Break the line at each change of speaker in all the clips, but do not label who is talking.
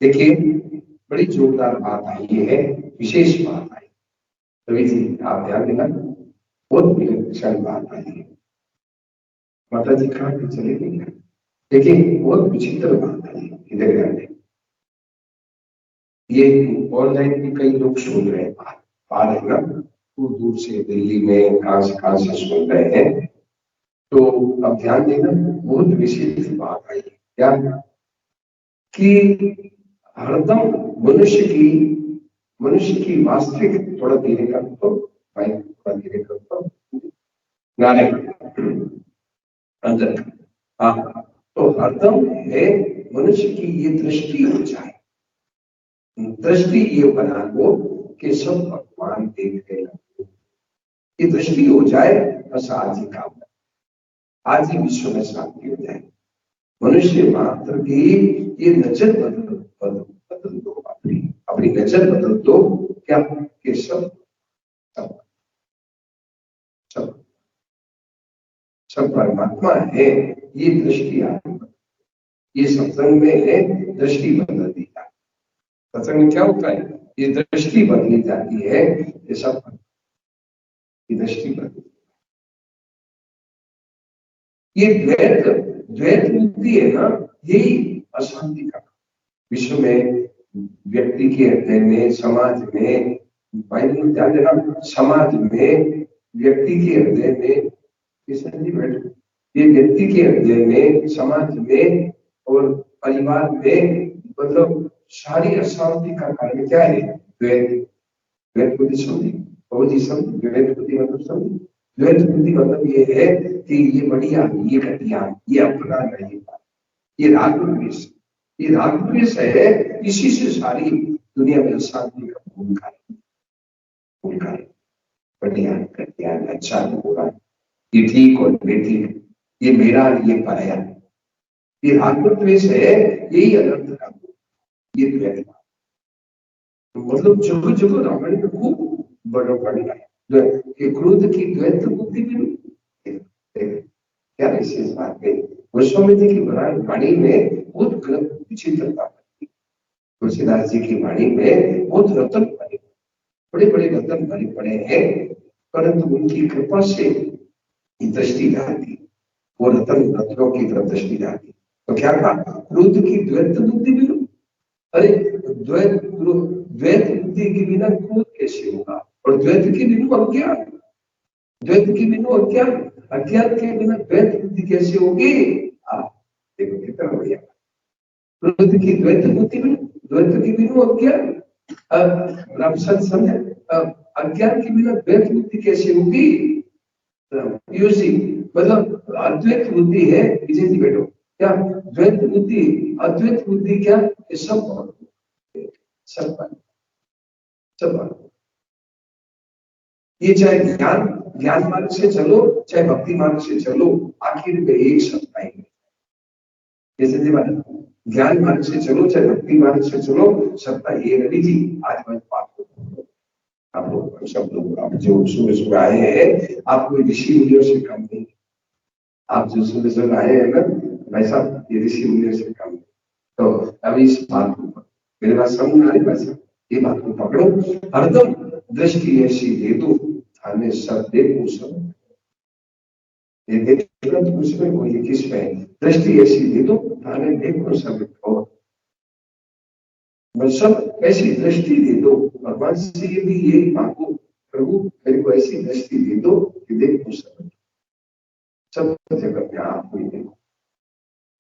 देखिए, बड़ी जोरदार बात आई है, विशेष बात आई। रवि जी आप ध्यान देना, बहुत विलक्षण बात आई है। माता जी कहाँ पे चले गई है? देखिए बहुत विचित्र बात आई है, इधर ध्यान दें। ये ऑनलाइन भी कई लोग सुन रहे हैं, आ रहे हैं ना, दूर दूर से, दिल्ली में कहाँ से सुन रहे हैं। तो अब ध्यान देना, बहुत विशेष बात आई है। क्या कि हरदम मनुष्य की वास्तविक, थोड़ा धीरे कर तो भाई, थोड़ा धीरे कर तो नारे अंदर। हाँ, तो हरदम है मनुष्य की ये दृष्टि हो जाए, दृष्टि ये बना लो कि सब भगवान देखते हैं, ये दृष्टि हो जाए, बस आज ही काम, आज ही विश्व में शांति हो जाए। मनुष्य मात्र की ये नजर बदल दो, अपनी अपनी नजर बदल दो। क्या कि सब सब सब सब परमात्मा है, ये दृष्टि आती, ये सत्संग में है, दृष्टि बदल दी जाती। सत्संग में क्या होता है? ये दृष्टि बदली जाती है, ये सब की दृष्टि बदली। ये द्वैत द्वैत बुद्धि है ना, यही अशांति का विश्व में, व्यक्ति के हृदय में, समाज में, भाई ध्यान देना, समाज में, व्यक्ति के हृदय में, किशन जी बैठो, ये व्यक्ति के हृदय में, समाज में और परिवार में, मतलब सारी अशांति का कारण क्या है? द्वैत। द्वैत बुद्धि समझी, बहुत ही समझ, द्वैत बुद्धि मतलब समझी। द्वैत बुद्धि मतलब ये है कि ये बढ़िया, ये घटिया, ये अपना नहीं, ये राग द्वेष, ये राग द्वेष है, इसी से सारी दुनिया में अशांति का भूमिका है। बढ़िया घटिया, अच्छा बुरा, ये ठीक और बेठीक, ये मेरा ये पराया, ये राग द्वेष है, यही अनर्थ का, ये द्वैत। मतलब जगह जगह रामायण में खूब बड़ा बढ़िया है कि क्रोध की द्वैत बुद्धि भी क्या विशेष बात है। गोस्वामी की वाणी में बहुत विचित्रता, तुलसीदास जी की वाणी में बहुत रतन भरे, बड़े बड़े रतन भरे पड़े हैं, परंतु उनकी कृपा से दृष्टि जाती, वो रतन रत्नों की तरफ दृष्टि जाती। तो क्या कहा? क्रोध की द्वैत बुद्धि भी, अरे द्वैत द्वैत बुद्धि के बिना क्रोध कैसे होगा? और द्वैत के बिना अज्ञान, द्वैत के बिना अज्ञान, अज्ञान के बिना द्वैत बुद्धि कैसे होगी? देखो कितना बढ़िया, क्रोध की द्वैत बुद्धि में, द्वैत के बिना अज्ञान, राम समझे, अज्ञान के बिना द्वैत बुद्धि कैसे होगी? यूसी मतलब अद्वैत बुद्धि है, विजय जी बैठो, क्या द्वैत बुद्धि, अद्वैत बुद्धि क्या? सब सब सब, ये चाहे ज्ञान ज्ञान मार्ग से चलो, चाहे भक्ति मार्ग से चलो, आखिर में एक सत्ता है। जैसे ज्ञान मार्ग से चलो, चाहे भक्ति मार्ग से चलो, सत्ता ये। रवि जी आज मैं बात करूँ, आप लोग सब लोग, आप जो सुबह सुबह आए हैं, आप कोई ऋषि मुनियों से कम नहीं, आप जो सुबह सुबह आए हैं ना भाई साहब, ये ऋषि मुनियों से कम नहीं। तो अभी इस बात को, मेरे पास समझ आ रही भाई साहब, ये बात को पकड़ो, हरदम दृष्टि ऐसी दे दो, थाने सब देखो सब, ये देखो तो उसमें हो, ये किसमें? दृष्टि ऐसी दे दो, थाने देखो सब, और सब ऐसी दृष्टि दे दो। भगवान से ये भी यही मांगो, प्रभु मेरे को ऐसी दृष्टि दे दो कि देखो सब, सब जगह में आपको ही देखो।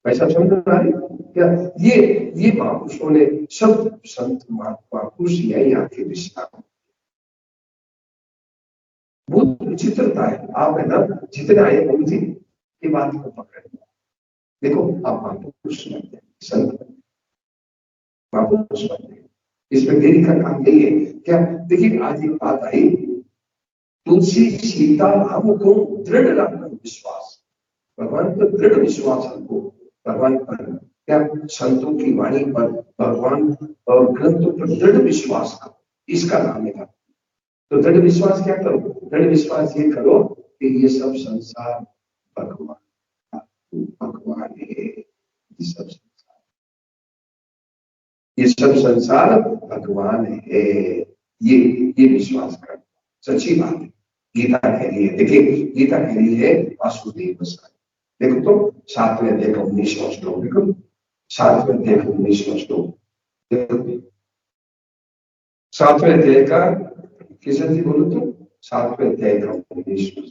वैसा समझ आ रही क्या? ये महापुरुषों ने, सब संत महापुरुष यही आके विश्राम, बहुत विचित्रता है। आप है ना, जितने आए प्रभु जी की बात को पकड़, देखो आप महापुरुष बनते, संत महापुरुष बनते, इसमें देरी का काम नहीं है। क्या देखिए, आज एक बात आई, तुलसी सीता राम को दृढ़ रखना विश्वास, भगवान पर दृढ़ विश्वास रखो, भगवान पर, क्या संतों की वाणी पर, भगवान और ग्रंथों पर दृढ़ विश्वास करो, इसका नाम है। तो दृढ़ विश्वास क्या करो? दृढ़ विश्वास ये करो कि ये सब संसार भगवान भगवान है, ये सब ये सब संसार भगवान है, ये विश्वास कर, सच्ची बात है। गीता कह रही है, देखिए गीता कह रही है वासुदेव सार। देखो तो 7वें अध्याय का 19वां श्लोक देखो, 7वें अध्याय का 19वां श्लोक देखो, 7वें अध्याय का, किशन जी बोलो तो, 7वें अध्याय का 19वां श्लोक।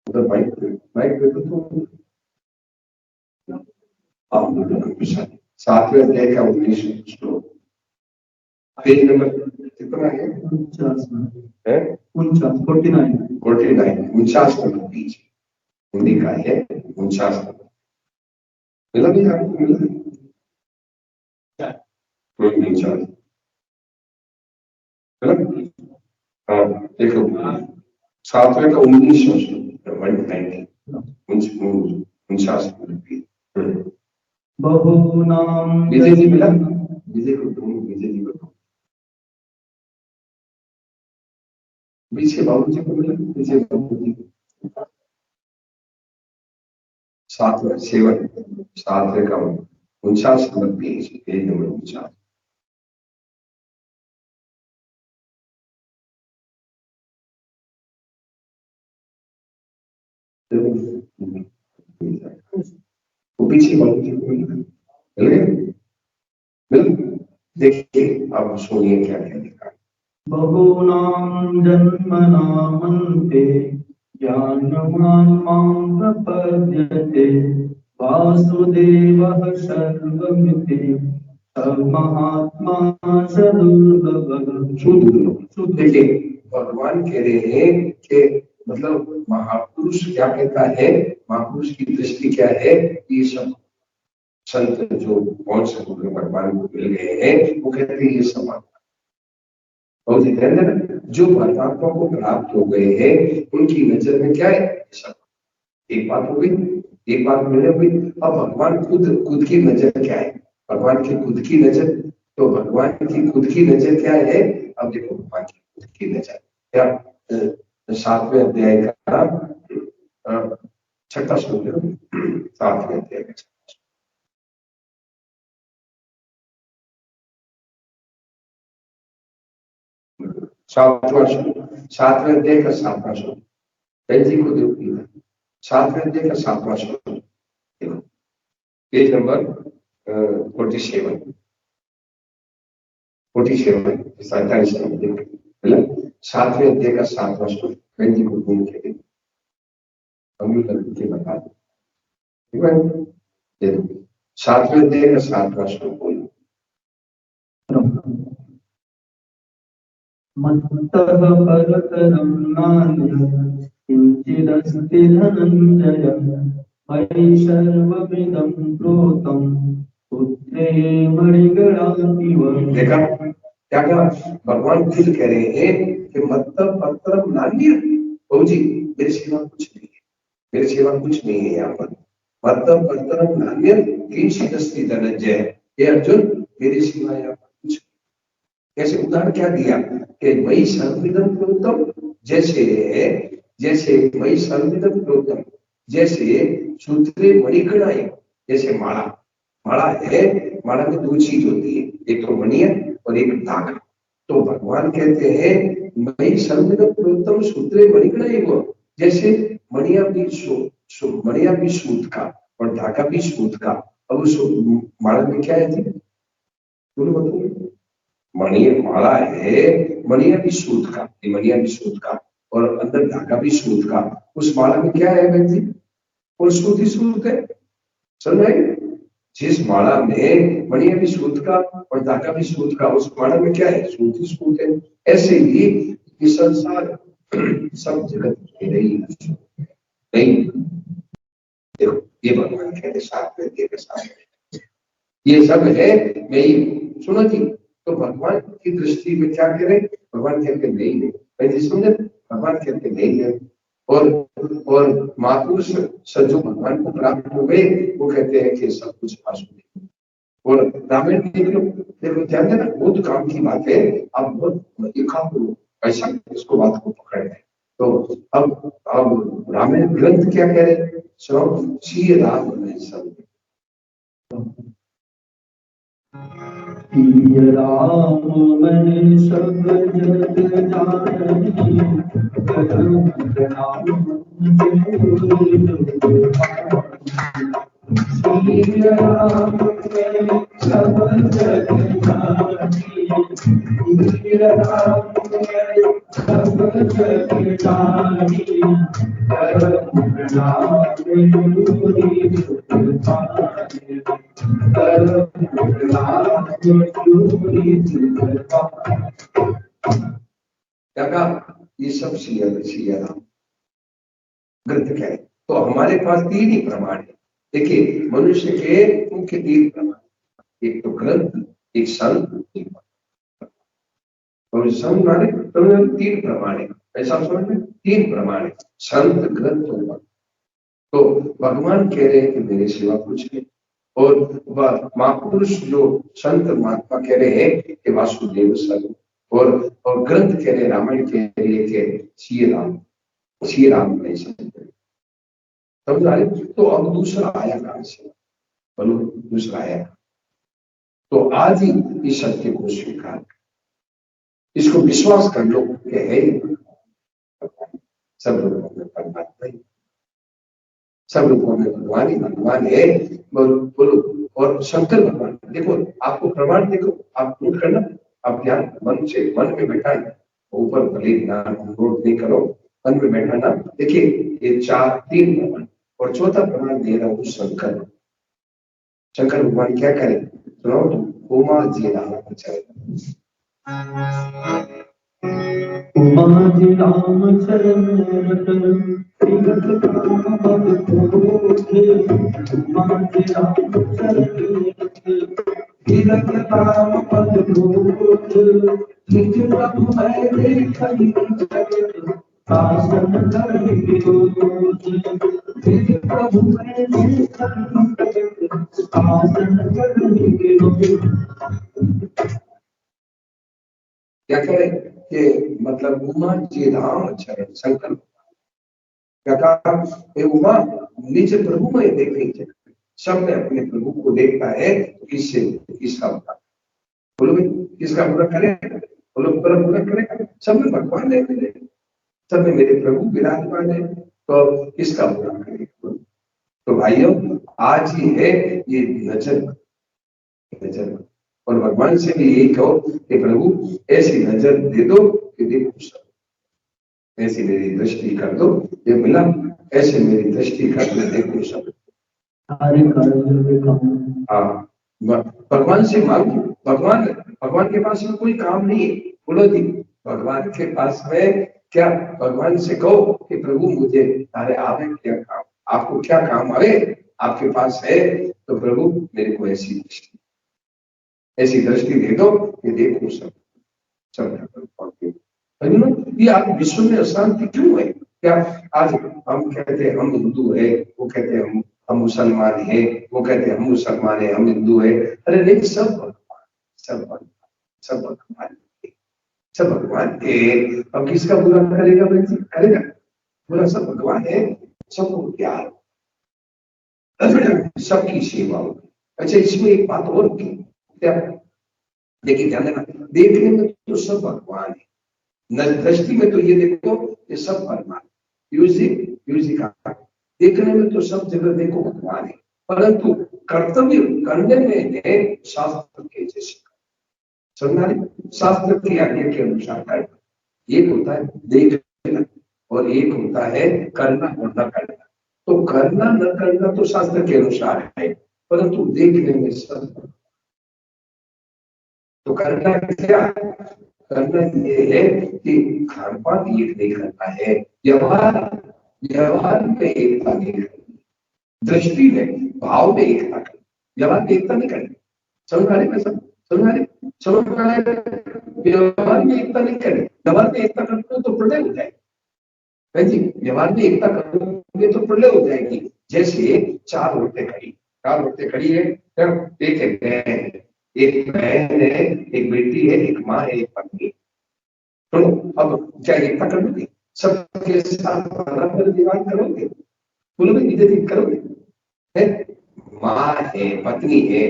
उधर माइक देखो तो, आप बोलो 7वें अध्याय का 19वां श्लोक, पेज नंबर कितना है? 49 नंबर पेज, हिंदी का है 49 नंबर। मिला भी आपको? मिला 49, हाँ देखो 7वें का 19वां श्लोक 49 नंबर पेज। बहुनाम विजय जी मिला? विजय को दो, विजय जी को दो, पीछे बाबू जी को मिला, पीछे बाबू जी को। 7वें 7वें का 49 नंबर पेज, पेज नंबर 49। वो पीछे बाबू जी को मिल, देखिए अब सुनिए क्या क्या लिखा। बहुनाम जन्मनामन्ते ज्ञानवान् मां प्रपद्यते वासुदेवः सर्वमिति महात्मा सुदुर्लभ। देखिए भगवान कह रहे हैं कि मतलब महापुरुष क्या कहता है, महापुरुष की दृष्टि क्या है, ये सब संत जो कौन से भगवान को मिल गए हैं वो कहते हैं ये सब बहुत ही ध्यान देना, जो परमात्मा को प्राप्त हो गए हैं उनकी नजर में क्या है सब। एक बात हो गई, एक बात मिले हुई। अब भगवान खुद की नजर क्या है, भगवान की खुद की नजर, तो भगवान की खुद की नजर क्या है। अब देखो भगवान की खुद की नजर क्या, 7वें अध्याय का 6वां श्लोक, 7वें अध्याय का 7वें अध्याय का 7वां श्लोक, जी को देखो 7वें अध्याय का 7वां श्लोक देखो, पेज नंबर 47 47 नंबर, 7वें अध्याय का 7वां श्लोक, बहन जी को घूम के देखो, हम करके बता दो, ठीक है। देखो 7वें अध्याय का 7वां श्लोक बोलो। मत्तः परतरं नान्यत् किञ्चिदस्ति धनञ्जय मयि सर्वमिदं प्रोतं पुत्रे मणिगणामिव। देखा क्या कहा, भगवान खुद कह रहे हैं कि मत्तः परतरं नान्यत्, ओ जी मेरे सिवा कुछ नहीं है, मेरे सिवा कुछ नहीं है यहाँ पर। मत्तः परतरं नान्यत् किञ्चिदस्ति धनञ्जय, हे अर्जुन मेरे सिवा यहाँ पर कुछ। कैसे उदाहरण क्या दिया कि मई सर्वमिदं प्रोतम, जैसे मई सर्वमिदं प्रोतम, जैसे सूत्रे मणिकणाएं, जैसे माला, माला है, माला में दो चीज होती है, एक तो मणि है और एक धागा। तो भगवान कहते हैं मई सर्वमिदं प्रोतम सूत्रे मणिकणाएं, वो जैसे मणिया भी मणिया भी सूत का और धागा भी सूत का। अब उस माला में क्या है, बोलो बताइए। मणि माला है, मणिया भी सूत का, मणिया भी सूत का और अंदर धागा भी सूत का। उस माला में क्या है व्यक्ति, और सूत ही सूत है, समझ आए। जिस माला में मणिया भी सूत का और धागा भी सूत का, उस माला में क्या है, सूत ही सूत है। ऐसे ही ये संसार सब जगत नहीं, देखो ये भगवान कहते साथ में के साथ ये सब है नहीं, सुनो जी। तो भगवान की दृष्टि में क्या करें, भगवान कहते नहीं नहीं, पहले समझे, भगवान कहते नहीं है। और महापुरुष जो भगवान को प्राप्त हो गए वो कहते हैं कि सब कुछ आसुरी। और रामायण देख लो, देखो ध्यान देना, बहुत काम की बात है। अब बहुत एक ऐसा इसको बात को पकड़ लें। तो अब रामायण ग्रंथ क्या कह रहे हैं, श्री राम सब
सिय राम मैं सब जग जानी, करम प्रणाम सिय राम मैं सब जग जानी, सिय राम मैं सब जग जानी, करम प्रणाम
क्या ये सब सिया राम ग्रंथ क्या है। तो हमारे पास तीन ही प्रमाण है। देखिए मनुष्य के मुख्य तीन प्रमाण, एक तो ग्रंथ, एक संत, एक और संत माने तो तीन प्रमाण है। ऐसा समझ में तीन प्रमाण है, संत, ग्रंथ और भक्त। तो भगवान कह रहे हैं कि मेरे सिवा कुछ नहीं, और महापुरुष जो संत महात्मा कह रहे हैं कि वासुदेव सर्व, और ग्रंथ कह रहे हैं, रामायण कह रही है कि श्री राम में समझ आ रहे। तो अब दूसरा आया कहां से, बोलो दूसरा आया। तो आज ही इस सत्य को स्वीकार कर, इसको विश्वास कर लो कि है सब लोगों में परमात्मा ही, सब लोगों में भगवान ही भगवान है। बोलो और शंकर भगवान। देखो आपको प्रमाण, देखो आप नोट करना, आप ध्यान मन से मन में बैठाए, ऊपर भले ध्यान नोट नहीं करो, मन में बैठाना। देखिए ये तीन प्रमाण, और चौथा प्रमाण दे रहा हूं शंकर। शंकर भगवान क्या करें सुनो, उमा जी राम चरण,
उमा जी राम चरण तीरथ काम पद पूजे, उमा जी राम चरण तीरथ काम पद पूजे, निज प्रभु मैं देखहि जगत आसन करहि रोज, निज प्रभु मैं देखहि जगत आसन करहि रोज।
क्या करें कि मतलब उमा जी राम चरण, शंकर क्या कहा, उमा निज प्रभु में देखे, सब ने अपने प्रभु को देखता है, तो किससे किसका बुरा, बोलो भाई किसका बुरा करे, बोलो बुरा करेगा। सब में भगवान है मेरे, सब में मेरे प्रभु विराजमान है, तो किसका बुरा करेगा। तो भाइयों आज ही है ये नजर, और भगवान से भी यही कहो कि प्रभु ऐसी नजर दे दो कि देखो सब, ऐसी मेरी दृष्टि कर दो, ये मिला ऐसे मेरी दृष्टि कर दो, देखो सब। हाँ भगवान से मांगो, भगवान के पास में कोई काम नहीं है, बोलो जी भगवान के पास में क्या, भगवान से कहो कि प्रभु मुझे तारे आवे क्या काम, आपको क्या काम आवे आपके पास है, तो प्रभु मेरे को ऐसी दृष्टि दे दो कि देखो सब ये आप विश्व में अशांति क्यों है। क्या आज हम कहते हैं हम हिंदू है, वो कहते हैं हम मुसलमान है, वो कहते हैं हम मुसलमान है हम हिंदू है। अरे नहीं, सब भगवान, सब भगवान, सब भगवान, सब भगवान है। अब किसका बुरा करेगा भाई जी, करेगा बुरा, सब भगवान है, सबको प्यार, सबकी सेवा होगी। अच्छा इसमें एक बात और की, क्या देखिए ध्यान देना, देखने में तो सब भगवान है, दृष्टि में तो ये देखो ये सब परमात्मा, म्यूजिक देखने में तो सब जगह देखो भगवान है, परंतु कर्तव्य करने में है शास्त्र के जैसे, समझना, शास्त्र की आज्ञा के अनुसार करना। एक होता है देखना और एक होता है करना और न करना। तो करना न करना तो शास्त्र के अनुसार है, परंतु देखने में सब। तो करना क्या, करना ये है कि खान पान एक नहीं करना है, व्यवहार में एकता नहीं करनी, दृष्टि में भाव में एकता करनी, व्यवहार में एकता नहीं करनी। समझ आ रही मैं सब, समझ आ रही, व्यवहार में एकता नहीं करनी, व्यवहार में एकता करते हो तो प्रलय हो जाएगी जी, व्यवहार में एकता करोगे तो प्रलय हो जाएगी। जैसे चार औरतें खड़ी है, एक है एक बहन है, एक बेटी है, एक माँ है, एक पत्नी। तो अब क्या एकता करोगे, सबके साथ बराबर विवाह करोगे, बोलो भाई विजय करोगे, है माँ है, पत्नी है,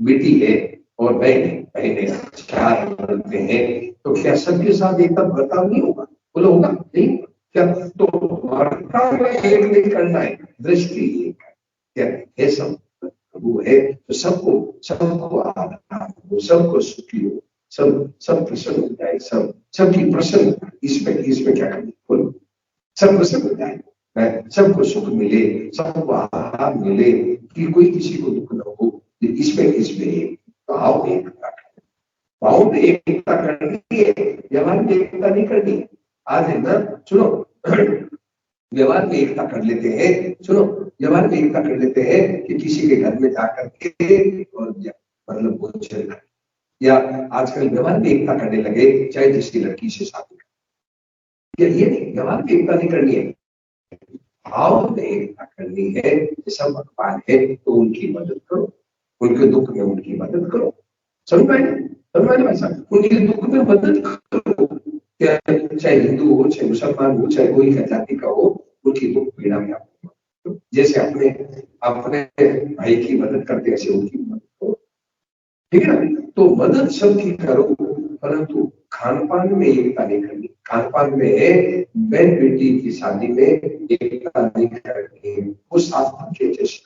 बेटी है, और नए नए नए विचार बनते हैं, तो क्या सबके साथ एक बर्ताव नहीं होगा? बोलो होगा नहीं? क्या तो बर्ताव में एक नहीं करना है, दृष्टि एक है। क्या है? सब प्रभु है तो सबको सबको आराम हो, सबको सुखी हो, सब सब प्रसन्न हो जाए, सब सबकी प्रसन्न। इसमें क्या करना? बोलो सब प्रसन्न हो जाए, सबको सुख मिले, सबको आराम मिले, कि कोई किसी को दुख न हो। इसमें भाव एकता, भाव में एकता करनी है, व्यवहार में एकता नहीं करनी है। आज है ना, सुनो, व्यवहार में एकता कर लेते हैं, सुनो, व्यवहार में एकता कर लेते हैं कि किसी के घर में जाकर के और मतलब भोजन, या आजकल व्यवहार में एकता करने लगे चाहे जिसकी लड़की से शादी कर, ये नहीं, व्यवहार में एकता नहीं करनी है, भाव में एकता करनी है। सब भगवान है तो उनकी मदद करो, उनके दुख में उनकी मदद करो। समझ में भाई साहब, उनके दुख में मदद करो, चाहे हिंदू हो, चाहे मुसलमान हो, चाहे कोई जाति का हो, उनकी दुख पीड़ा में आप जैसे अपने अपने भाई की मदद करते ऐसे उनकी मदद करो, ठीक है ना? तो मदद सबकी करो, परंतु खान पान में एकता नहीं करनी। खान पान में बहन बेटी की शादी में एकता नहीं करनी, वो शास्त्र के जैसे,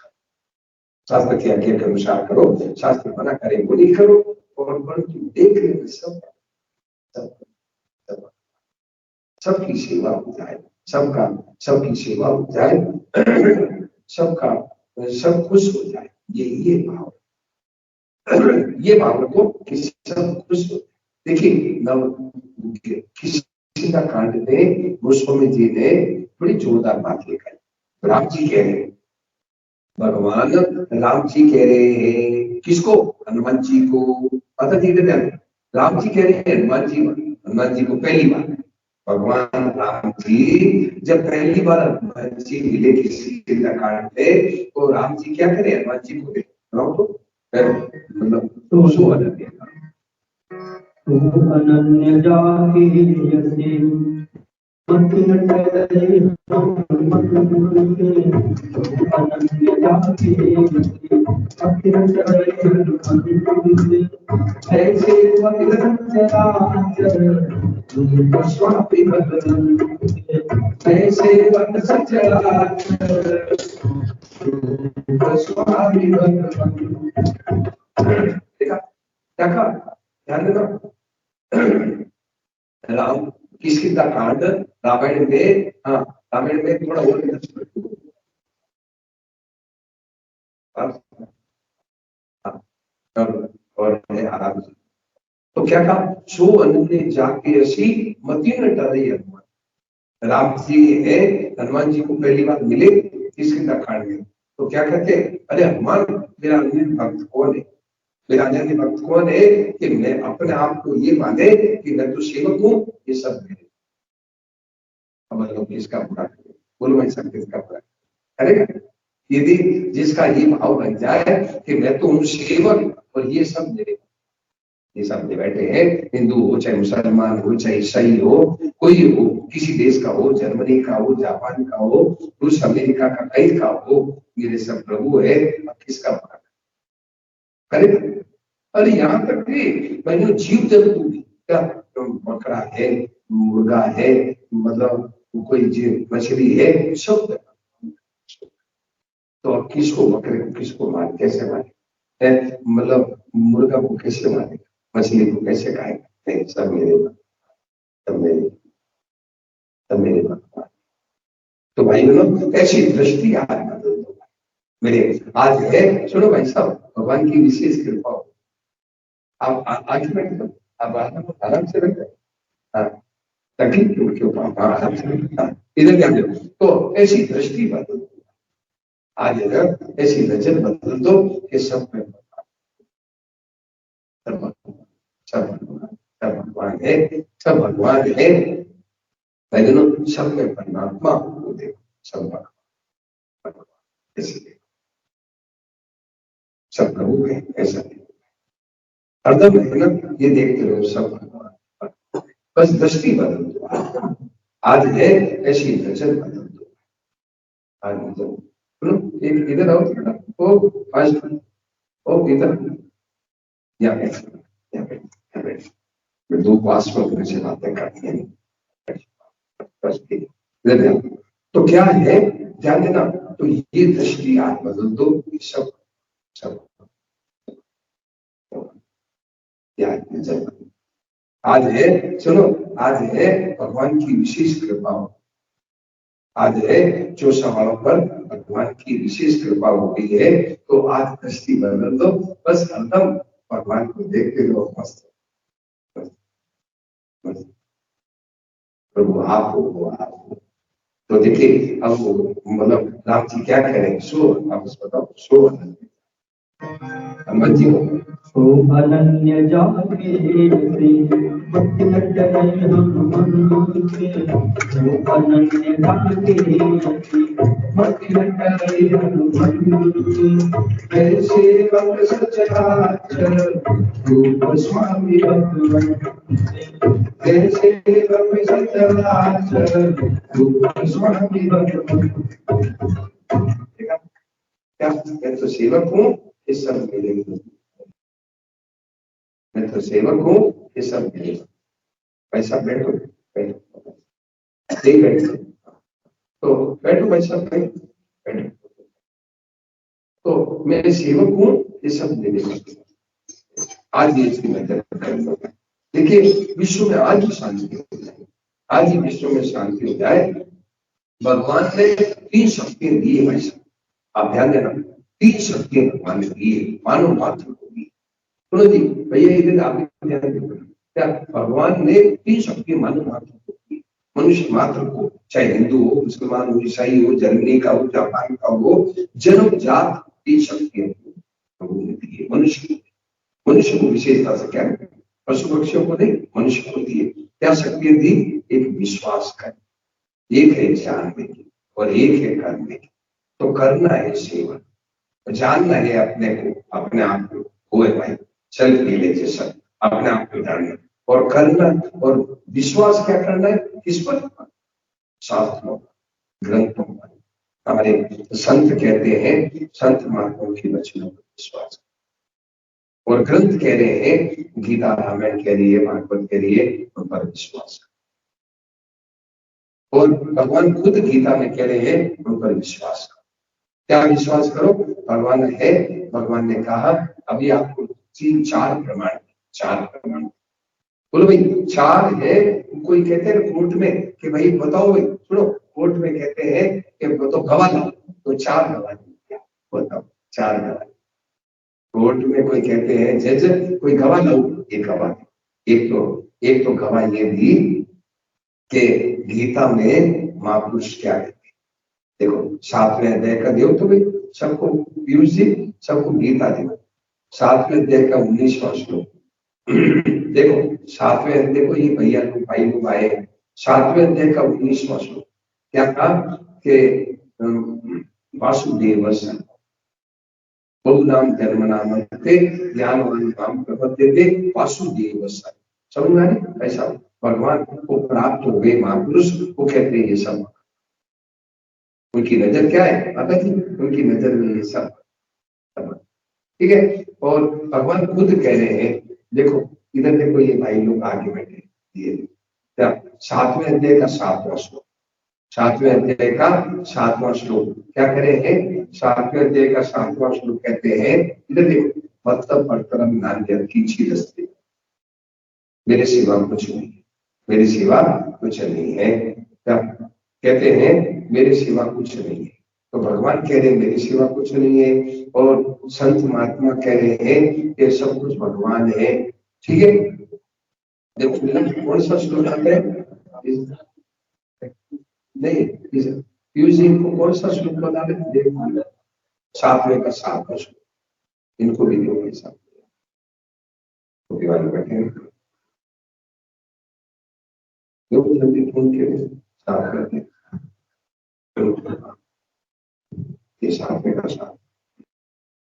शास्त्र के आज्ञा के अनुसार करो, शास्त्र मना करे वो नहीं करो, और परंतु देख लेना सब सब सबकी सेवा हो जाए, सबकी सेवा हो जाए, सबका सब खुश हो जाए, ये भाव, ये भाव रखो कि सब खुश हो। देखिए किसी का कांड में गोस्वामी जी ने बड़ी जोरदार बात लिखा है। राम जी कह रहे हैं, भगवान राम जी कह रहे हैं किसको? हनुमान जी को। पता नहीं था, राम जी कह रहे हैं हनुमान जी को पहली बार। भगवान राम जी जब पहली बार हनुमान जी मिले किसी कांड में, तो राम जी क्या करे? हनुमान जी को मतलब तो
अनन्य जाति जैसे मत न करे अनन्य जाति जैसे मत न करे ऐसे स्वामी भगवान ऐसे स्वामी भगवान।
देखा क्या कहा? ध्यान देना, राम किसकी का कांड रामायण में, हाँ रामायण में थोड़ा और आराम से, तो क्या कहा? सो अनन्य जाके ऐसी मती न डरे हनुमान। राम जी है, हनुमान जी को पहली बार मिले किसकी का कांड में, तो क्या कहते? अरे हनुमान, मेरा अन्य भक्त कौन है? मेरा अन्य भक्त कौन है कि मैं अपने आप को ये माने कि मैं तो सेवक हूँ, ये सब मेरे। अब लोग इसका बुरा करें, बोलो भाई सब किसका बुरा करेगा? यदि जिसका ये भाव बन जाए कि मैं तो हूँ सेवक और ये सब मेरे, ये सब बैठे हैं, हिंदू हो चाहे मुसलमान हो चाहे ईसाई हो, कोई हो, किसी देश का हो, जर्मनी का हो, जापान का हो, रूस अमेरिका का कहीं का हो, मेरे सब प्रभु है, अब किसका बुरा करेगा? अरे यहाँ तक कि मैंने जीव जंतु भी, क्या बकरा है, मुर्गा है, मतलब कोई जीव मछली है, सब। तो अब किसको, बकरे को किसको मारे, कैसे मारे? मतलब मुर्गा को कैसे मारे, मछली को कैसे खाएगा? नहीं, सब मेरे, सब मेरे, सब मेरे भगवान। तो भाई बहनों, ऐसी दृष्टि आज बदल दो मेरे। आज है, सुनो भाई साहब, भगवान की विशेष कृपा हो। आप आज बैठ दो, आप आराम से बैठ, हाँ तकलीफ के ऊपर आराम से बैठ, इधर ध्यान दो। तो ऐसी दृष्टि बदल दो आज, ऐसी नजर बदल दो कि सब में सब भगवान है, सब भगवान है। भजनों सब में परमात्मा को देखो, सब भगवान ऐसे देखो, सब प्रभु है ऐसा देखो, हरदम है ना, ये देखते रहो सब भगवान। बस दृष्टि बदल दो आज है, ऐसी नजर बदल दो आज। नजर एक इधर आओ थोड़ा, ओ आज ओ इधर, यहाँ बैठ, यहाँ बैठ, यहाँ बैठ। मैं दो पास में से बातें करती हैं, बस ठीक है। इधर ध्यान। तो क्या है, ध्यान देना। तो ये दृष्टि आज बदल दो, ये सब सब आज है, सुनो, आज है भगवान की विशेष कृपा। आज है जो सवालों पर भगवान की विशेष कृपा हो गई है, तो आज दृष्टि बदल दो, बस हरदम भगवान को देखते रहो, मस्त बस, बस। प्रभु आप हो, आप हो। तो देखिए अब वो मतलब राम जी क्या कह रहे हैं, सो आप बताओ, सो हनुमान जी को
सो अनन्य जाके भक्ति लटकाए हनुमान के, सो अनन्य जाके भक्ति लटकाए हनुमान के। ऐसे भक्त सचराचर रूप स्वामी भगवान, ऐसे भक्त सचराचर रूप स्वामी भगवान।
क्या मैं तो सेवक हूँ, ये सब मिलेगा, मैं तो सेवक हूँ, ये सब मिलेगा। पैसा बैठो, बैठो, नहीं बैठो तो बैठो, पैसा बैठो, तो मैं सेवक हूँ, ये सब मिलेगा। आज ये इसकी नजर कर लो। देखिए विश्व में आज ही शांति हो जाए, आज ही विश्व में शांति हो जाए। भगवान ने 3 शक्तियां दी है भाई साहब, आप ध्यान देना, 3 शक्तियां भगवान ने दी है मानव मात्र को दी। सुनो जी भैया, इधर आप ध्यान देना, क्या भगवान ने 3 शक्तियां मानव मात्र को दी, मनुष्य मात्र को, चाहे हिंदू हो, मुसलमान हो, ईसाई हो, जर्मनी का हो, जापान का हो, जन्म जात 3 शक्तियां प्रभु ने दी है मनुष्य को। मनुष्य को विशेषता से क्या, पशु पक्षियों को नहीं, मनुष्य को दिए। क्या शक्तियां दी, एक विश्वास कर, एक है जानने की और एक है करने की। तो करना है सेवा, जानना है अपने को, अपने आप को, वो है भाई सेल्फ रियलाइजेशन, अपने आप को जानना और करना। और विश्वास क्या करना है, किस पर, शास्त्रों, ग्रंथों पर। हमारे संत कहते हैं, संत महात्माओं की वचनों पर विश्वास, और ग्रंथ कह रहे हैं, गीता रामायण कह रही है, भागवत कह रही है, उन पर विश्वास। और भगवान खुद गीता में कह रहे हैं, उन पर विश्वास करो। क्या विश्वास करो, भगवान है, भगवान ने कहा। अभी आपको 4 प्रमाण, 4 प्रमाण बोलो भाई, 4 है। कोई कहते हैं कोर्ट में कि भाई बताओ, भाई सुनो, कोर्ट में कहते हैं कि बताओ गवाह लाओ, तो 4 गवाह बताओ, 4 गवाह। कोर्ट में कोई कहते हैं जज, कोई गवाह लाओ, एक गवाह। एक तो गवाह ये भी कि गीता में महापुरुष क्या कहते हैं। देखो 7वें अध्याय का दो तो भाई सबको, पीयूष जी सबको गीता दो, 7वें अध्याय का 19वां श्लोक। देखो 7वें अध्याय को ये भैया लोग, भाई लोग आए, 7वें अध्याय का 19वां श्लोक क्या कहा कि वासुदेव बहु नाम धर्म नाम ज्ञानवान नाम प्रपद्यते वासुदेव। समझ में आ रही, ऐसा भगवान को प्राप्त हो गए महापुरुष, वो कहते हैं ये सब, उनकी नजर क्या है माता जी, उनकी नजर में ये सब, ठीक है। और भगवान खुद कह रहे हैं, देखो इधर देखो, ये भाई लोग आगे बैठे, ये क्या 7वें अध्याय का 7वां श्लोक, 7वें अध्याय का 7वां श्लोक क्या कह रहे हैं, 7वें अध्याय का 7वां श्लोक कहते हैं, इधर देखो, मतलब परतरम नान्य कीची रस्ते, मेरे सिवा कुछ नहीं, मेरे सिवा कुछ नहीं है। क्या कहते हैं, मेरे सिवा कुछ नहीं है। तो भगवान कह रहे हैं मेरे सिवा कुछ नहीं है, और संत महात्मा कह रहे हैं कि सब कुछ भगवान है, ठीक है। देखो कौन सा श्लोक आता है, नहीं पीयूष जी इनको कौन सा श्लोक बता रहे, देखो 7वें का 7वां श्लोक, इनको भी दो ऐसा बैठे हैं, जल्दी फोन के साथ करते ये 7वें का 7।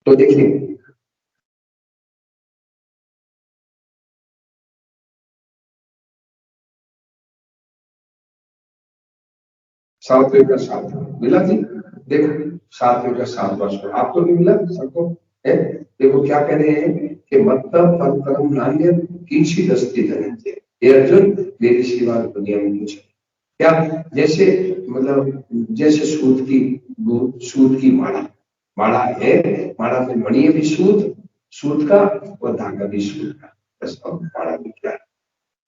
तो देखिए सातवें का 7 मिला जी, देखो 7वें का 7वां श्लोक आपको भी मिला सबको, है। देखो क्या कह रहे हैं कि मतलब परम नान्य कींची दस्ती धनंजय, ये अर्जुन मेरी सिवा दुनिया में कुछ क्या, जैसे मतलब जैसे सूत की माला, माला है, माला में मणि भी सूत का और धागा भी सूत का, बस अब माला में क्या है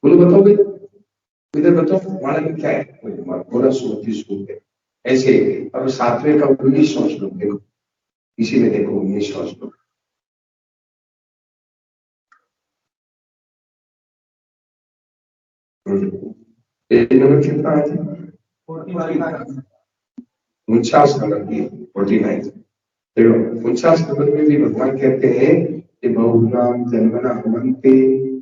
बोलो बताओ भाई, इधर बताओ माला में क्या है, पूरा सूत ही सूत है। ऐसे अब 7वें का 19 श्लोक देखो, इसी में देखो 19 श्लोक, पेज नंबर कितना है, 49 देखो 49 में भी भगवान कहते हैं कि बहुनाम जन्मना हवन्ते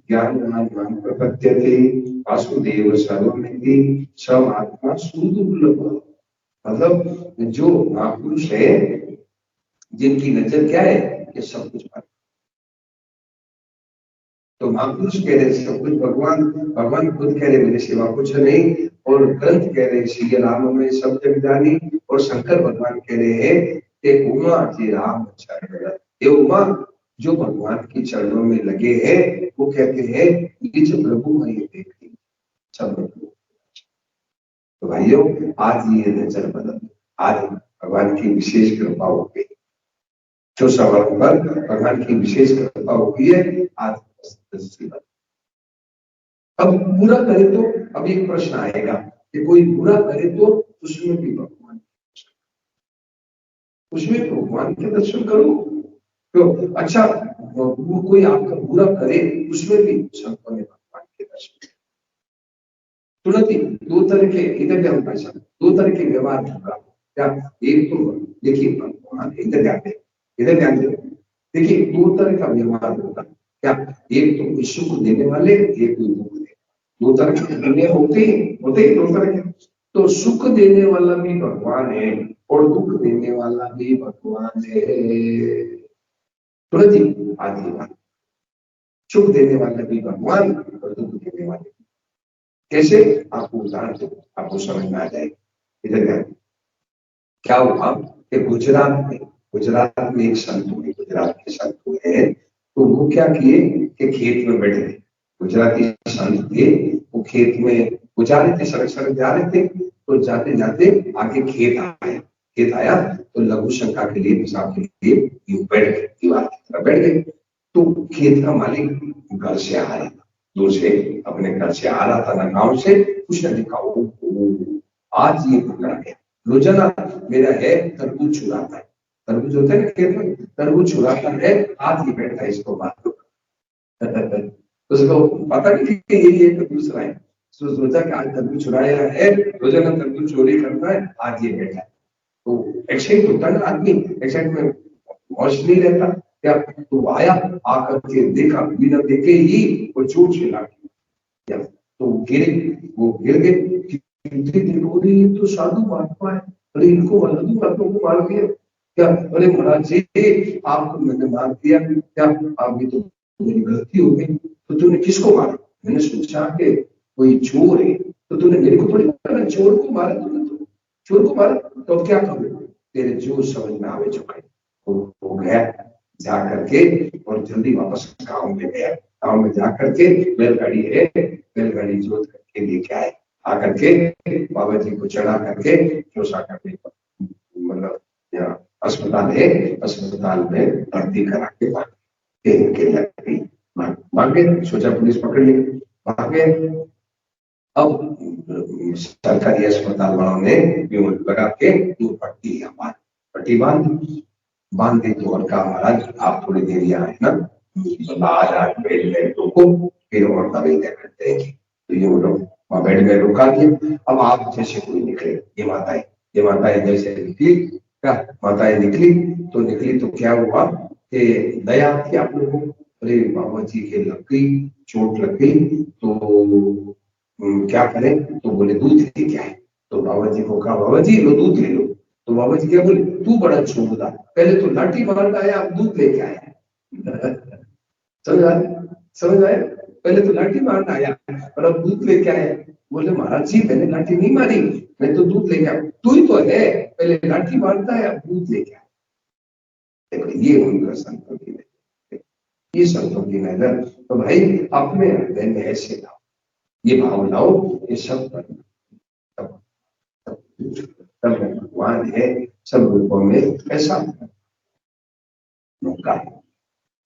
ज्ञानवान मां प्रपद्यते वासुदेव सर्वमिति सब आत्मा सुदुर्लभ। मतलब जो महापुरुष है जिनकी नजर क्या है कि सब कुछ, तो महापुरुष कह रहे सब कुछ भगवान, भगवान खुद कह रहे मेरे सिवा कुछ नहीं, और ग्रंथ कह रहे श्री राम में सब जग जानी, और शंकर भगवान कह रहे हैं कि उमा जी राम चरण, ये उमा जो भगवान के चरणों में लगे हैं वो कहते हैं निज प्रभु मैं ये देखती सब। तो भाइयों आज ये नजर बदल, आज भगवान की विशेष कृपा हो गई, जो सवाल पर भगवान की विशेष कृपा हो गई है आज। अब बुरा करे तो अब एक प्रश्न आएगा कि कोई बुरा करे तो उसमें भी भगवान, उसमें भगवान के दर्शन करो क्यों, अच्छा वो कोई आपका बुरा करे उसमें भी संतों ने भगवान के दर्शन, तुरंत ही दो तरह के, इधर ध्यान भाषा, दो तरह के व्यवहार होगा क्या, एक तो देखिए भगवान, इधर ध्यान दे, देखिए दो तरह का व्यवहार होगा क्या, एक तो कोई सुख देने वाले, एक कोई दुख देने, दो तरह के दुनिया होते ही दो तरह के, तो सुख देने वाला भी भगवान है और दुख देने वाला भी भगवान है, तुरंत ही आधी बात, सुख देने वाला भी भगवान और दुख देने वाले, कैसे आपको उदाहरण दो आपको समझ में आ जाए। इधर क्या हुआ कि गुजरात में एक संत हुए, गुजरात के संत हुए, तो वो क्या किए कि खेत में बैठे थे, गुजराती संत थे, वो खेत में वो जा रहे थे, सड़क जा रहे थे, तो जाते जाते आगे खेत आया तो लघु शंका के लिए, पेशाब के लिए बैठ गए, दीवार की तरफ बैठ गए, तो खेत का मालिक घर से आ रहा था, दूर से अपने घर से आ रहा था ना, गांव से, उसने देखा आज ये पकड़ा गया, रोजाना मेरा है तरबूज चुराता है, तरबूज होता है ना खेत में, तरबूज चुराता है, आज ये बैठा है, इसको मार दो। उसको पता नहीं कि ये तो दूसरा है, तो सोचा कि आज तरबूज चुराया है, रोजाना तरबूज चोरी करता है, आज ये बैठा है, तो एक्साइट होता है ना आदमी, एक्साइट में होश नहीं रहता क्या, तो आया, आकर के देखा, बिना देखे ही वो चोट से लाठी, तो वो गिर गए, देखो ये तो साधु महात्मा है, अरे इनको महात्मा को मार दिया क्या, अरे महाराज जी आपको मैंने मार दिया क्या, आप भी तो मेरी गलती हो गई, तो तूने किसको मारा, मैंने सोचा कि कोई चोर है, तो तूने मेरे को थोड़ी मारा, चोर को मारा तूने, तो चोर को मारा, तो अब क्या करूं, तेरे जो समझ में आवे जो करे, वो गया जा करके और जल्दी वापस गांव में गया, गांव में जा करके बैलगाड़ी है, बैलगाड़ी जोत करके लेके आए, आकर के बाबा जी को चढ़ा करके जोशा करके, मतलब यहाँ अस्पताल है, अस्पताल में भर्ती करा के भाग गए, सोचा पुलिस पकड़ ली, भाग गए। अब सरकारी अस्पताल वालों ने लगा के पट्टी बांध दी, तो और कहा महाराज आप थोड़ी देर यहाँ है ना, आज बेड में रुको, फिर और दवाई देकर देंगे, तो ये लोग बेड में रुका दिया। अब आप जैसे कोई निकले, ये माताएं जैसे निकली, क्या माताएं निकली, तो क्या हुआ कि दया थी आप लोगों को, अरे बाबा जी के लग गई, चोट लग गई, तो क्या करें, तो बोले दूध लेके आए, तो बाबा जी को कहा बाबा जी लो दूध ले लो, तो बाबा जी क्या बोले, तू बड़ा छोटा, पहले तो लाठी मारना आया, अब दूध लेके आया। समझ आया, पहले तो लाठी मारना आया और अब दूध लेके आया, बोले महाराज जी मैंने लाठी नहीं मारी, मैं तो दूध लेके आया, तू ही तो है, पहले लाठी मारता है अब दूध लेके आया। देखो ये उनका संतों की नजर, ये संतों की नजर। तो भाई अपने हृदय में ऐसे लाओ, ये भाव लाओ, ये सब तब तब भगवान है, सब रूपों में ऐसा मौका है।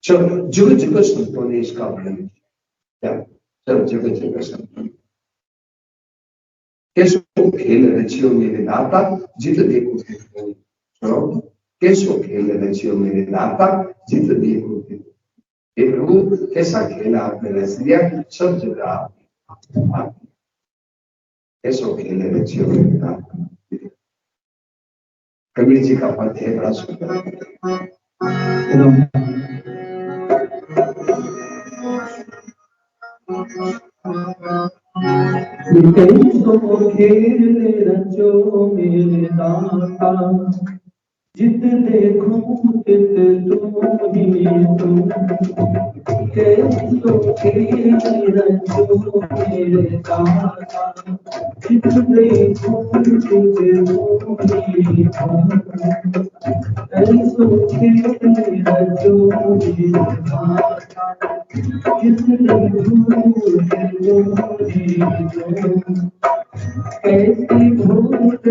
सब जगह जगह संतों ने इसका वर्णन किया, सब जगह जगह संतों ने कैसो खेल रचियो मेरे दाता, जित देखो थे सुनो, कैसो खेल रचियो मेरे दाता, जित देखो थे। हे प्रभु कैसा खेल आपने रच दिया, सब जगह आप कैसो खेल रचियो मेरे दाता। कबीर जी का पद है बड़ा सुंदर,
कैसो खेल रचो मेरे दाता, जित देखो तित तुम ही तुम। कैसो खेल रचो मेरे दाता, जित देखो तित तुम ही तुम। कैसो खेल रचो मेरे दाता, जित देखो तित तुम ही तुम। कैसी भूत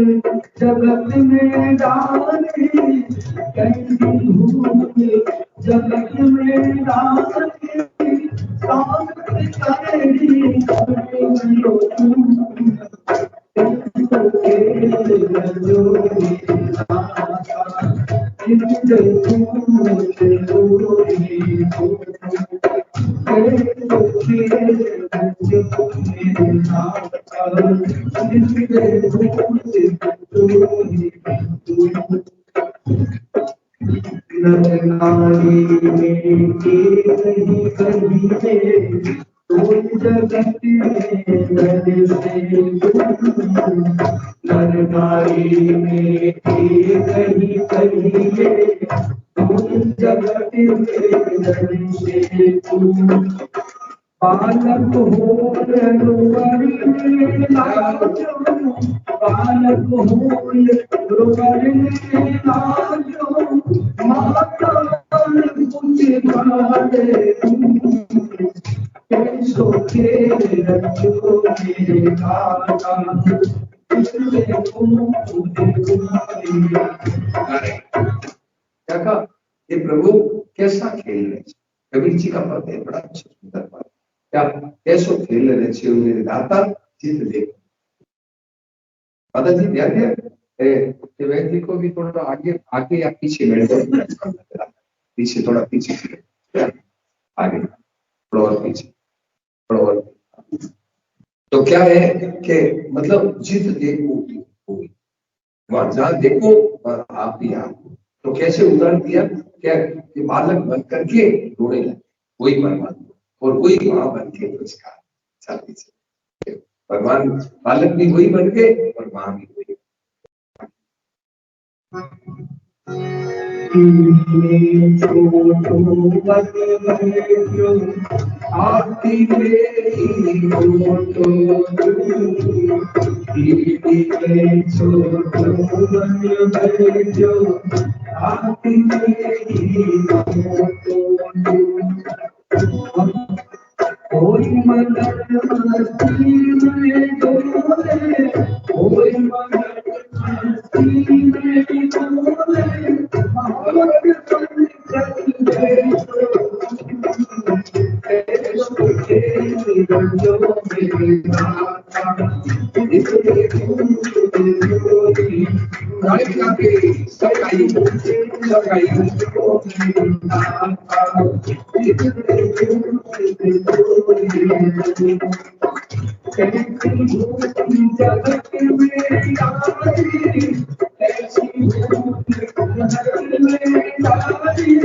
जगत में डाली, कैसी भूत जगत में डाली, साथ करेगी करो तुम। कैसो खेल रचो मेरे दाता, जित देखो तित तुम ही तुम। कैसो खेल रचो मेरे दाता, जित देखो तित तुम ही तुम। नर नारी में कहीं कहीं में, कोई जगत में नर से तुम। नर नारी में कहीं कहीं में, कोई जगत में नर से तुम। बालक हो रघुवर में लाजो, बालक हो रघुवर में लाजो, माता कुछ पाले तुम। कैसो खेल रचो मेरे दाता, इसलिए तुम
क्या कहा, ये प्रभु कैसा खेल रहे। कबीर जी का पद है बड़ा सुंदर पद, क्या कैसो खेल रचियो मेरे दाता, जित देखो। दादा जी ध्यान दिया, वैद्य जी को भी थोड़ा आगे आगे या पीछे बैठ, पीछे थोड़ा पीछे आगे, थोड़ा और पीछे, थोड़ा और। तो क्या है कि मतलब जित देखो होगी, वहां जहां देखो आप भी आप। तो कैसे उदाहरण दिया, क्या कि बालक बन करके रोने लगे, वही परमात्मा और वही मां बन के उसका साथी से भगवान, बालक भी वही बन गए और मां भी वही। आती मेरी कोई मदद मस्ती में डोले, कोई मदद मस्ती में डोले, मोहब्बत बन चल गए। कैसो खेल रचो मेरे दाता, इसलिए तुम जोड़ी सगाई जगत में डाली, ऐसी भूत जगत में डाली,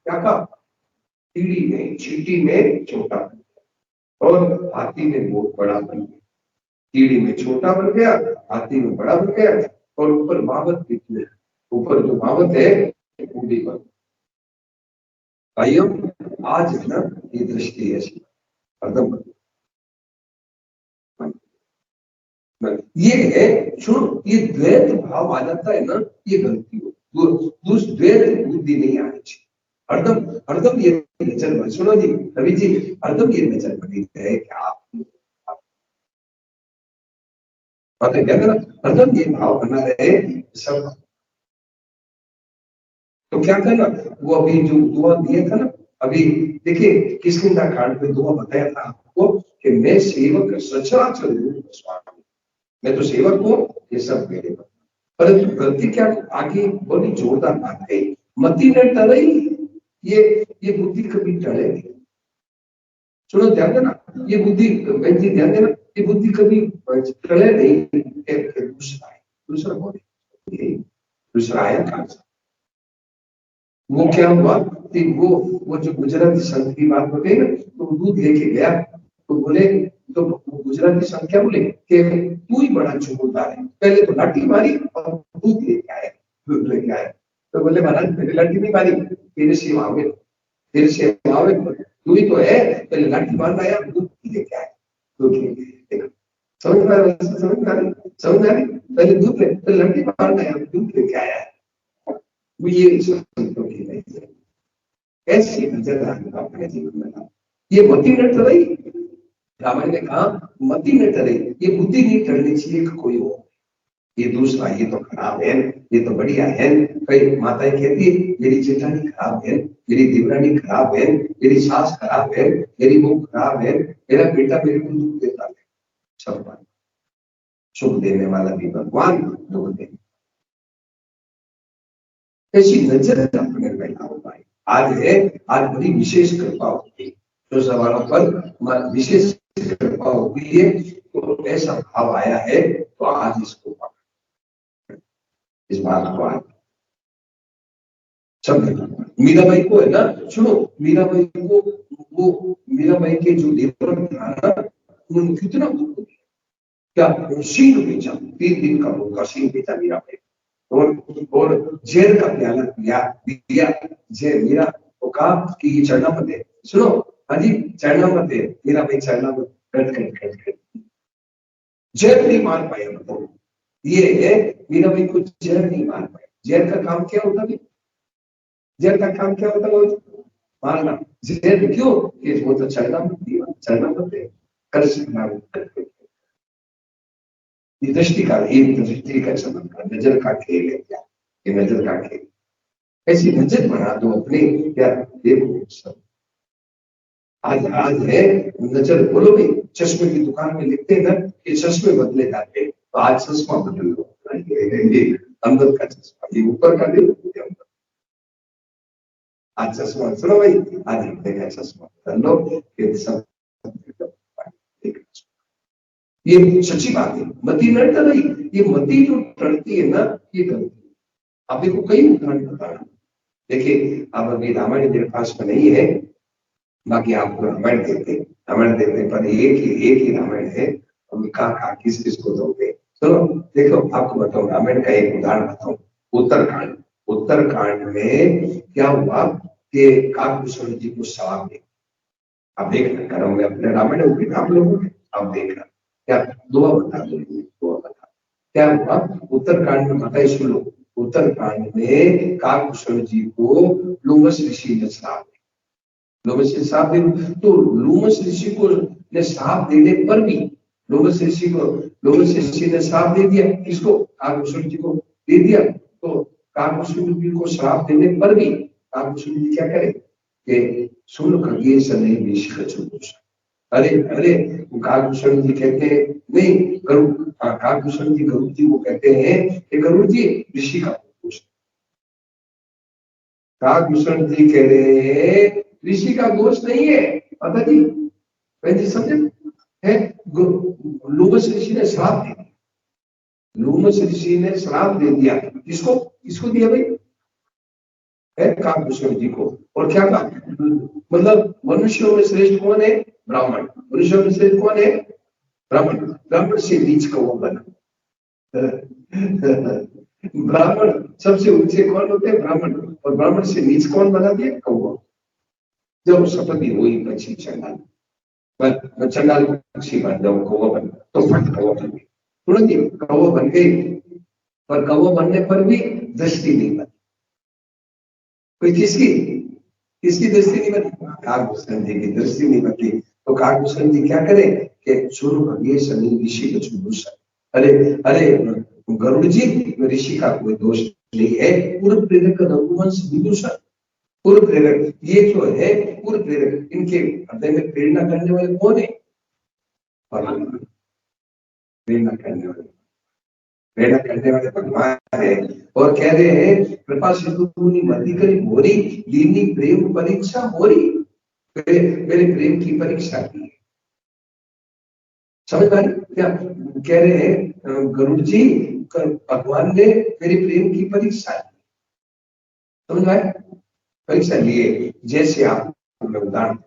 क्या कहा, कीड़ी में चींटी में छोटा और हाथी में बहुत बड़ा बन गया। कीड़ी में छोटा बन गया, हाथी में बड़ा बन गया, और ऊपर मावत निकले, ऊपर जो मावत है वो भी बन। भाइयों आज है ना ये दृष्टि ऐसी एकदम ये है सुनो, ये द्वैत भाव आ जाता है ना, ये गलती हो। द्वैत बुद्धि नहीं आनी चाहिए। हरदम हरदम ये नजर, सुनो जी रवि जी, हरदम ये नजर बनी है कि आप पता क्या ना, हरदम ये भाव बना रहे सब। तो क्या करना, वो अभी जो दुआ दिया था ना, अभी देखिए किसकिंदा कांड में दुआ बताया था आपको कि मैं सेवक सचराचर रूप स्वामी, मैं तो सेवक हूँ, ये सब मेरे पर। परंतु गलती क्या आगे बड़ी जोरदार बात है, मति न टले, ये बुद्धि कभी टले नहीं। सुनो ध्यान देना, ये बुद्धि बहन जी ध्यान देना, ये बुद्धि कभी टले नहीं। दूसरा है, दूसरा कौन है? दूसरा आया कहां से? वो क्या हुआ कि वो जो गुजराती संत की बात बताई ना, तो दूध लेके गया तो बोले, तो गुजराती संत क्या बोले कि तू ही बड़ा चोरदार है, पहले तो लाठी मारी और दूध लेके आया, दूध लेके आया। तो बोले महाराज मेरी लाठी नहीं मारी, तेरे सेवा में, तेरे सेवा में तू ही तो है, पहले लाठी मारना आया, दूध लेके आया, दूध लेके देखो समझ में आ रहा, समझ में आ रही, समझ में आ रही, पहले दूध ले, पहले लाठी मारना आया, दूध लेके आया। वो ये संतों की नहीं है, ऐसी नजर अपने जीवन में ला। ये मति न टले, रामायण ने कहा मति न टले, ये बुद्धि नहीं टलनी चाहिए कि कोई हो, ये दूसरा, ये तो खराब है, ये तो बढ़िया है। कई माताएं कहती है मेरी जेठानी खराब है, मेरी देवरानी खराब है, मेरी सास खराब है, मेरी बहू खराब है, मेरा बेटा मेरे को दुख देता है। सब बात, सुख देने वाला भी भगवान, दुख देने, ऐसी नजर अपने में लाओ भाई। आज है, आज बड़ी विशेष कृपा होती है, जो सवालों पर विशेष कृपा होती है, तो ऐसा भाव आया है, तो आज इसको इस बात को आज सब। मीराबाई को है ना, सुनो मीराबाई को, वो मीराबाई के जो देवर था ना, उन्होंने कितना दुख दिया, क्या सिंह बेचा, 3 दिन का भूखा सिंह बेचा मीराबाई, और जेल का प्याला दिया जय मीरा को कहा कि ये चढ़ना मत है, सुनो हाँ जी चढ़ना मत है, मीराबाई चढ़ना मत, कट कट कट कट, जेल नहीं मार पाया। मतलब ये है मीराबाई को जेल नहीं मार पाया। जेल का काम क्या होता है, जेल का काम क्या होता है, मारना। जेल क्यों, कि वो तो चढ़ना मत दिया, चढ़ना मत है, कर सकना ये दृष्टि का, ये दृष्टि का संबंध का, नजर का खेल है क्या, ये नजर का खेल। ऐसी नजर बना दो अपने, क्या देखो सब आज है नजर। बोलो भाई चश्मे की दुकान में लिखते हैं ना कि चश्मे बदले जाते, तो आज चश्मा बदल लो, अंदर का चश्मा, ये ऊपर का नहीं, आज चश्मा, सुनो भाई आज लिखते का चश्मा बदल लो, फिर सब ये सच्ची बात है। मति न टली, ये मति जो टलती है ना, ये गलती। आप देखो कई उदाहरण बताना, देखिए अब अभी रामायण मेरे पास में नहीं है, बाकी आपको रामायण देते, रामायण देते पर एक ही रामायण है, हम कहा किस किस को दोगे। चलो देखो आपको बताऊं, रामायण का एक उदाहरण बताऊं, उत्तरकांड। उत्तरकांड में क्या हुआ कि काकभूषण जी को श्राप दे, आप देखना कर्म में अपने रामायण में आप लोगों ने, आप देखना क्या दुआ बता दो, दुआ बता क्या हुआ उत्तरकांड में बताइए, सुनो। उत्तरकांड में काकभूषण जी को लूमस ऋषि ने श्राप, लोमस ने श्राप दे, तो लोमस ऋषि को ने श्राप देने पर भी, लोमस ऋषि को, लोमस ऋषि ने श्राप दे दिया, किसको, काकभूषण जी को दे दिया। तो काकभूषण जी को श्राप देने पर भी काकभूषण जी क्या करे कि सुन खगे सने विष कछुष, अरे अरे काकभूषण जी कहते हैं नहीं, गरुड़, काकभूषण जी गरुड़ जी को कहते हैं कि गरुड़ जी ऋषि का पूछ, काकभूषण जी कह रहे हैं ऋषि का दोष नहीं है, पता जी जी समझे है। लोमस ऋषि ने श्राप दे दिया, लोमस ऋषि ने श्राप दे दिया, किसको, किसको दिया भाई, है काकभूषण जी को। और क्या कहा, मतलब मनुष्यों में श्रेष्ठ कौन है, ब्राह्मण, मनुष्यों में श्रेष्ठ कौन है, ब्राह्मण, ब्राह्मण से नीच कौवा बना। ब्राह्मण सबसे ऊंचे कौन होते हैं, ब्राह्मण, और ब्राह्मण से नीच कौन बना दिया, कौवा। जब सपत्ति हुई पक्षी चंडाल मैं चंडाल पक्षी बन जाऊं, कौवा बन, तो फट कौवा बन गई, तुरंत ही कौवा बन गई। पर कौवा बनने पर भी दृष्टि नहीं बनी। कोई किसकी किसकी दृष्टि नहीं बनी? काकभूषण जी की दृष्टि नहीं बनती। तो काकभूषण जी क्या करे कि सुनो भगिए सनी ऋषि को चुभूषण, अरे अरे गरुड़ जी, ऋषि का कोई दोष नहीं है, पूर्व प्रेरक रघुवंश विदूषण, पूर्व प्रेरक ये जो है पूर्व प्रेरक, इनके हृदय में प्रेरणा करने वाले कौन है? प्रेरणा करने वाले, प्रेरणा करने वाले भगवान है। और कह रहे हैं कृपा सिंधु मुनि मति करी मोरी, लीनी प्रेम परीक्षा मोरी, मेरे प्रेम की परीक्षा की। समझ पाए क्या कह रहे हैं? गरुड़ जी, भगवान ने मेरे प्रेम की परीक्षा ली। समझ पाए? परीक्षा लिए। जैसे आप उदाहरण,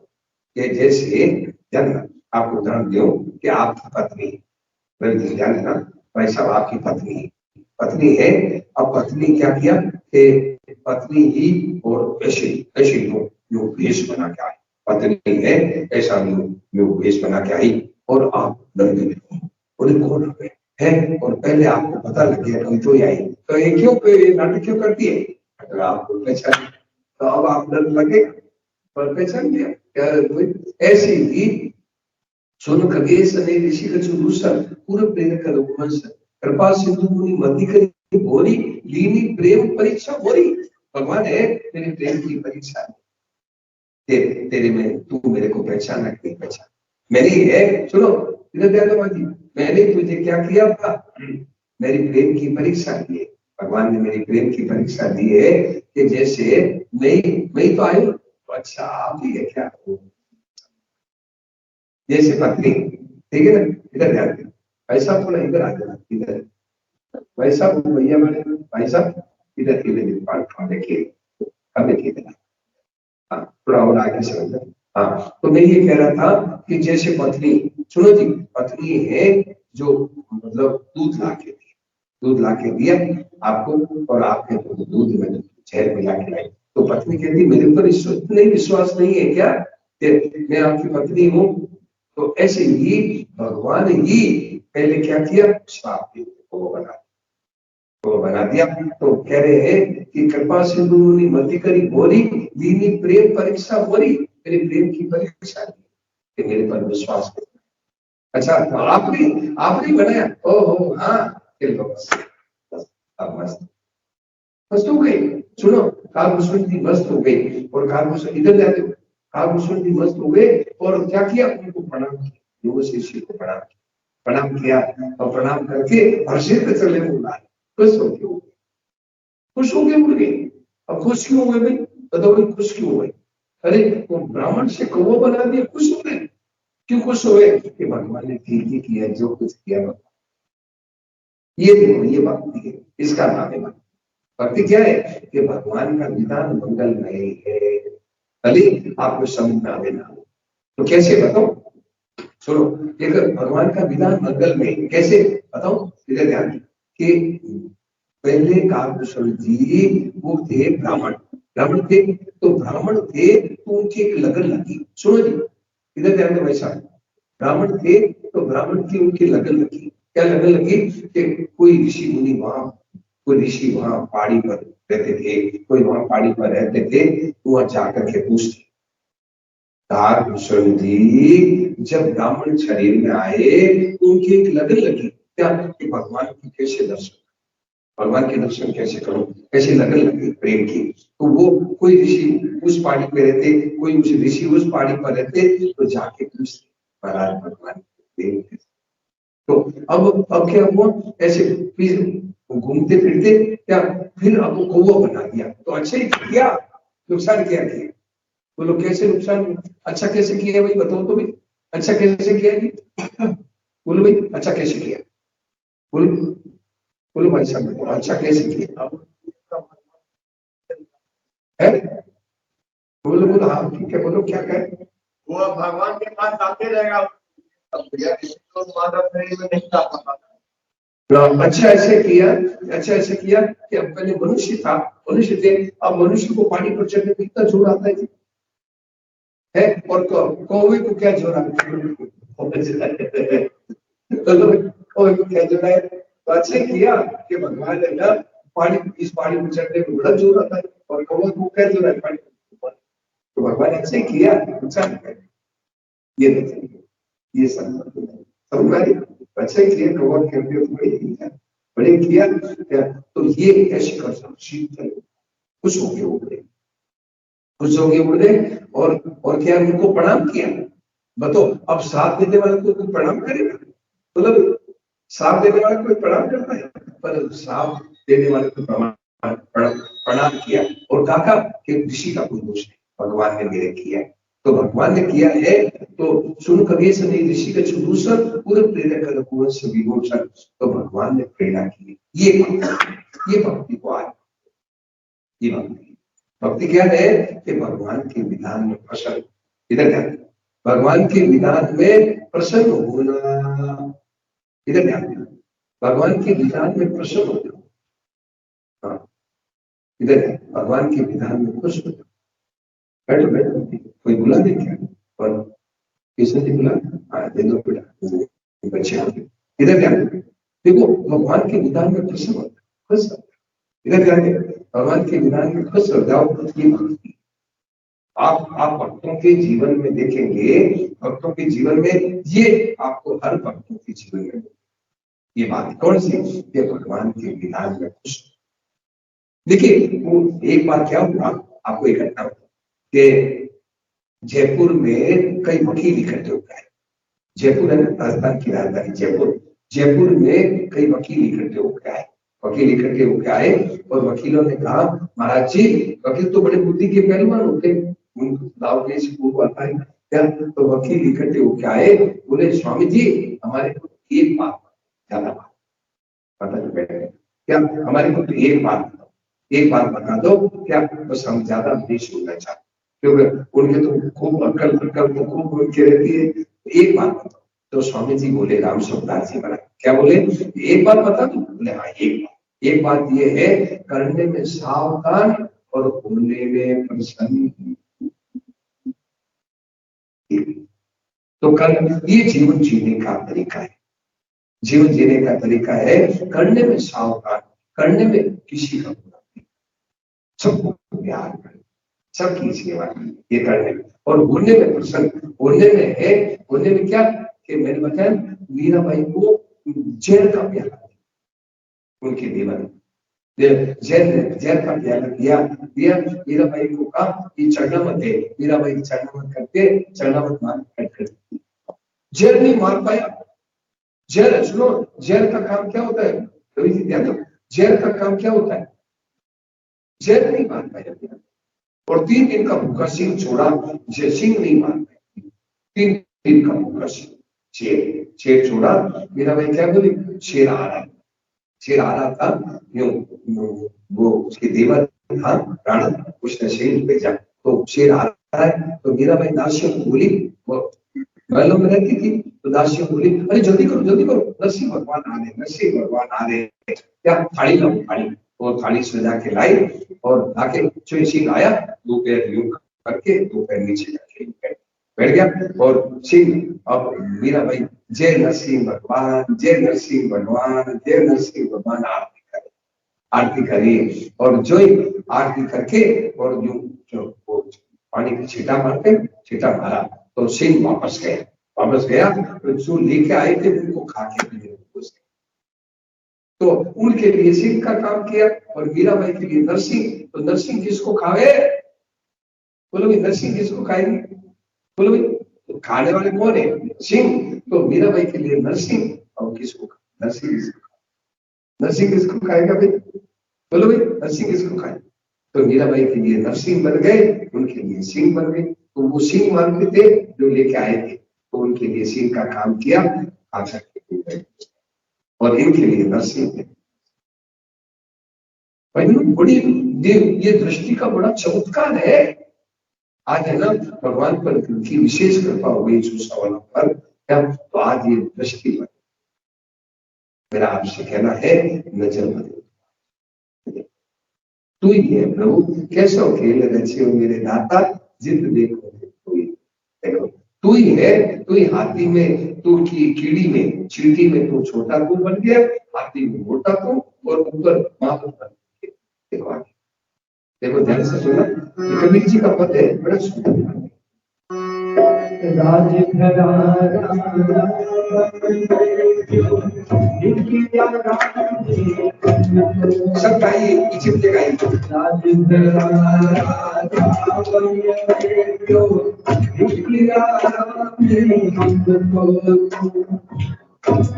जैसे आपको उदाहरण दो कि आपकी पत्नी, ध्यान देना भाई साहब, आपकी पत्नी है। अब पत्नी क्या किया कि पत्नी ही और ऐसे ऐसे लोग भेष बना के आए, पत्नी है ऐसा लोग भेष बना के आई, और आप लड़के उन्हें कौन हो गए है, और पहले आपको पता लग गया कि तो आई, तो ये क्यों नाटक क्यों करती है? अगर आपको पहचान, तो अब आप डर लगे पर पहचान गया। ऐसी ही सुन खगेश ने ऋषि कछुभूषण, पूर्व प्रेरक रघुवंश, कृपा सिंधु मुनि मति करी भोरी, लीनी प्रेम परीक्षा भोरी। भगवान है मेरे प्रेम की परीक्षा, तेरे में तू मेरे को पहचाना कि नहीं पहचान, मेरी है। सुनो इधर ध्यान दो जी, मैंने तुझे क्या किया था? मेरी प्रेम की परीक्षा ली है। भगवान ने मेरी प्रेम की परीक्षा दी है कि जैसे मैं तो आई, तो अच्छा आप ही है क्या? जैसे पत्नी, ठीक है ना, इधर ध्यान दे भाई साहब, थोड़ा इधर आ जाना, इधर भाई साहब, भैया वाले भाई साहब, इधर इधर देखिए, अब देखिए, हाँ थोड़ा और आगे समझ। हाँ तो मैं ये कह रहा था कि जैसे पत्नी, सुनो जी, पत्नी है जो मतलब दूध ला के दिया आपको, और आपके दूध में जहर मिला के लाई, तो पत्नी कहती मेरे पर विश्वास नहीं है क्या कि मैं आपकी पत्नी हूँ? तो ऐसे ही भगवान ही पहले क्या किया, श्राप को बना दिया। तो कह रहे हैं कि कृपा सिंधु ने मति करी भोरी, दीनी प्रेम परीक्षा भोरी, मेरे प्रेम की परीक्षा कि मेरे पर विश्वास कर। अच्छा तो आपने बनाया, ओहो हाँ, मस्त मस्त हो गई। सुनो कालभूषण जी मस्त हो गई, और कालभूषण इधर जाते, कालभूषण जी मस्त हो गए, और क्या किया, उनको प्रणाम किया, योग शिष्य को प्रणाम किया, और प्रणाम करके हर्षित चले बोला, खुश हो गए, खुश हो गए, उड़ गए। अब खुश क्यों हुए भाई? बताओ भाई खुश क्यों हुए? अरे वो ब्राह्मण से कौवा बना दिया, खुश हो गए। क्यों खुश हुए? कि भगवान ने ठीक ही किया जो कुछ किया। ये देखो ये भक्ति है, इसका नाम है भक्ति। भक्ति क्या है कि भगवान का विधान मंगलमय है, भले आपको समझ में आवे ना। तो कैसे बताओ? सुनो, अगर भगवान का विधान मंगलमय कैसे बताओ, इधर ध्यान कि पहले कालभूषण जी वो थे ब्राह्मण थे, तो ब्राह्मण थे तो उनकी एक लगन लगी। सुनो जी इधर ध्यान दो भाई साहब, ब्राह्मण थे तो ब्राह्मण की उनकी लगन लगी। क्या लगन लगी कि कोई ऋषि मुनि वहां, कोई ऋषि वहां पहाड़ी पर रहते थे, कोई वहां पहाड़ी पर रहते थे, वहां जाकर के पूछते। कालभूषण जी जब ब्राह्मण शरीर में आए तो उनकी एक लगन लगी, क्या कि भगवान की कैसे दर्शन, भगवान के दर्शन कैसे करो, कैसे लगन लगी प्रेम की। तो वो कोई ऋषि उस पहाड़ी पे रहते, कोई उस ऋषि उस पहाड़ी पर रहते, तो जाके पूछते महाराज भगवान प्रेम कैसे। तो अब क्या हुआ, ऐसे फिर घूमते फिरते क्या, फिर अब कौवा बना दिया। तो अच्छा ही किया, नुकसान क्या किया बोलो, कैसे नुकसान, अच्छा कैसे किया भाई बताओ तो भाई, अच्छा कैसे किया जी? बोलो भाई अच्छा कैसे किया, बोलो बोलो भाई साहब, अच्छा कैसे किया है? बोलो बोलो, हाँ ठीक है, बोलो क्या कहे। वो भगवान के पास आते रहेगा, अच्छा ऐसे किया, अच्छा ऐसे किया कि अब पहले मनुष्य था, मनुष्य थे, अब मनुष्य को पानी पर चढ़ने में कितना जोर आता है जी? है। और कौवे को क्या जोड़ा कौवे को क्या जोड़ा है? तो अच्छा किया कि भगवान ने ना पानी, इस पानी में चढ़ने में बड़ा जोर आता है, और कौवे को क्या जोड़ा है पानी। तो भगवान ने अच्छा किया, अच्छा ये देखिए, ये सब समझ में आई? अच्छा किया कौवा कहते हो बड़े किया क्या? तो ये ऐसे कर सकते, खुश हो गए उड़े, खुश हो गए उड़े, और क्या उनको प्रणाम किया। बताओ, अब साथ देने वाले को कोई प्रणाम करेगा? मतलब साथ देने वाले कोई प्रणाम करता है? पर साथ देने वाले को प्रणाम किया और कहा कि ऋषि का कोई दोष नहीं, भगवान ने मेरे किया है। तो भगवान ने किया है तो सुन कभी से नहीं, ऋषि का चुदूसर पूरे प्रेरक कर कुंवर से विभूषण। तो भगवान ने प्रेरणा की, ये भक्ति को आज, ये भक्ति क्या है कि भगवान के विधान में प्रसन्न, इधर ध्यान, भगवान के विधान में प्रसन्न होना, इधर ध्यान, भगवान के विधान में प्रसन्न होना। हाँ, इधर भगवान के विधान में खुश होना। बैठो बैठो, कोई बुला दे क्या? और किसने बुला? हाँ, दे दो बेटा, बच्चे इधर ध्यान। देखो, भगवान के विधान में प्रसन्न होता, खुश होता, इधर ध्यान, भगवान के विधान में खुश हो जाओ। ये भक्ति आप भक्तों के जीवन में देखेंगे, भक्तों के जीवन में ये आपको हर भक्तों के जीवन में ये बात कौन सी? ये भगवान के विधान में खुश। देखिए, वो एक बार क्या हुआ, आपको एक घटना कि जयपुर में कई वकील इकट्ठे हो गए। जयपुर है राजस्थान की राजधानी जयपुर, जयपुर में कई वकील इकट्ठे होकर आए, वकील इकट्ठे होकर आए और वकीलों ने कहा, महाराज जी, वकील तो बड़े बुद्धि के पहलवान होते हैं, उनको दाव पेश पूर्व आता है क्या? तो वकील इकट्ठे होकर आए, बोले स्वामी जी, हमारे को एक बात, ज्यादा बात पता नहीं बैठे क्या, हमारे को तो एक बात बताओ, एक बात बता दो क्या, बस हम ज्यादा नहीं सुनना चाहते, क्योंकि उनके तो खूब अक्ल तो खूब उनके रहती है, एक बात बताओ। तो स्वामी जी बोले, राम सुखदास जी महाराज क्या बोले, एक बात बता दो? बोले हाँ, एक बात ये है, करने में सावधान और होने में प्रसन्न। तो ये जीवन जीने का तरीका है, जीवन जीने का तरीका है, करने में सावधान, करने में किसी का बुरा नहीं, सबको प्यार करें, सबकी सेवा ये करने में, और होने में प्रसन्न, होने में है, होने में क्या कि मैंने बताया मीराबाई को जेल का प्याला, उनके जीवन जेल का प्याला दिया मीराबाई को कहा कि चरणामत है, मीराबाई की चरणामत करके चरणामत मार कर जेल नहीं मार पाया। जेल, सुनो, जेल का काम क्या होता है रवि जी, ध्यान दो, जेल का काम क्या होता है? जेल नहीं मार पाया, और 3 दिन का भूखा सिंह छोड़ा, सिंह नहीं मार पाया, 3 दिन का भूखा सिंह, शेर छोड़ा। मेरा भाई क्या बोली, शेर आ रहा है, शेर आ रहा था, वो उसके देवर था राणा, उसने शेर भेजा, तो शेर आ रहा है, तो मीरा भाई दासियों को बोली, वो महलों में रहती थी, तो दासियों बोली, अरे जल्दी करो, नरसिंह भगवान आ रहे, नरसिंह भगवान आ रहे, क्या थाली लाओ, थाली, और थाली सजा के लाई, और आके जो सिंह आया, 2 पैर यूं करके 2 पैर नीचे करके बैठ गया, और सिंह, अब मीरा भाई जय नरसिंह भगवान, जय नरसिंह भगवान, जय नरसिंह भगवान आरती करी, और जो आरती करके और जो पानी की छीटा मारते, छीटा मारा, तो सिंह वापस गया, तो जो लेके आए थे उनको खा के तो उनके लिए सिंह का काम किया, और मीराबाई के लिए नरसिंह, तो नरसिंह किसको खावे? बोलो भाई, नरसिंह किसको खाएंगे? बोलो भाई, तो खाने वाले कौन है? सिंह। तो मीराबाई के लिए नरसिंह, और किसको? नरसिंह किसको खाएगा भाई? बोलो भाई, नरसिंह किसको खाए? तो मीराबाई के लिए नरसिंह बन गए, उनके लिए सिंह बन गए, तो वो सिंह मानते थे जो लेके आए थे, तो उनके लिए सिंह का काम किया, और इनके लिए नरसिंह थे। बड़ी ये दृष्टि का बड़ा चमत्कार है। आज है ना, भगवान पर की विशेष कृपा हो गई वालों पर, तो आज ये दृष्टि पर मेरा आपसे कहना है, नजर बदल, तू ही है प्रभु, कैसो खेल रचे हो मेरे दाता, जिद देखो कोई, तू ही है, तू ही हाथी में, तू की कीड़ी में, चींटी में तू छोटा तू बन गया, हाथी में मोटा तू, और ऊपर महापुर बन गया। देखो आगे, देखो ध्यान से सुना, कबीर जी का पद है, बड़ा सुंदर।
राज
सब गाइए, पीछे पीछे गाइए।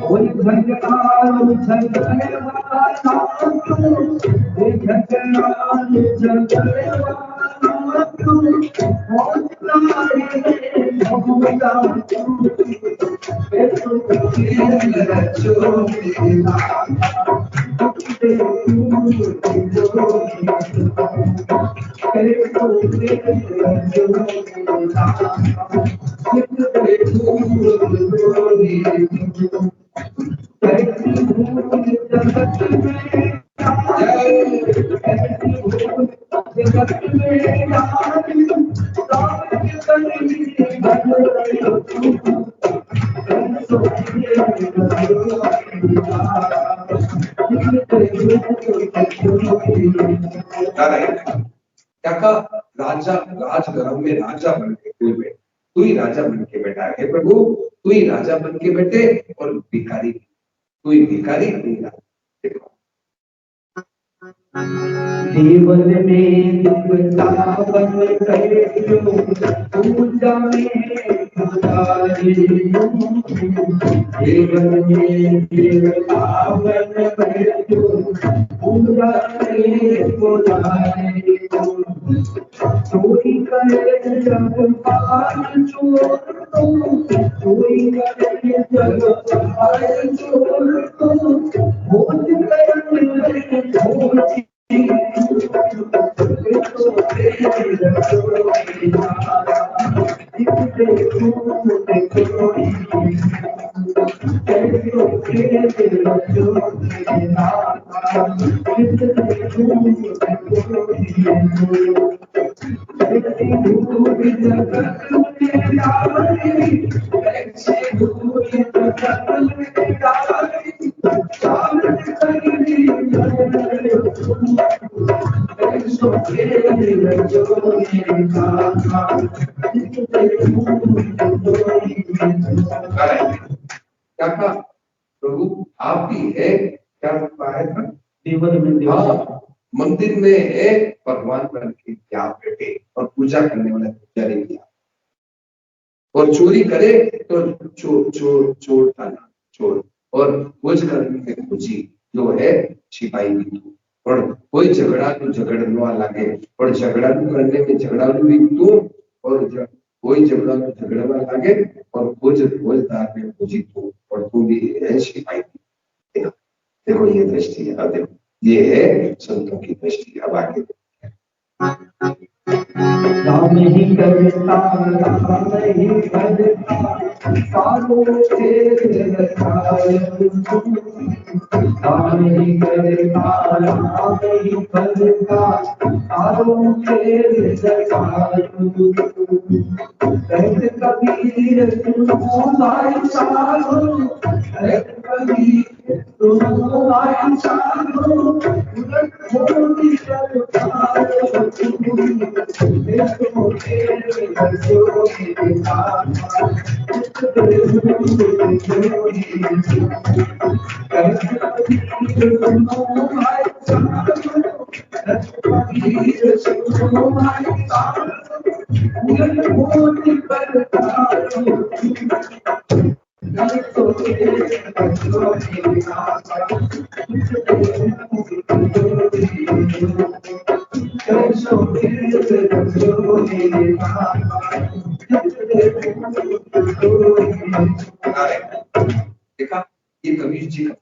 कोई भगवान
राजा राजगृह में राजा बन के तू ही राजा बन के बैठा है प्रभु, तू ही राजा बन के बैठे, और भिखारी तू ही भिखारी, तू ही राजा। देखो
जीवन में दुखता बन गए पूजा में पुजारी, जीवन में दुखता बन गए पूजा में पुजारी, चोरी करे जब पाल चोर तो, चोरी करे जब पाल चोर तो, भोज करे भोज
क्या प्रभु आप ही है, क्या है था
जीवन
मंदिर में है भगवान बन के क्या बैठे, और पूजा करने वाला पुजारी किया, और चोरी करे तो चोर थाना चोर, और खोज करने में खोजी जो है सिपाही भी तू, और कोई झगड़ा तो झगड़वा लागे, और झगड़ा करने में झगड़ालू भी तू, और कोई झगड़ा तो झगड़वा लागे, और खोजदार में खोजी तू, और तू भी है सिपाही। देखो ये दृष्टि है, देखो ये है संतों की दृष्टि। अब आगे
राम ही करता राम ही करता सारों के रखाए, राम ही करता राम ही करता सारों के रखाए, कहते कबीर सुनो भाई साधो, कहते कबीर सुनो भाई साधो, उलट होती
देखा, ये कबीर जी का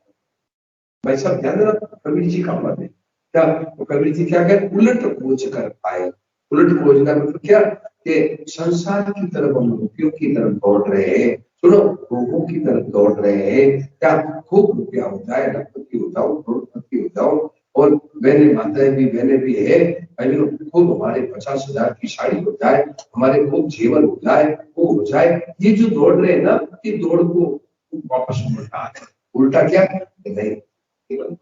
भाई साहब ध्यान देना, कबीर जी का मत है क्या, कबीर जी क्या कहते, उलट खोज कर पाए। उलट खोजना मतलब क्या, कि संसार की तरफ हम रुपयों की तरफ दौड़ रहे हैं, सुनो भोगों की तरफ दौड़ रहे हैं, क्या खूब रुपया हो जाए, लखपति हो जाओ, करोड़पति हो जाओ, और बहने माताएं भी बहने भी है, खूब हमारे 50,000 की साड़ी हो जाए, हमारे खूब जेवर हो जाए, वो हो जाए। ये जो दौड़ रहे हैं ना, ये दौड़ को वापस उल्टा है। उल्टा क्या नहीं, केवल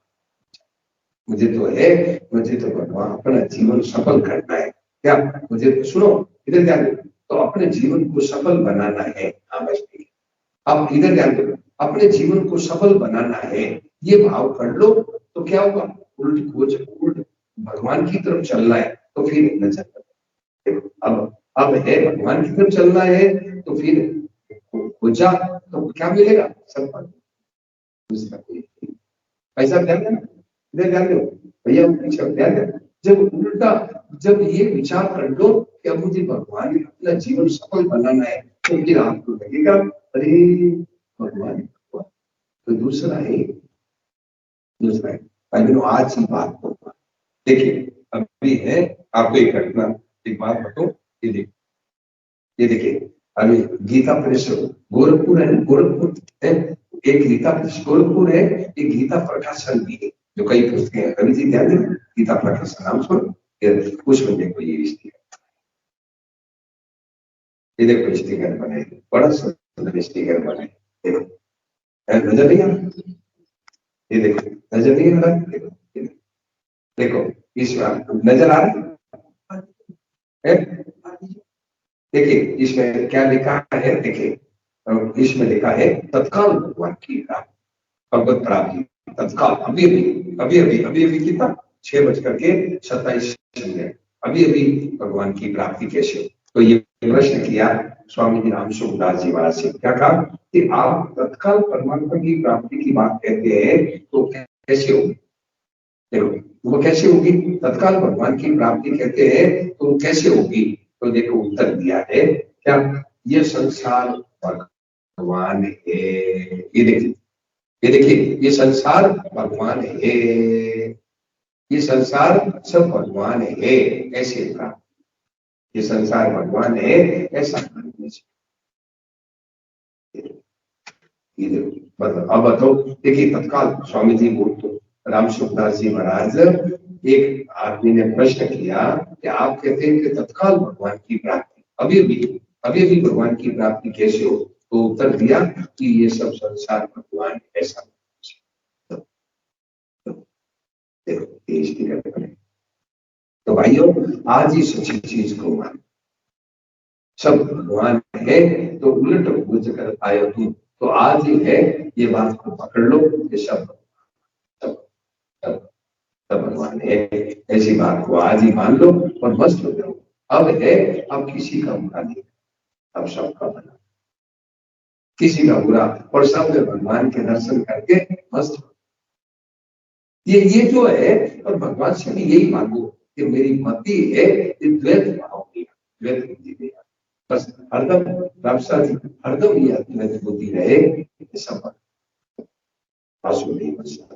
मुझे तो है, मुझे तो भगवान अपना जीवन सफल करना है। क्या मुझे तो सुनो, इधर ध्यान दो, तो अपने जीवन को सफल बनाना है। हाँ बस ठीक है, अब इधर ध्यान दो, अपने जीवन को सफल बनाना है, ये भाव कर लो तो क्या होगा, उल्ट भगवान की तरफ चलना है तो फिर नजर देखो, अब है भगवान की तरफ चलना है तो फिर हो जा तो क्या मिलेगा, सब दूसरा कोई पैसा ध्यान देना, इधर ध्यान दो भैया, पीछे ध्यान देना। जब उल्टा, जब ये विचार कर लो कि अब मुझे भगवान ने अपना जीवन सफल बनाना है, तो फिर आपको लगेगा अरे भगवान तो दूसरा है, दूसरा है। भाई आज की बात होगा, देखिए अभी है आपको एक घटना, एक बात बताओ, ये देखिए, ये देखिए अभी गीता प्रेस गोरखपुर है, गोरखपुर है, एक गीता प्रेस गोरखपुर है, एक गीता प्रकाशन भी है, जो कई पुस्तकें हैं। कवि जी ध्यान दें, गीता प्रकाशन नाम सुनो, उसमें देखो ये स्टिकर, ये देखो स्टिकर बने, बड़ा सुंदर स्टिकर बने, देखो नजर नहीं आ रहा, ये देखो नजर नहीं आ रहा, देखो देखो इसमें नजर आ रहा है, देखिए इसमें क्या लिखा है, देखिए इसमें लिखा है तत्काल भगवान की भगवत प्राप्ति, तत्काल अभी कितना 6:27 अभी भगवान की प्राप्ति कैसे हो। तो ये प्रश्न किया स्वामी जी राम सुखदास जी महाराज से, क्या कहा कि आप तत्काल परमात्मा की प्राप्ति की बात कहते हैं तो कैसे होगी, देखो वो कैसे होगी, तत्काल भगवान की प्राप्ति कहते हैं तो कैसे होगी। तो देखो उत्तर दिया है क्या, ये संसार भगवान है, ये देखिए, ये देखिए ये संसार भगवान है, ये संसार सब भगवान है, ऐसे कहा, ये संसार भगवान है ऐसा मानने से। ये देखो मतलब अब बताओ, देखिए तत्काल स्वामी जी बोल तो राम सुखदास जी महाराज, एक आदमी ने प्रश्न किया कि आप कहते हैं कि तत्काल भगवान की प्राप्ति अभी भगवान की प्राप्ति कैसे हो, तो उत्तर दिया कि ये सब संसार भगवान ऐसा। तो भाइयों आज ही सच्ची चीज को मान, सब भगवान है तो उलट बुझ कर आयो तुम, तो आज ही है ये बात को पकड़ लो कि सब भगवान है, ऐसी बात को आज ही मान लो और मस्त हो जाओ। अब है, अब किसी का बुरा नहीं, अब सबका बना, किसी का बुरा, और सब भगवान के दर्शन करके मस्त। ये जो है, और भगवान से भी यही मांगो कि मेरी मति है ये द्वैत भाव की, द्वैत बुद्धि दे, बस हरदम रामसा जी हरदम ये द्वैत बुद्धि रहे, सब आंसू नहीं बचता।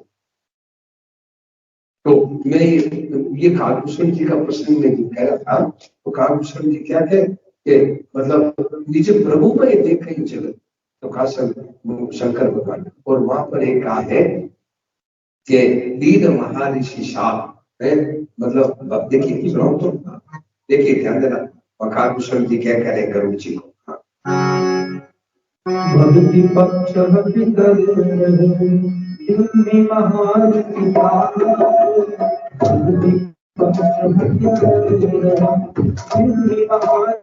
तो मैं ये कालभूषण जी का प्रश्न में जो कह रहा था, तो कालभूषण जी क्या कहे कि मतलब नीचे प्रभु पर एक देख कहीं चले, तो खास शंकर भगवान, और वहां पर एक कहा है कि दीद महर्षि साहब है, मतलब देखिए सुनाओ तो, देखिए ध्यान देना, कालभूषण जी क्या कह रहे हैं गरुड़ जी को,
भक्ति पक्ष भक्ति इतनी महान भक्ति पक्ष भक्ति इतनी महान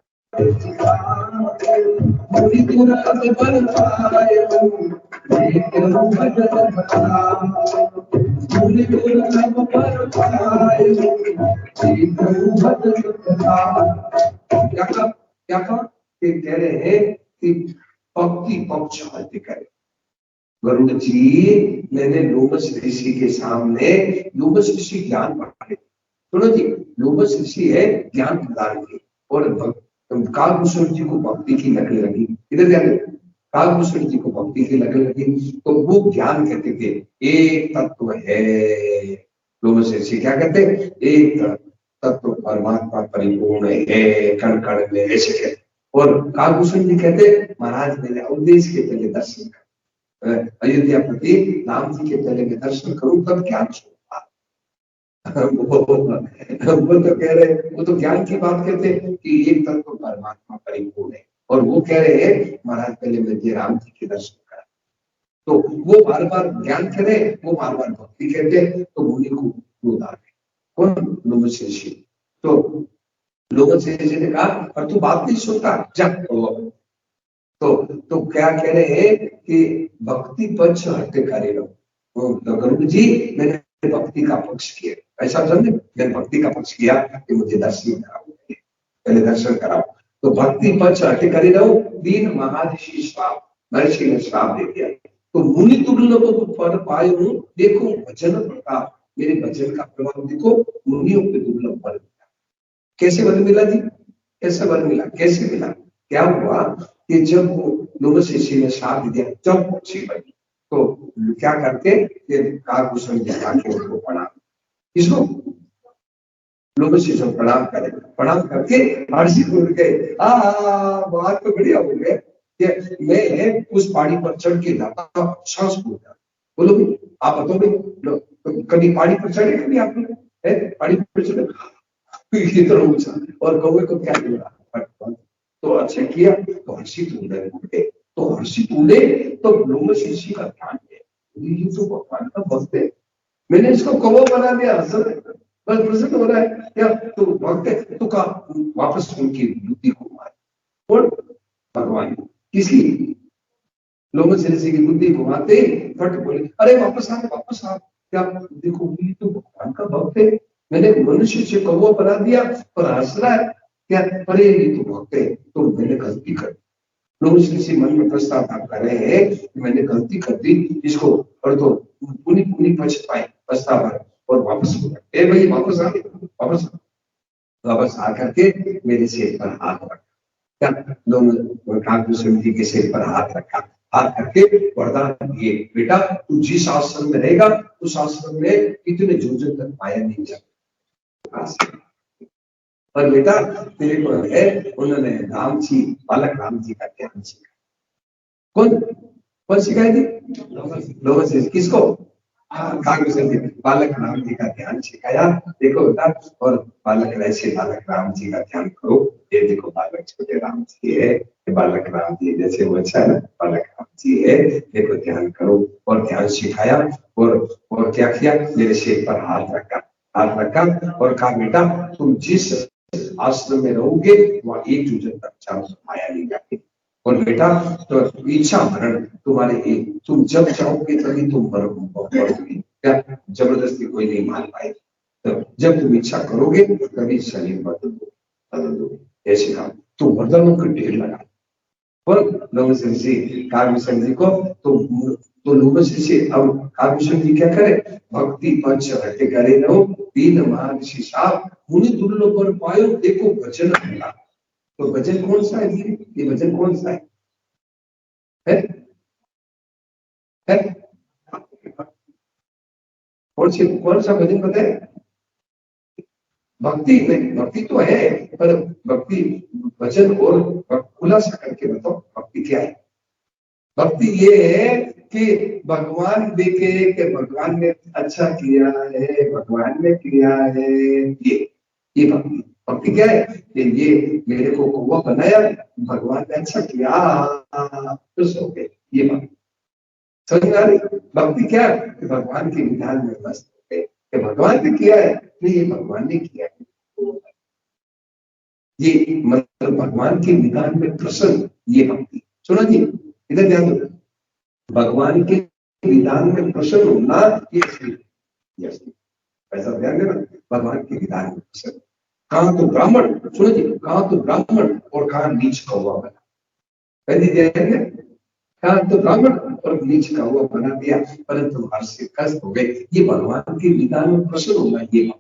पूरी दुरात बन पाए लेकिन भजन भला, पूरी दुरात बन पाए लेकिन भजन भला।
क्या कह रहे हैं कि भक्ति पक्ष भक्ति करे। गरुड़ जी, मैंने लोमस ऋषि के सामने, लोमस ऋषि ज्ञान पढ़ा, सुनो जी, लोमस ऋषि है ज्ञान प्रदान के, और कालभूषण जी को भक्ति की लगन लगी, इधर ध्यान, कालभूषण जी को भक्ति की लगन लगी, तो वो ज्ञान कहते थे एक तत्व है। लोमस ऋषि क्या कहते, एक तत्व परमात्मा परिपूर्ण है कण कण में, ऐसे कहते। और कालभूषण जी कहते महाराज मेरे अवधेश के पहले दर्शन कर, अयोध्यापति राम जी के पहले मैं दर्शन करूं तब ज्ञान छोड़ूंगा। वो तो कह रहे, वो तो ज्ञान की बात करते हैं कि एक तत्व परमात्मा परिपूर्ण है, और वो कह रहे हैं महाराज पहले मुझे राम जी के दर्शन करा। तो वो बार बार ज्ञान करे, वो बार बार भक्ति कहते हैं, तो मुनि को क्रोध आ गए। कौन? लोगों से। तो लोगों से ने कहा पर तू बात नहीं सुनता, जा। तो क्या कह रहे हैं कि भक्ति पक्ष हत्या करे रहो। तो गुरु जी मैंने भक्ति का पक्ष किया, ऐसा समझे, मैंने भक्ति का पक्ष किया कि मुझे दर्शन कराओ, पहले दर्शन कराओ। तो भक्ति पक्ष हत्या करे रहो, दीन महर्षि श्राप, महर्षि ने श्राप दे दिया। तो मुनि दुर्लभ पर पाए हूं, देखो भजन प्रताप, मेरे भजन का प्रभाव देखो, मुनियों के दुर्लभ पर। कैसे वर मिला जी? कैसे वर मिला? कैसे मिला? क्या हुआ कि जब वो लोगों शिष्य ने साथ दिया, जब पक्षी बनी, तो क्या करते काकुशल जगा के उनको प्रणाम, किसको? लोगों शिष्य प्रणाम करे, प्रणाम करके हर्षित हो गए। बात तो बढ़िया हो गया कि मैं उस पहाड़ी पर चढ़ के जाता, सांस फूल जाता। बोलो भी, आप बताओ कभी पहाड़ी पर चढ़े? कभी आपने पहाड़ी पर चढ़े? इतना ऊंचा, और कौवे को क्या मिला? तो अच्छा किया, तो हर्षित उड़े। तो हर्षित उड़े तो लोगों शिष्य का ध्यान है, ये तो भगवान का भक्त है, मैंने इसको कौवा बना दिया, बस प्रसन्न हो रहा है क्या? तो भक्त है तो का वापस उनकी बुद्धि को मार। और भगवान किसी लोगों से की बुद्धि घुमाते फट बोले, अरे वापस आ। क्या देखो, ये तो भगवान का भक्त है, मैंने मनुष्य से कौवा बना दिया और हंस रहा है क्या? अरे ये तो भक्त है, तो मैंने गलती कर। लोग किसी मन में प्रस्ताव कर रहे हैं कि मैंने गलती कर दी इसको, और तो पुनी पुनी पछताए प्रस्ताव और वापस भाई वापस आ, वापस आ करके मेरे सिर पर हाथ रखा। क्या लोग काकुशल जी के सिर पर हाथ रखा, हाथ करके वरदान दिए, बेटा तू जिस आश्रम में रहेगा उस आश्रम में इतने जोजन तक पाया नहीं जाता, और बेटा तेरे को है। उन्होंने राम जी, बालक राम जी का ध्यान सीखा। कौन सिखाई थी? लोगों से। किसको? काकुशल जी, बालक राम जी का ध्यान सिखाया। देखो बेटा, और बालक ऐसे बालक राम जी का ध्यान करो, ये देखो बालक छोटे राम जी है, ये बालक राम जी जैसे वो अच्छा है, बालक राम जी है, देखो ध्यान करो, और ध्यान सिखाया। और क्या किया? मेरे सिर पर हाथ रखा और कहा बेटा तुम जिस आश्रम में रहोगे वहां एक जूझन तक माया नहीं जाती, और बेटा तो इच्छा मरण तुम्हारे एक, तुम जब चाहोगे तभी तुम मरोगे, क्या जबरदस्ती कोई नहीं मान पाएगी, तो जब तुम इच्छा करोगे तभी शरीर बदल दोगे, ऐसे कहा। तो वरदानों का ढेर लगा, और लोगों से काकुशल जी को तो लोगों से अब काकुशल जी क्या करे? भक्ति पंच हटे करे रहो, तीन महर्षि साहब मुनि दुर्लभ पर पायो, देखो भजन मिला। तो भजन कौन सा है? ये भजन कौन सा है? कौन सा भजन बताए? भक्ति नहीं, भक्ति तो है, पर भक्ति भजन और खुलासा करके बताओ भक्ति क्या है? भक्ति ये है कि भगवान देखे कि भगवान ने अच्छा किया है, भगवान ने किया है, ये भक्ति। भक्ति क्या है? कि ये मेरे को कौवा बनाया, भगवान ने अच्छा किया, खुश हो गए, ये भक्ति। समझ में आ रही? भक्ति क्या है? कि भगवान के विधान में मस्त हो गए, कि भगवान ने किया है, नहीं ये भगवान ने किया है, ये मतलब भगवान के विधान में प्रसन्न, ये भक्ति। सुनो जी, इधर ध्यान दो, भगवान के विधान में प्रसन्न होना ये असली, ऐसा ध्यान देना, भगवान के विधान में प्रसन्न। कहा तो ब्राह्मण, सुनो जी, कहा तो ब्राह्मण और कहा नीच कौवा बना, पहले ध्यान है, कहा तो ब्राह्मण और नीच कौवा बना दिया, परंतु हर्ष से कष्ट हो गए, ये भगवान के विधान में प्रसन्न होना, ये भक्ति।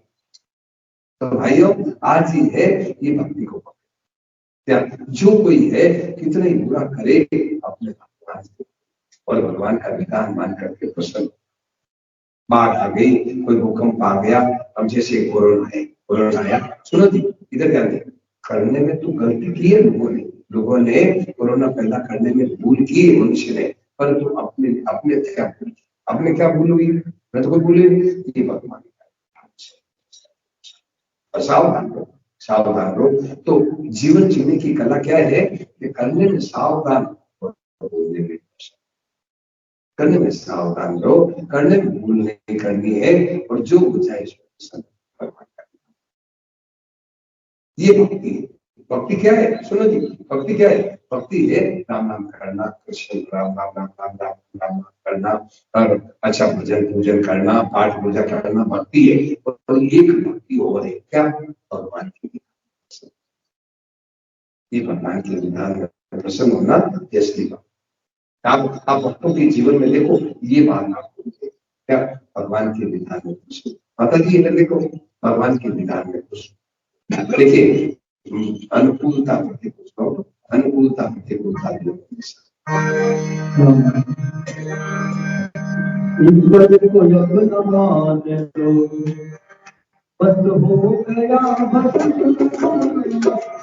तो भाइयों आज ही है ये भक्ति को, क्या जो कोई है कितना ही बुरा करे अपने भगवान से, और भगवान का विधान मान करके प्रसन्न। बाढ़ आ गई, कोई भूकंप आ गया, अब जैसे कोरोना आया, सुनो जी इधर ध्यान दे, करने में तो गलती की है लोगों ने कोरोना पैदा करने में भूल की मनुष्य ने, परंतु अपने क्या भूल हुई? मैं तो कोई भूले, ये भगवान का, सावधान रहो, सावधान रहो। तो जीवन जीने की कला क्या है कि करने में सावधान और बोलने में, करने में सावधान रहो, करने में भूल नहीं करनी है, और जो हो जाए भगवान का। ये भक्ति है। भक्ति क्या है? सुनो जी, भक्ति क्या है? भक्ति है राम नाम करना, कृष्ण राम राम राम राम राम राम करना, और अच्छा भजन पूजन करना, पाठ पूजा करना, भक्ति है। और एक भक्ति और है, क्या? भगवान की विधान। ये भगवान के विधान में प्रसन्न होना, जैसी बात आप भक्तों के जीवन में देखो, ये बात आपको क्या? भगवान के विधान में खुश, माता जी इधर देखो, भगवान के विधान में खुश। देखिए, अनुकूलता प्रतिकूलता, अनुकूलता प्रतिकूलता,
ईश्वर को अपना मान लो, बस हो गया भजन।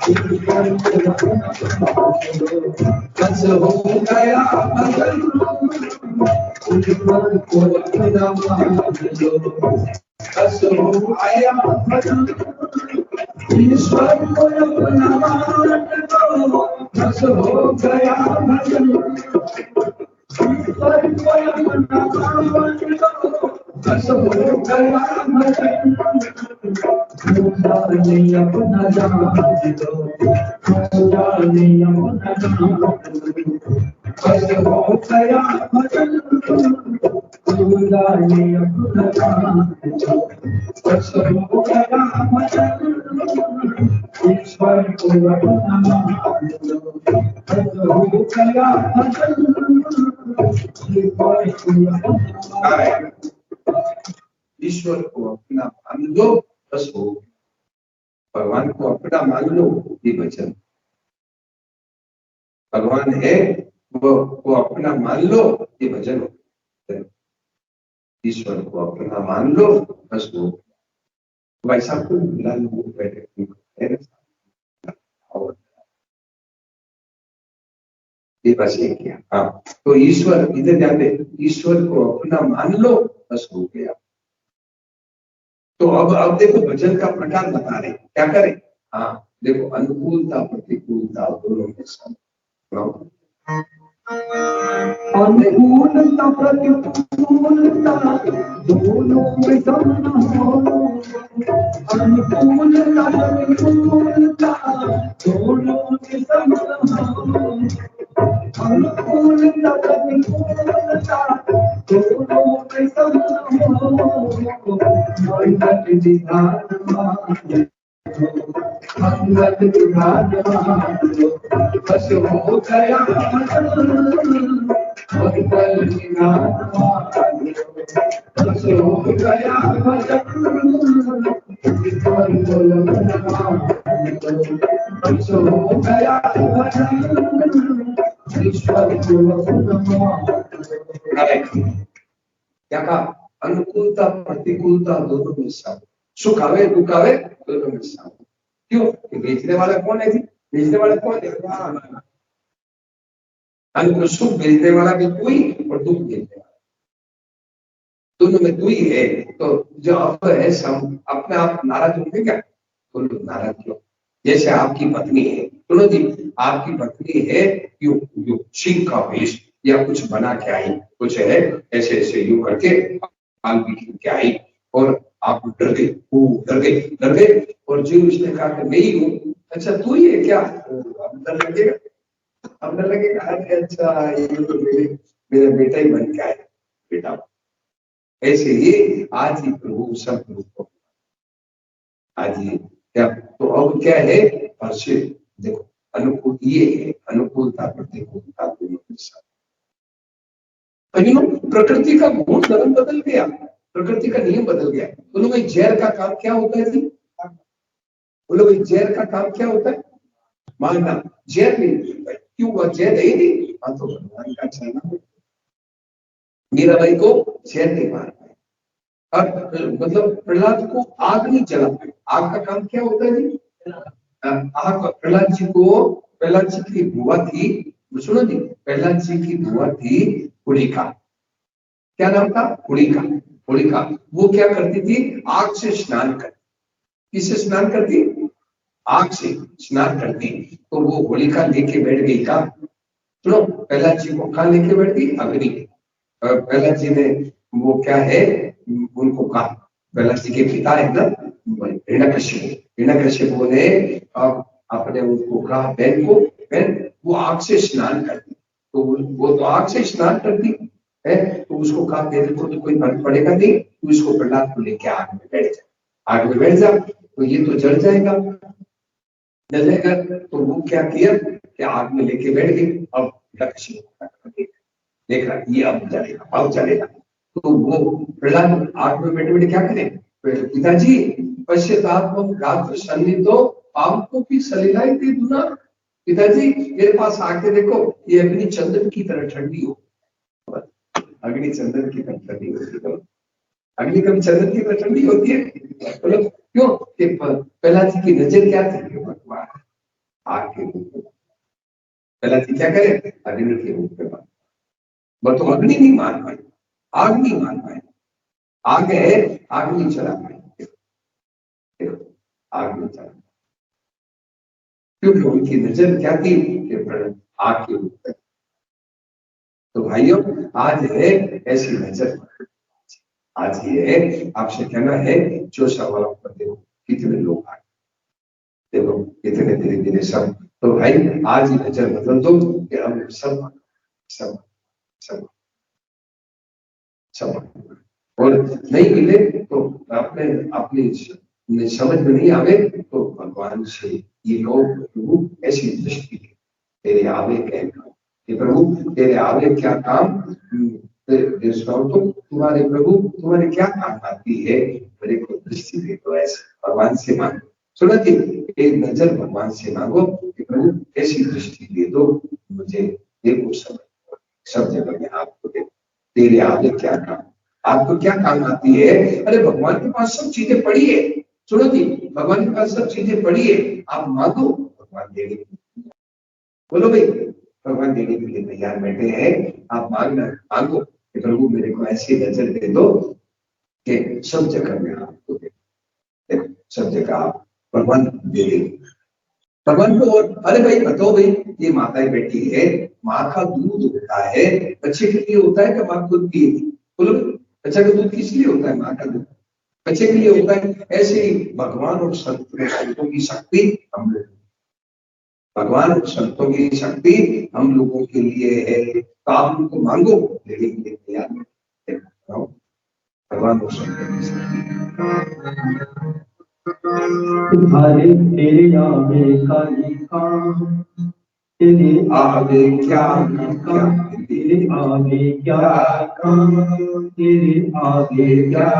ईश्वर को अपना मान लो, बस हो गया भजन। ईश्वर को अपना मान लो, बस हो गया भजन। ईश्वर को अपना मान लो, बस हो गया भजन। ईश्वर को अपना मान लो, बस हो गया भजन। मुरारी अपना जान लो, मुरारी अपना जान लो, बस हो गया भजन। मुरारी अपना जान लो, बस हो गया भजन। ईश्वर को अपना मान लो, बस हो गया भजन।
ईश्वर को अपना मान लो, बस हो। भगवान को अपना मान लो, ये वचन। भगवान है वो अपना मान लो, ये भजन हो। ईश्वर को अपना मान लो, बस हो। भाई साहब को बुला लो, बैठे ये बस ये किया। हाँ, तो ईश्वर, इधर ध्यान दे, ईश्वर को अपना मान लो, बस हो गया। तो अब देखो भजन का प्रकार बता रहे, क्या करें? हाँ देखो, अनुकूलता प्रतिकूलता दोनों के साथ,
अनुकूलता प्रतिकूलता दोनों में सम हो। अनुकूलता प्रतिकूलता दोनों में सम हो। अनुकूलता प्रतिकूलता दोनों में सम हो। मंगल विधान मंगल विधान बस हो गया मंगल विधान बस हो गया बस हो गया ईश्वर
क्या कहा? अनुकूलता प्रतिकूलता दोनों में साथ, सुख आवे दुख आवे दोनों में साथ। क्यों? बेचने वाला कौन है जी? बेचने वाला कौन है? अनुकूल सुख बेचने वाला भी तू ही, और दुख बेचने वाला दोनों में तू ही है। तो जो अब है सब अपने आप नाराज होंगे क्या? तो लोग नाराज क्यों? जैसे आपकी पत्नी है, सुनो जी, आपकी पत्नी है, यू सिंह का वेश या कुछ बना के आई, कुछ है ऐसे ऐसे यू करके पाल भी के आई, और आप डर गए, डर गए, डर गए, और जो उसने कहा कि मैं ही हूँ। अच्छा तू ही है क्या? अब डर लगेगा, अब डर लगेगा। अरे अच्छा, ये तो मेरा बेटा ही बन के आया, बेटा। ऐसे ही आज ही प्रभु सब प्रभु आज ही क्या? तो अब क्या है? हर्षित देखो, अनुकूल ये है, अनुकूलता प्रतिकूलता दोनों के साथ। प्रकृति का गुण धर्म बदल गया, प्रकृति का नियम बदल गया। बोलो भाई, जहर का काम क्या होता है जी? बोलो भाई, जहर का काम क्या होता है? मारना। जहर नहीं होता है, क्यों? वह जहर है नहीं। हाँ, तो भगवान का चलना, मीराबाई को जहर नहीं मार पाए, और मतलब प्रहलाद को आग नहीं जला पाए। आग का काम क्या होता है जी? आग। प्रहलाद जी की बुआ थी, सुनो जी, प्रहलाद जी की बुआ थी होलिका। क्या नाम था? होलिका। होलिका वो क्या करती थी? आग से स्नान करती। किससे स्नान करती? आग से स्नान करती। तो वो होलिका लेके बैठ गई का, सुनो, प्रहलाद जी को कहाँ लेके बैठ गई? अग्नि। प्रहलाद जी ने वो क्या है उनको कहा, प्रहलाद जी के पिता है ना हिरण्यकशिपु ने अपने उनको कहा बहन को, बहन वो आग से स्नान करती, तो वो तो आग से स्नान करती है, तो उसको कहा तेरे को तो कोई फर्क पड़ेगा नहीं, तू इसको प्रहलाद को लेके आग में बैठ जा, आग में बैठ जा, तो ये तो जल जाएगा, जल जाएगा। तो वो क्या किया कि आग में लेके बैठ गई। अब देख रहा ये अब जलेगा, अब जलेगा। तो वो प्रहलाद आग में बैठे बैठे क्या करे, पिताजी पश्चातात्म गात्र सन्निधो पाप की सलिलाई दे दूना, पिताजी मेरे पास आके देखो, ये अग्नि चंदन की तरह ठंडी हो, अग्नि चंदन की तरह ठंडी होती है, अग्नि कभी चंदन की तरह ठंडी होती है, बोलो क्यों? कि प्रहलाद जी की नजर क्या थी? भगवान आग के रूप में, प्रहलाद जी क्या करे? अग्नि के रूप में, बस तो अग्नि नहीं मान पाए, आग नहीं मान पाए, आग है आग नहीं चला पाए, आग नहीं चला, क्योंकि उनकी नजर क्या थी कि आग के रूप में। तो भाइयों आज है ऐसी नजर, आज ये है आपसे कहना है जो सवाल पर देखो कितने लोग आए, देखो कितने धीरे धीरे सब। तो भाई आज ही नजर बदल दो कि हम सब सब सब सब, और नहीं मिले तो अपने अपनी समझ में नहीं आवे तो भगवान से ये कहो प्रभु ऐसी दृष्टि तेरे आवे कहना कि प्रभु तेरे आवे क्या काम, तो तुम्हारे प्रभु तुम्हारे क्या काम आती है, मेरे को दृष्टि दे दो, ऐसे भगवान से मांगो। सुना जी, एक नजर भगवान से मांगो कि प्रभु ऐसी दृष्टि दे दो मुझे, देखो सब जगह में आपको देखो, तेरे आगे क्या काम, आपको क्या काम आती है। अरे भगवान के पास सब चीजें पड़ी है, सुनो जी भगवान के पास सब चीजें पड़ी है, आप मांगो भगवान देने के लिए, बोलो भाई भगवान देने के लिए तैयार बैठे हैं, आप मांगना मांगो कि प्रभु मेरे को ऐसी नजर दे दो कि सब जगह में आपको देखो, सब जगह आप भगवान दे देंगे भगवान को। और अरे भाई बताओ भाई, ये माताएं बैठी है, माँ का दूध होता है बच्चे के लिए होता है कि माँ दूध पिएगी? बोलो बच्चा का दूध किस लिए होता है? माँ का दूध बच्चे के लिए होता है। ऐसे ही भगवान और संतों की शक्ति हम लोग, भगवान और संतों की शक्ति हम लोगों के लिए है, तो आप उनको मांगो लेने के लिए तैयार है भगवान और संतों की शक्ति।
तुम्हारे तेरे आवे का काम, तेरे आवे क्या काम, तेरे आवे क्या काम, तेरे आवे क्या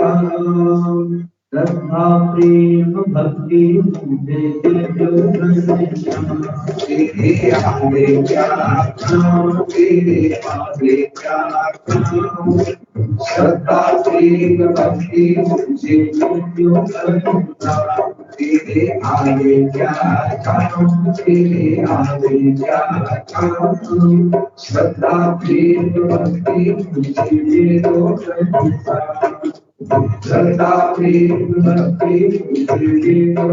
काम, श्रद्धा प्रेम भक्ति मुझे तेरे आवे क्या काम, तेरे आवे क्या काम, श्रद्धा प्रेम भक्ति मुझे तेरे आगे क्या काम, तेरे आगे क्या काम, श्रद्धा प्रेम भक्ति मुझे दो, श्रद्धा प्रेम भक्ति मुझे दो,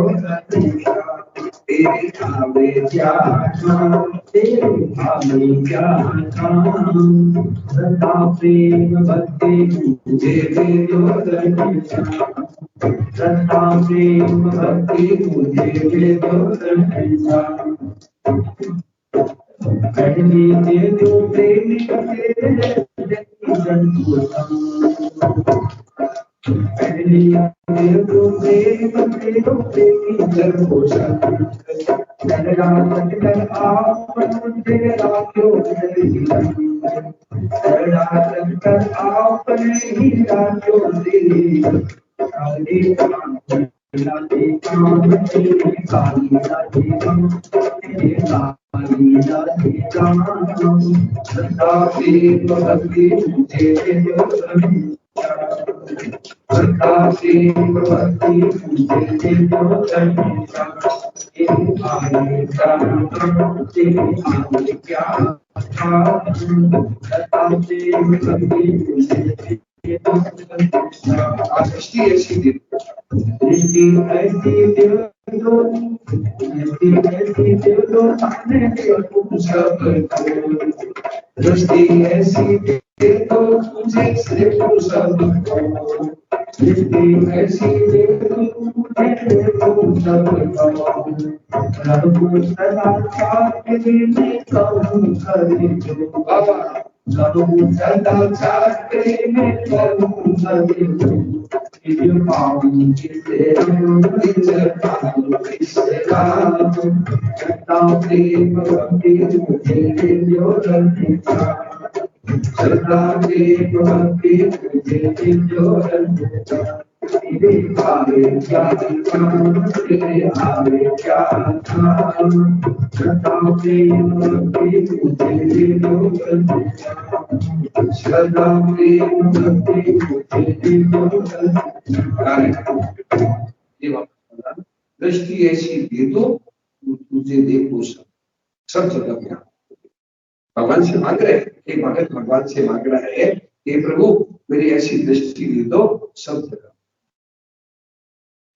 तेरे आगे क्या काम, तेरे आगे क्या काम, श्रद्धा प्रेम भक्ति मुझे दो, श्रद्धा प्रेम भक्ति मुझे दो, पहली दे दो प्रेमी पहली दे दो प्रेम दे दो प्रेमी जन्मोषण, कर आप मुझे राखो कर आपने ही राखो दे,
दृष्टि ऐसी दे दो,
दृष्टि ऐसी दे दो, दृष्टि ऐसी दे दो, ताने देखूं सबको। दृष्टि ऐसी दे दो, मुझे देखूं सबको। दृष्टि ऐसी दे दो, मुझे देखूं सबको। प्रभु सदा चाहते मैं कहूँ करे जो।
बाबा
प्रभु सदा चाहते मैं कहूँ करे जो। पाऊँ किसे प्रेम भक्ति मुझे जो रंगा, श्रद्धा प्रेम भक्ति मुझे जो रंगा। तेरे आवे क्या तेरे आवे क्या, श्रद्धा प्रेम भक्ति मुझे जो रंगा, श्रद्धा प्रेम भक्ति मुझे जो रंगा।
दृष्टि ऐसी दे दो तुझे देखो सब जगह में। भगवान से मांग रहे हैं, एक भगत भगवान से मांग रहा है कि प्रभु मेरी ऐसी दृष्टि दे दो सब जगह,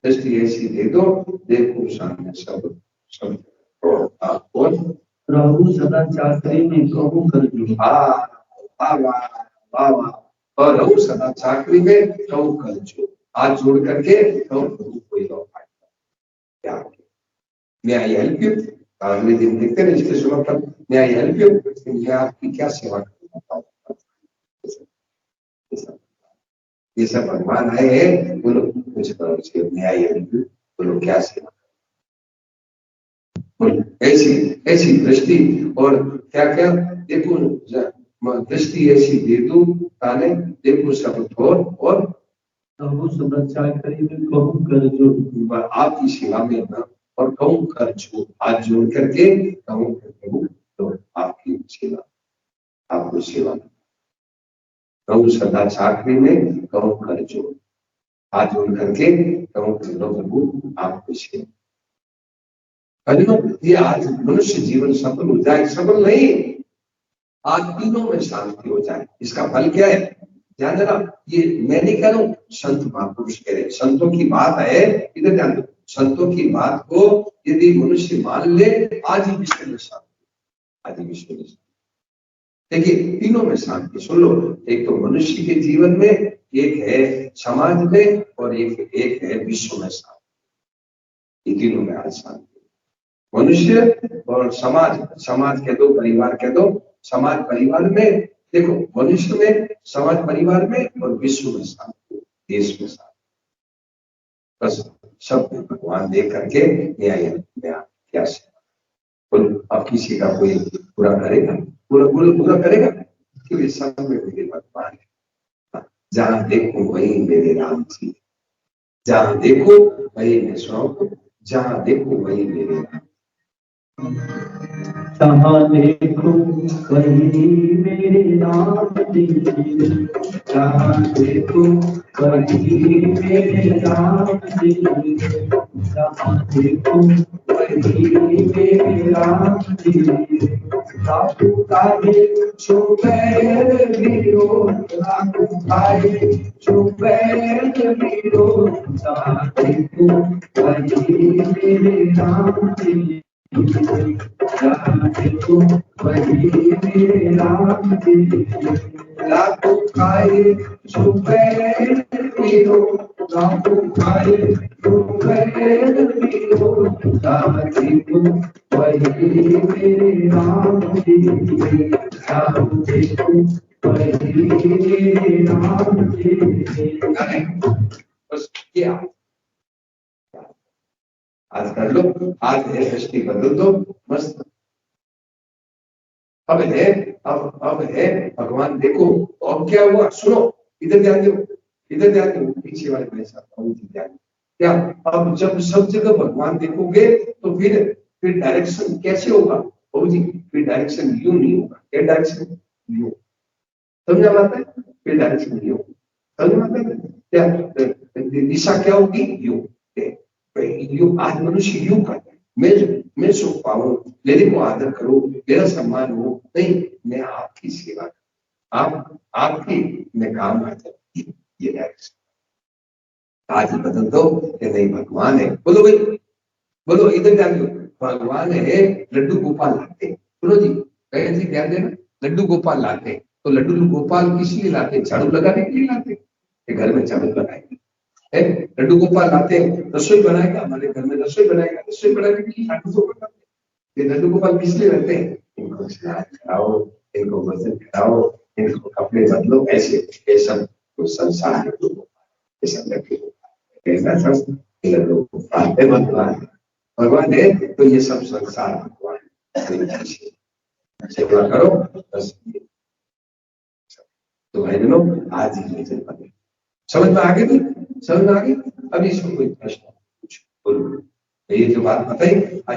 दृष्टि ऐसी दे दो देखो सामने सब सब जगह। और
प्रभु सदा चाकरी में कहूँ कर दो।
और रहू सदा चाकरी में कहूँ कर जो, हाथ जोड़ करके कहूँ प्रभु कोई और क्या मैं आई हेल्प यू। अगले दिन देखते हैं इसके सुबह तक मैं आई हेल्प यू, मैं आपकी क्या सेवा करूँ। ये सब भगवान आए हैं, बोलो मुझे मैं आई हेल्प यू, बोलो क्या सेवा, बोलो ऐसी ऐसी दृष्टि। और क्या क्या देखो, दृष्टि ऐसी दे दो ताने देखो सब और
प्रभु सदा चाकरी में कहूँ कर जो।
आपकी सेवा में ना और कहूँ कर जो, हाथ जोड़ करके कहूँ प्रभु तो आपकी सेवा, आपको सेवा। कहूँ सदा चाकरी में कहूँ कर जो, हाथ जोड़ करके कहूँ प्रभु आपको सेवा। ये आज मनुष्य जीवन सफल हो जाए, सफल नहीं, आज तीनों में शांति हो जाए। इसका फल क्या है ध्यान देना। ये मैं नहीं कह रहा हूँ, संत महापुरुष कह रहे, संतों की बात है, इधर ध्यान दो। संतों की बात को यदि मनुष्य मान ले, आज ही विश्व में शांति, आज ही विश्व में शांति। देखिए तीनों में शांति सुन लो, एक तो मनुष्य के जीवन में, एक है समाज में, और एक है विश्व में शांति। ये तीनों में आज शांति, मनुष्य और समाज, समाज कह दो, परिवार कह दो। समाज परिवार में देखो, मनुष्य में, समाज परिवार में, और विश्व में शांति, देश में शांति। बस सब भगवान देख करके मैं क्या सेवा। अब किसी का कोई पूरा करेगा, पूरा करेगा कि सब में मेरे भगवान है। जहां देखो वही मेरे राम जी, जहां देखो वही मैं स्वरूप, जहां देखो वही मेरे राम।
जहाँ देखो वही मेरे राम जी, जहाँ देखो वही मेरे राम जी, जहाँ देखो वही मेरे राम जी। लाखों काहे छुपैर वीरो, लाखों काहे छुपैर वीरो, जहाँ देखो वही मेरे राम जी, जहाँ देखो वही मेरे राम जी। लाखों काहे छुपैर वीरो, लाखों काहे छुपैर वीरो, जहाँ देखो वही मेरे राम जी, जहाँ देखो वही मेरे राम जी।
बस क्या आज कर लो, आज है दृष्टि बदल दो, मस्त। अब है भगवान देखो। अब क्या हुआ सुनो, इधर ध्यान दो, इधर ध्यान दो, पीछे वाले मेरे साथ ध्यान। क्या अब जब सब जगह भगवान देखोगे तो फिर डायरेक्शन कैसे होगा बाबू जी? फिर डायरेक्शन यू नहीं होगा। क्या डायरेक्शन? यू, समझा बात है? फिर डायरेक्शन यू, समझ बात है? क्या दिशा क्या होगी? यू। यू आज मनुष्य यू करता है, मैं सुख पाऊं, मेरे को आदर करो, मेरा सम्मान हो, नहीं मैं आपकी सेवा, आपकी मैं काम आ जाए, ये डायरेक्शन आज बदल दो कि नहीं भगवान है। बोलो भाई, बोलो इधर ध्यान दो, भगवान है लड्डू गोपाल लाते। बोलो जी, कहे जी ध्यान देना, लड्डू गोपाल लाते। तो लड्डू गोपाल किस लिए लाते? झाड़ू लगाने के लिए लाते, कि घर में झाड़ू लगाएंगे। लड्डू गोपाल लाते रसोई बनाएगा, हमारे घर में रसोई बनाएगा, रसोई बनाने के लिए लड्डू गोपाल लाते। ये लड्डू गोपाल किस लिए रहते हैं? इनको स्नान कराओ, इनको वजन कराओ, इनको कपड़े बदलो, ऐसे ये सब तो संसार लड्डू गोपाल, ये सब लड्डू गोपाल, ऐसा सब लड्डू गोपाल है। भगवान भगवान है तो ये सब संसार भगवान। सेवा करो बस। तो भाई बहनों, आज ही बने, समझ में आ गई? समझ में आ गई? अभी इसमें कोई प्रश्न कुछ बोलो। तो ये जो बात बताई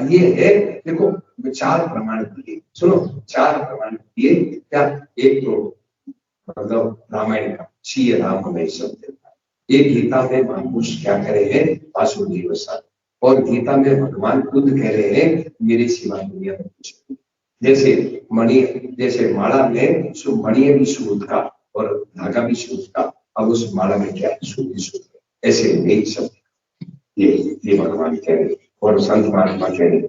ये है, देखो 4 प्रमाण दिए, सुनो 4 प्रमाण दिए क्या? एक तो मतलब रामायण का श्री राम में सब देता, एक गीता में महापुरुष क्या कह रहे हैं, वासुदेव साथ, और गीता में भगवान खुद कह रहे हैं मेरे सिवा दुनिया में कुछ नहीं। जैसे मणि, जैसे माला में मणि भी सूद का और धागा भी सूद का, अब उस माला में क्या सूद सूद, ऐसे नहीं सब ये भगवान कह रहे, और संत महात्मा कह रहे,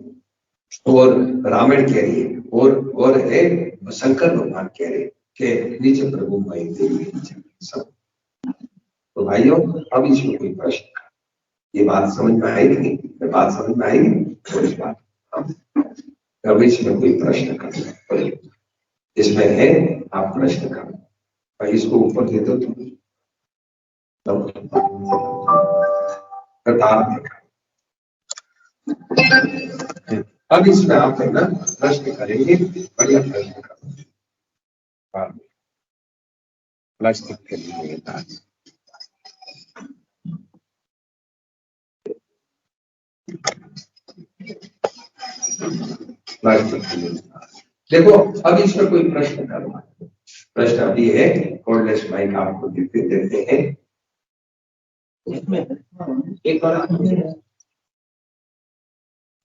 और रामायण कह रही है, और है शंकर भगवान कह रहे कि नीचे प्रभु माई देवी सब। तो भाइयों, अब इसमें कोई प्रश्न, ये बात समझ में आएगी नहीं? बात समझ में आएगी तो इस बात अब इसमें कोई प्रश्न करना, इसमें है आप प्रश्न करो, भाई इसको ऊपर दे दो तुम कतार देखा। अब इसमें आप है ना प्रश्न करेंगे, बढ़िया प्रश्न करो, प्लास्टिक के लिए देखो। अब इसमें कोई प्रश्न करना, प्रश्न अभी है कोर्डलेस माइक आपको देते हैं। एक और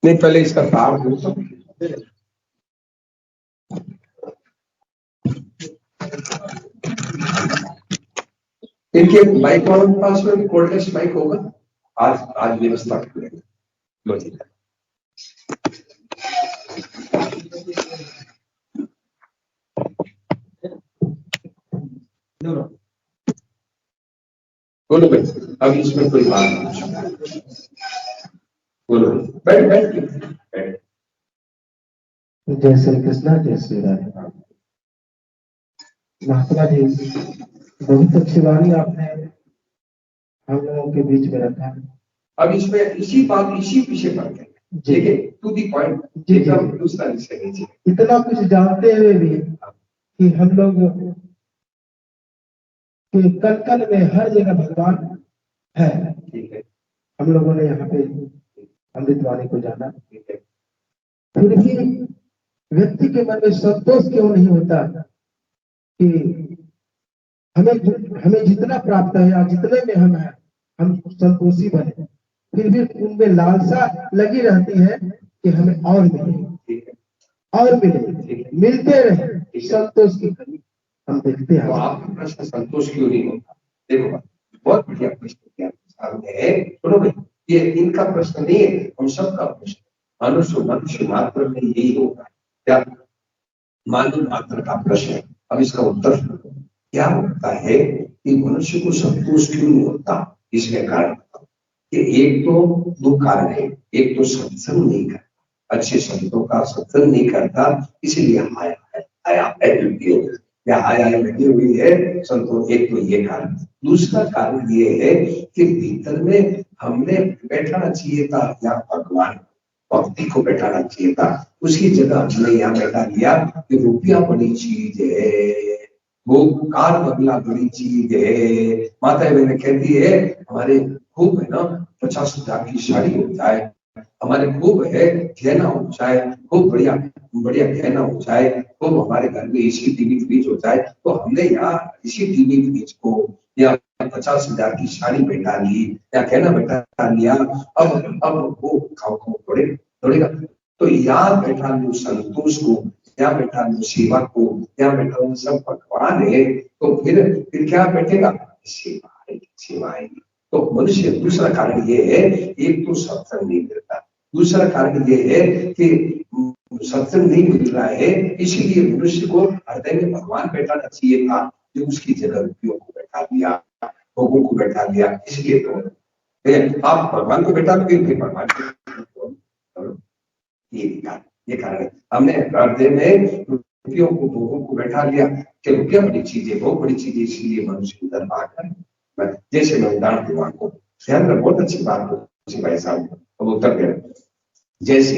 नहीं, पहले इसका तार दो तो इनके माइक वालों के पास में कोर्डलेस माइक होगा, आज व्यवस्था करेंगे। लो जी, बोलो भाई, अब इसमें कोई बात नहीं, बोलो बैठ बैठ बैठ।
जय श्री कृष्णा, जय श्री राधे। महात्मा जी, बहुत अच्छी वाणी आपने हम लोगों के बीच में रखा।
अब इसमें इसी विषय पर ठीक है, टू दी पॉइंट, दूसरा विषय लीजिए।
इतना कुछ जानते हुए भी कि हम लोग कि कल कल में हर जगह भगवान है,
ठीक है,
हम लोगों ने यहाँ पे अमृतवाणी को जाना, ठीक है, फिर भी व्यक्ति के मन में संतोष क्यों नहीं होता कि हमें जितना प्राप्त है या जितने में हम हैं हम संतोषी बने, फिर भी उनमें लालसा लगी रहती है कि हमें और मिले, और मिले, मिलते रहे, संतोष की कमी हम देखते हैं।
तो आपका प्रश्न संतोष क्यों नहीं होता? देखो बहुत बढ़िया प्रश्न किया सामने है, सुनो भाई, ये इनका प्रश्न नहीं है, हम सबका प्रश्न, मनुष्य मात्र में यही होगा, क्या मानव मात्र का प्रश्न है। अब इसका उत्तर क्या होता है कि मनुष्य को संतोष क्यों नहीं होता? इसके कारण कि एक तो 2 कारण है, एक तो सत्संग नहीं करता, अच्छे संतों का सत्संग नहीं करता, इसलिए आया लगी हुई है संतों, एक तो ये कारण। दूसरा कारण ये है कि भीतर में हमने बैठाना चाहिए था, या भगवान भक्ति को बैठाना चाहिए था, उसकी जगह हमने यहाँ बैठा लिया कि रुपया बड़ी चीज है, वो कार बंगला बड़ी चीज है। माता बहन कहती है हमारे खूब है ना 50,000 की साड़ी हो जाए, हमारे खूब है गहना हो जाए, खूब बढ़िया बढ़िया गहना हो जाए, खूब हमारे घर में एसी टीवी फ्रिज हो जाए, तो हमने यहाँ इसी टीवी फ्रिज को या 50,000 की साड़ी बैठा ली या गहना बैठा लिया, अब वो खाओ थोड़ेगा। तो यहाँ बैठा लू संतोष को, यहाँ बैठा लू सेवा को, यहाँ बैठा लू सब भगवान है, तो फिर क्या बैठेगा? सेवा आएगी। तो मनुष्य, दूसरा कारण ये है, एक तो सत्संग नहीं मिलता, दूसरा कारण ये है कि सत्संग नहीं मिल रहा है, इसलिए मनुष्य को हृदय में भगवान बैठाना चाहिए था, जो उसकी जगह रुपयों को बैठा दिया, भोगों को बैठा दिया। इसलिए तो आप भगवान को बैठा दोगे, फिर भगवान को ये कारण है। हमने हृदय में रुपयों को, भोगों को बैठा लिया कि रुपया बड़ी चीज है, भोग बड़ी चीज है, इसलिए मनुष्य उधर भाग। जैसे मैं उदाहरण दूंगा आपको, ध्यान में बहुत अच्छी बात पूछी भाई साहब, अब उत्तर दे। जैसे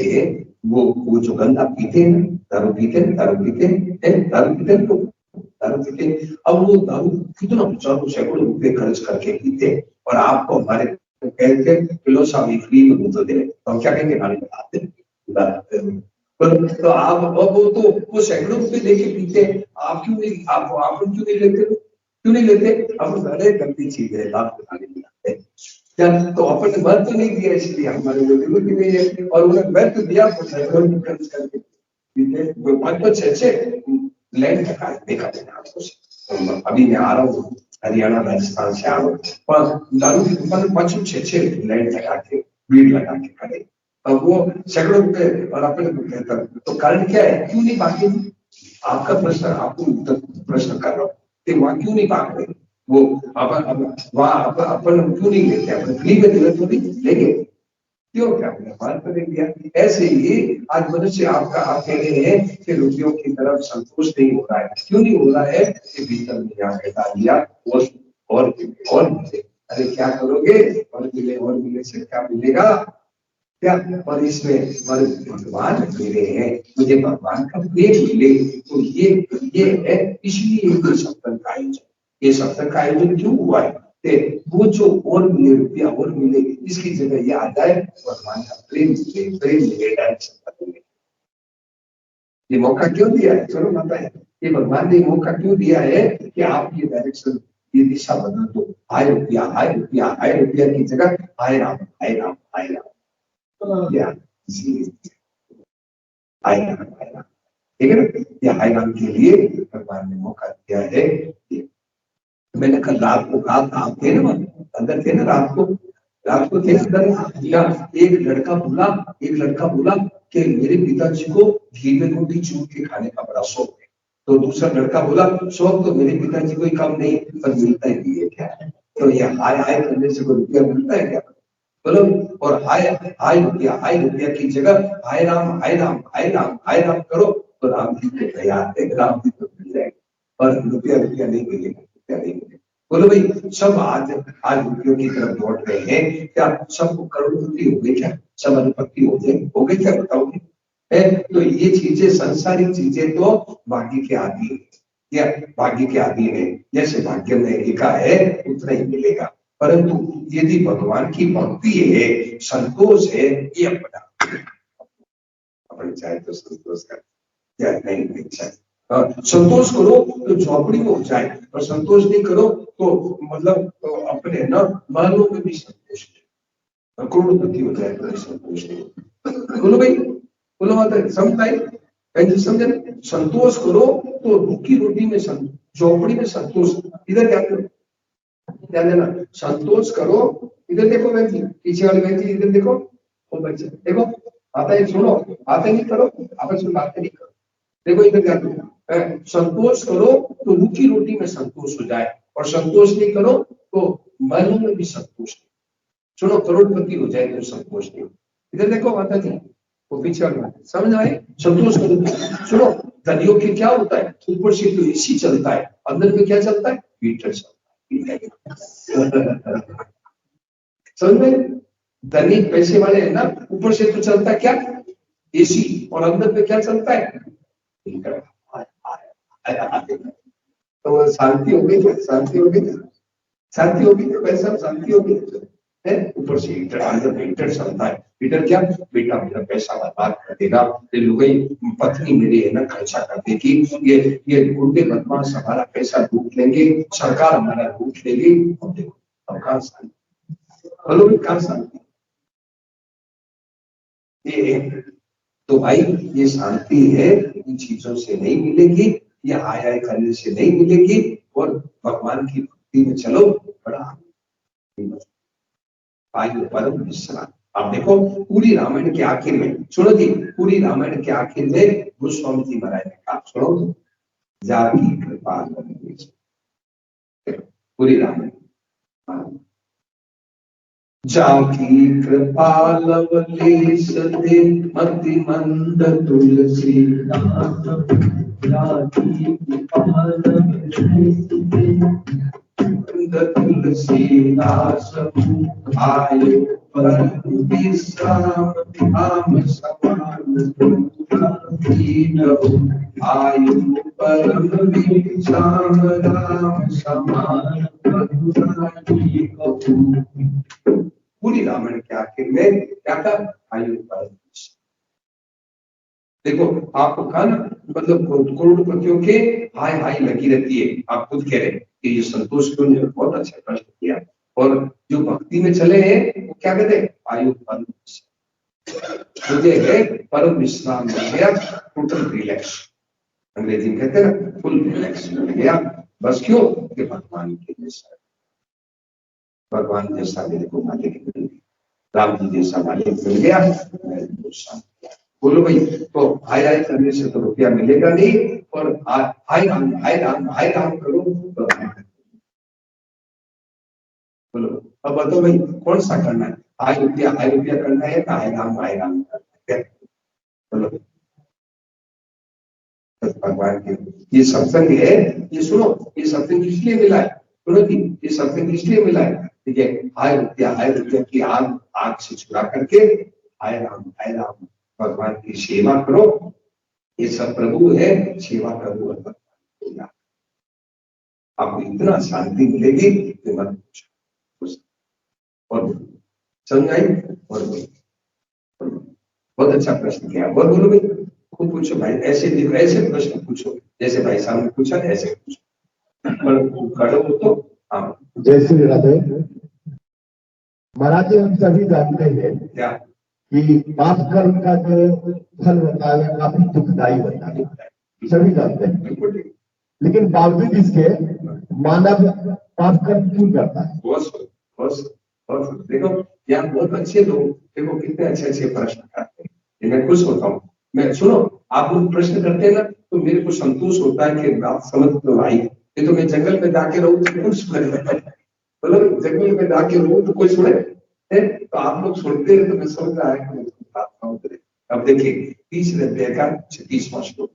वो जो गंदा पीते हैं, दारू पीते हैं, दारू पीते हैं, दारू पीते हैं, तो दारू पीते हैं। अब वो दारू कितना सैकड़ों रुपए खर्च करके पीते हैं, और आपको हमारे कहते हैं किलो सामी फ्री में बोतल दे रहे, तो हम क्या कहेंगे, नाली बताते हैं। तो आप वो सैकड़ों रुपए लेके पीते हैं, आप क्यों नहीं, आप क्यों नहीं लेते, क्यों नहीं लेते? अब अरे गंदी चीज है, आप बताने नहीं आते, तो अपन वर्त नहीं दिया, इसलिए हमारे लिए जरूरत ही नहीं है, और उन्हें वर्त दिया तो सैकड़ों रुपए खर्च करके पीते। 5-6 लैंड का देखा मैंने आपको, अभी मैं आ रहा हूँ हरियाणा राजस्थान से आ रहा हूँ, पर दारू की दुकान 5-6 लैंड लगा के, भीड़ लगा के खड़े, अब वो सैकड़ों रुपए और अपने कहता, तो कारण क्या है, क्यों नहीं भागे? आपका प्रश्न, आपको प्रश्न कर रहा हूँ कि वहां क्यों नहीं भाग रहे, वो वहां अपन क्यों नहीं लेते, अपन फ्री में दिले तो नहीं लेंगे, क्यों, क्या व्यापार कर दिया? ऐसे ही आज मनुष्य आपका, आप कह रहे हैं कि रुपयों की तरफ संतोष नहीं हो रहा है, क्यों नहीं हो रहा है? कि भीतर में यहाँ बैठा दिया और मिले, अरे क्या करोगे, और मिले से क्या मिलेगा क्या? और इसमें भगवान मेरे हैं, मुझे भगवान का प्रेम मिले, तो ये है, इसलिए ये सत्संग का आयोजन, ये सत्संग का आयोजन क्यों हुआ है? वो जो और मिले, रुपया और मिले, इसकी जगह ये आ जाए भगवान का प्रेम मिले, डायरेक्शन मिले। ये मौका क्यों दिया है? चलो बताए, ये भगवान ने मौका क्यों दिया है कि आप ये डायरेक्शन, ये दिशा बदल दो, हाय रुपया, हाय रुपया, हाय रुपया की जगह हाय राम, हाय राम, हाय राम, ठीक है ना? ये हाय राम के लिए भगवान ने मौका दिया है। मैंने कल रात को कहा था, आप थे ना अंदर, थे ना रात को थे अंदर, या एक लड़का बोला कि मेरे पिताजी को घी में रोटी चूर के खाने का बड़ा शौक है, तो दूसरा लड़का बोला शौक तो मेरे पिताजी को कम नहीं, पर मिलता ही नहीं है क्या? तो ये हाय हाय करने से कोई रुपया मिलता है क्या? बोलो, और हाय रुपया की जगह हाय राम, हाय राम, हाय राम, हाय राम करो, तो राम जी को तैयार है, राम जी को मिल जाएगा, और रुपया नहीं मिलेगा, रुपया नहीं मिलेगा। बोलो भाई, सब आज रुपयों की तरफ दौड़ रहे हैं, क्या सबको करोड़पति हो गए क्या? सब अधिपति हो गए क्या? बताओगे? तो ये चीजें, सांसारिक चीजें तो भाग्य के आदि है, या भाग्य के आदि है, जैसे भाग्य में लिखा है उतना ही मिलेगा, परंतु यदि भगवान की भक्ति है, संतोष है, ये अपने चाहे तो संतोष कर, या नहीं चाहे संतोष करो तो झोपड़ी में हो जाए, और संतोष नहीं करो तो मतलब तो अपने न मानव में भी संतोष नहीं, करोड़पति हो जाए तो संतोष नहीं। बोलो भाई, बोलो माता, समझे? संतोष करो तो भूखी रोटी में, झोपड़ी में संतोष, इधर क्या करो, ध्यान देना, संतोष करो, इधर देखो बहन जी, पीछे वाली बहन जी इधर देखो, वो बच्चे देखो, आता है सुनो, आता नहीं करो, आपस में बातें नहीं करो, देखो इधर क्या करो, संतोष करो तो भूखी रोटी में संतोष हो जाए, और संतोष नहीं करो तो मानव में भी संतोष नहीं, सुनो, करोड़पति हो जाए तो संतोष नहीं। इधर देखो माता जी, वो पीछे वाली बात समझ आए, संतोष करो। सुनो, धनियों के क्या होता है, ऊपर से तो एसी चलता है, अंदर में क्या चलता है, हीटर चलता है। समझ में? धनी पैसे वाले है ना, ऊपर से तो चलता है क्या, एसी, और अंदर में क्या चलता है, हीटर। तो शांति हो गई, शांति हो गई, शांति होगी तो वैसा शांति होगी है, ऊपर से हीटर, अंदर में हीटर चलता है। हीटर क्या, बेटा मेरा पैसा बर्बाद कर देगा, पत्नी मेरी है ना खर्चा कर देगी, ये गुंडे बदमाश हमारा पैसा लूट लेंगे, सरकार हमारा लूट लेगी, अब देखो अब कहाँ शांति, बोलो भाई कहाँ शांति? ये तो भाई, ये शांति है, इन चीजों से नहीं मिलेगी, ये हाय हाय करने से नहीं मिलेगी, और भगवान की भक्ति में चलो, बड़ा आयु परम विश्राम। आप देखो पूरी रामायण के आखिर में, सुनो जी, पूरी रामायण के आखिर में गोस्वामी जी महाराज ने कहा, सुनो, जाकी कृपा, पूरी रामायण, जाकी कृपा लवलेश दे मति मंद तुलसी, जाकी कृपा लवलेश दे तुलसी दास आयु परम विश्राम, धाम समान आयु परम विश्राम, राम समान। पूरी रामायण के आखिर में क्या था? आयु परम विश्राम। देखो आपको कहा ना, मतलब करोड़पतियों के हाय हाय लगी रहती है। आप खुद कह रहे कि ये संतोष क्यों ने बहुत अच्छा प्रश्न किया। और जो भक्ति में चले हैं वो क्या कहते हैं? आयु परम विश्राम, मुझे है परम विश्राम मिल गया, टोटल रिलैक्स, अंग्रेजी में कहते हैं ना, फुल रिलैक्स मिल गया। बस क्यों? कि भगवान के जैसा, भगवान जैसा मेरे को मालिक मिल गया, राम जी जैसा मालिक मिल गया, मैं बोलो भाई। तो हाय हाय करने से तो रुपया मिलेगा नहीं, और हाय राम हाय राम हाय राम करो तो बोलो। अब बताओ भाई कौन सा करना है? हाय रुपया करना है या हाय राम करना है? बोलो। तो भगवान के ये सत्संग है, ये सुनो, ये सत्संग इसलिए मिला है, सुनो जी, ये सत्संग इसलिए मिला है, ठीक है? हाय रुपया की आग से छुड़ा करके हाय राम भगवान की सेवा करो। ये सब प्रभु है, सेवा प्रभु है। आपको इतना शांति मिलेगी कि मत पूछो। और समझ आई? और बहुत अच्छा प्रश्न किया। और बोलो भाई, खुद पूछो भाई, ऐसे प्रश्न पूछो जैसे भाई साहब ने पूछा, ऐसे पूछो। खड़ो हो तो हाँ।
जय श्री राधे महाराज जी, हम सभी जानते हैं
क्या
कि पाप कर्म का जो फल होता है काफी दुखदायी होता है, सभी जानते हैं। लेकिन बावजूद इसके मानव पाप कर्म क्यों करता है?
बहुत देखो यहाँ बहुत अच्छे लोग, देखो कितने अच्छे प्रश्न करते हैं, मैं खुश होता हूँ। मैं सुनो, आप लोग प्रश्न करते हैं ना तो मेरे को संतोष होता है कि बात समझ तो आई। ये तो मैं जंगल में जाके रहूँ तो कौन सुने? मतलब जंगल में जाके रहूँ तो कोई सुने? तो आप लोग सुनते हैं तो मैं समझ रहा है कि अब देखिए 30 अध्याय का 36वां श्लोक,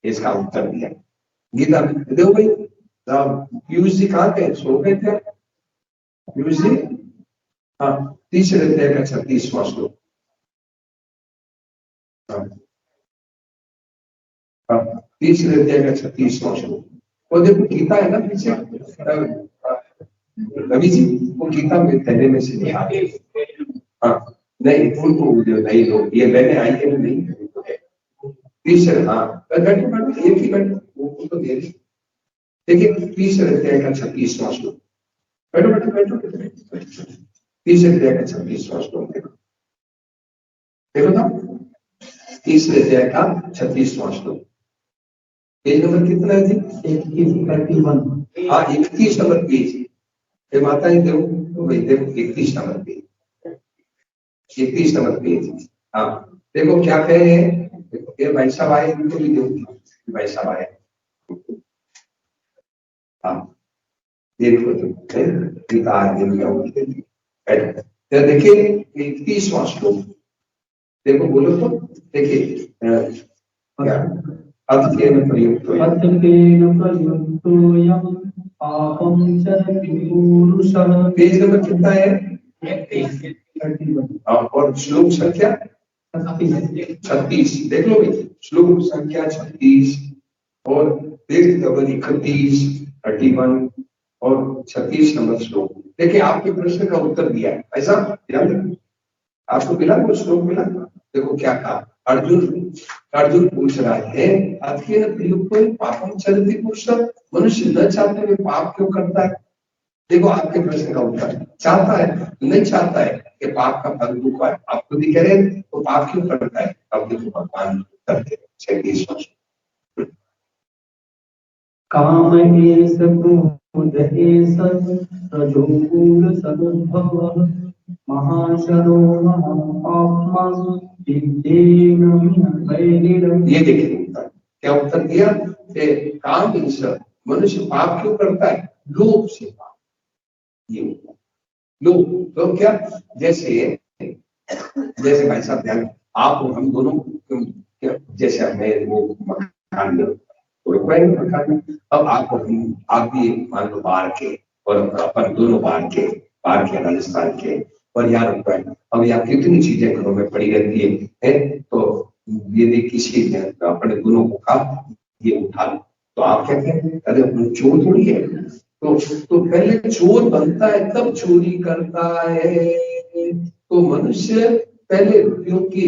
इसका उत्तर दिया गीता में। देखो भाई, पीयूष जी कहाँ थे? सो गए थे पीयूष जी? हाँ, 30 अध्याय का 36वां श्लोक। हाँ, 30 अध्याय का 36वां श्लोक। वो देखो गीता है ना पीछे, रवि जी, वो गीता में थैले में से नहीं आगे। हाँ नहीं, उनको नहीं लो, ये मैंने आई है नहीं। तीसरे, हाँ बैठो एक ही बैठो, वो तो मेरी। देखिए 30 अध्याय का 36वां श्लोक, बैठो 30 अध्याय का 36वां श्लोक देखो ना, 30 अध्याय का 36वां श्लोक, पेज नंबर कितना है जी? 31। हाँ 31 नंबर पेज। ये माता ही देखो भाई, देखो 31 नंबर पेज, 31 नंबर पेज। हाँ देखो क्या कहे हैं, देखो ये भाई साहब आए, इनको भी देखो, भाई साहब आए। हाँ देखो देखिए 31वां श्लोक, देखो बोलो तो, देखिए अर्थकेन प्रयुक्तो पापं चरति पुरुषः। पेज नंबर कितना है? 31। और श्लोक संख्या 36। देख लो भाई, श्लोक संख्या 36 और पेज नंबर 31, 31 और 36 नंबर श्लोक। देखिए आपके प्रश्न का उत्तर दिया है, ऐसा ध्यान रखिए। आपको मिला वो श्लोक मिला? देखो क्या कहा अर्जुन पूछ रहा है, पापम चरति पुरुषः, मनुष्य न चाहते हुए पाप क्यों करता है? देखो आपके प्रश्न का उत्तर, चाहता है, नहीं चाहता है कि पाप का फल दुख है, आप खुद ही कह रहे हैं, तो पाप क्यों करता है? अब देखो भगवान करते 36
काम एष क्रोध एष रजोगुण समुद्भवः महाशनो महापाप्मा विद्येन वैरिणम्।
ये देखिए क्या उत्तर दिया कि काम ईश मनुष्य पाप क्यों करता है? लोभ से पाप। ये लोभ तो क्या, जैसे भाई साहब ध्यान, आप और हम दोनों जैसे हमें वो मकान में मकान में, अब आप भी मान लो बाहर के और अपन दोनों बाहर के राजस्थान के, और यार अब यहाँ कितनी चीजें घरों में पड़ी रहती है तो यदि किसी ने अपने दोनों को कहा ये उठा लो, तो आप क्या कहें? अरे चोर थोड़ी है। तो पहले चोर बनता है तब चोरी करता है। तो मनुष्य पहले क्योंकि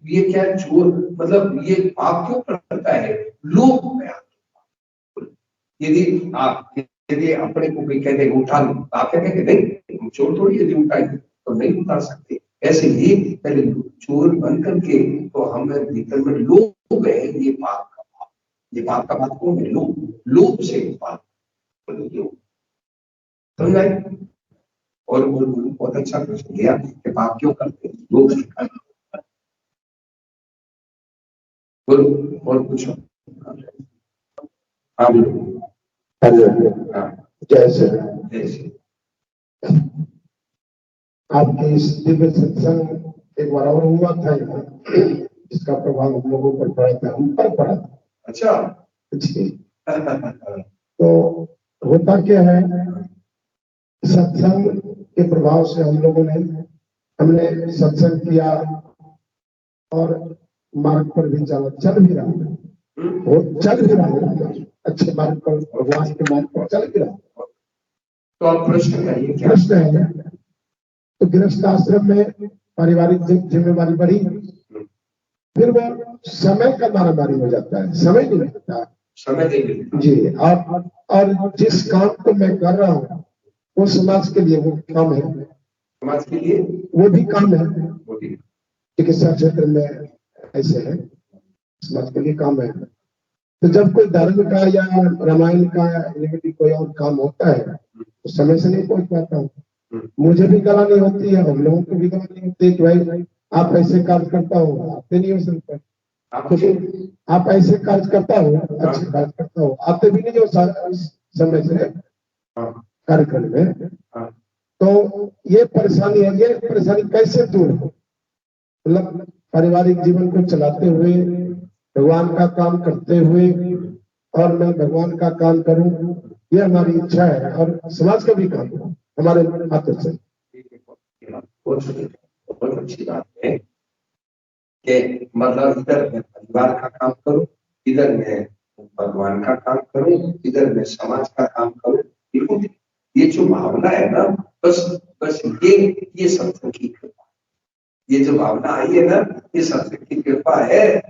ये क्या चोर मतलब ये पाप क्यों करता है? लोभ में। यदि अपने को कोई कहते उठा लो, तो आप क्या कहेंगे? नहीं, चोर थोड़ी यदि उठाएंगे तो नहीं उठा सकते। ऐसे ही पहले चोर बन करके तो हमें भीतर में लोभ है, ये पाप का भाव। ये पाप का भाव कौन है? लोभ से पाप समझाए। और बहुत अच्छा प्रश्न किया कि पाप क्यों करते हैं? लोभ से करते। बोलो और पूछो। हाँ बोलो।
जैसे आपके इस दिव्य सत्संग एक बार और हुआ था, इसका प्रभाव हम लोगों पर पड़ा था, हम पर पड़ा था।
अच्छा
जी। तो होता क्या है, सत्संग के प्रभाव से हमने सत्संग किया और मार्ग पर भी चल भी रहा है, वो चल भी रहा है, अच्छे मार्ग पर, भगवान के मार्ग पर चल भी रहा है।
तो अब प्रश्न
है तो गृहस्थ आश्रम में पारिवारिक जिम्मेवारी बढ़ी, फिर वो समय का मारामारी हो जाता है, समय नहीं मिलता।
समय नहीं मिलता
जी। और जिस काम को मैं कर रहा हूँ वो समाज के लिए वो काम है,
समाज के लिए
वो भी काम है। चिकित्सा क्षेत्र में ऐसे है, समाज के लिए काम है। तो जब कोई धर्म का या रामायण का या कोई और काम होता है तो समय से नहीं पहुंच पाता हूँ। मुझे भी गला नहीं होती है, हम लोगों को भी गला नहीं होती है कि भाई आप ऐसे कार्य करता हो, आपसे नहीं हो सकता। आप ऐसे कार्य करता हो, अच्छे कार्य करता हो, आते भी नहीं हो समय से कार्यक्रम में। तो ये परेशानी है, ये परेशानी कैसे दूर हो? मतलब पारिवारिक जीवन को चलाते हुए, भगवान का काम करते हुए, और मैं भगवान का काम करूं, ये हमारी इच्छा है, और समाज का भी काम करूं हमारे हाथों से।
बहुत अच्छी बात है कि मतलब इधर मैं परिवार का काम करूं, इधर मैं भगवान का काम करूं, इधर मैं समाज का काम करूं। ये जो भावना है ना, बस ये सत्संग की कृपा, ये जो भावना आई है ना, ये सत्संग की कृपा है।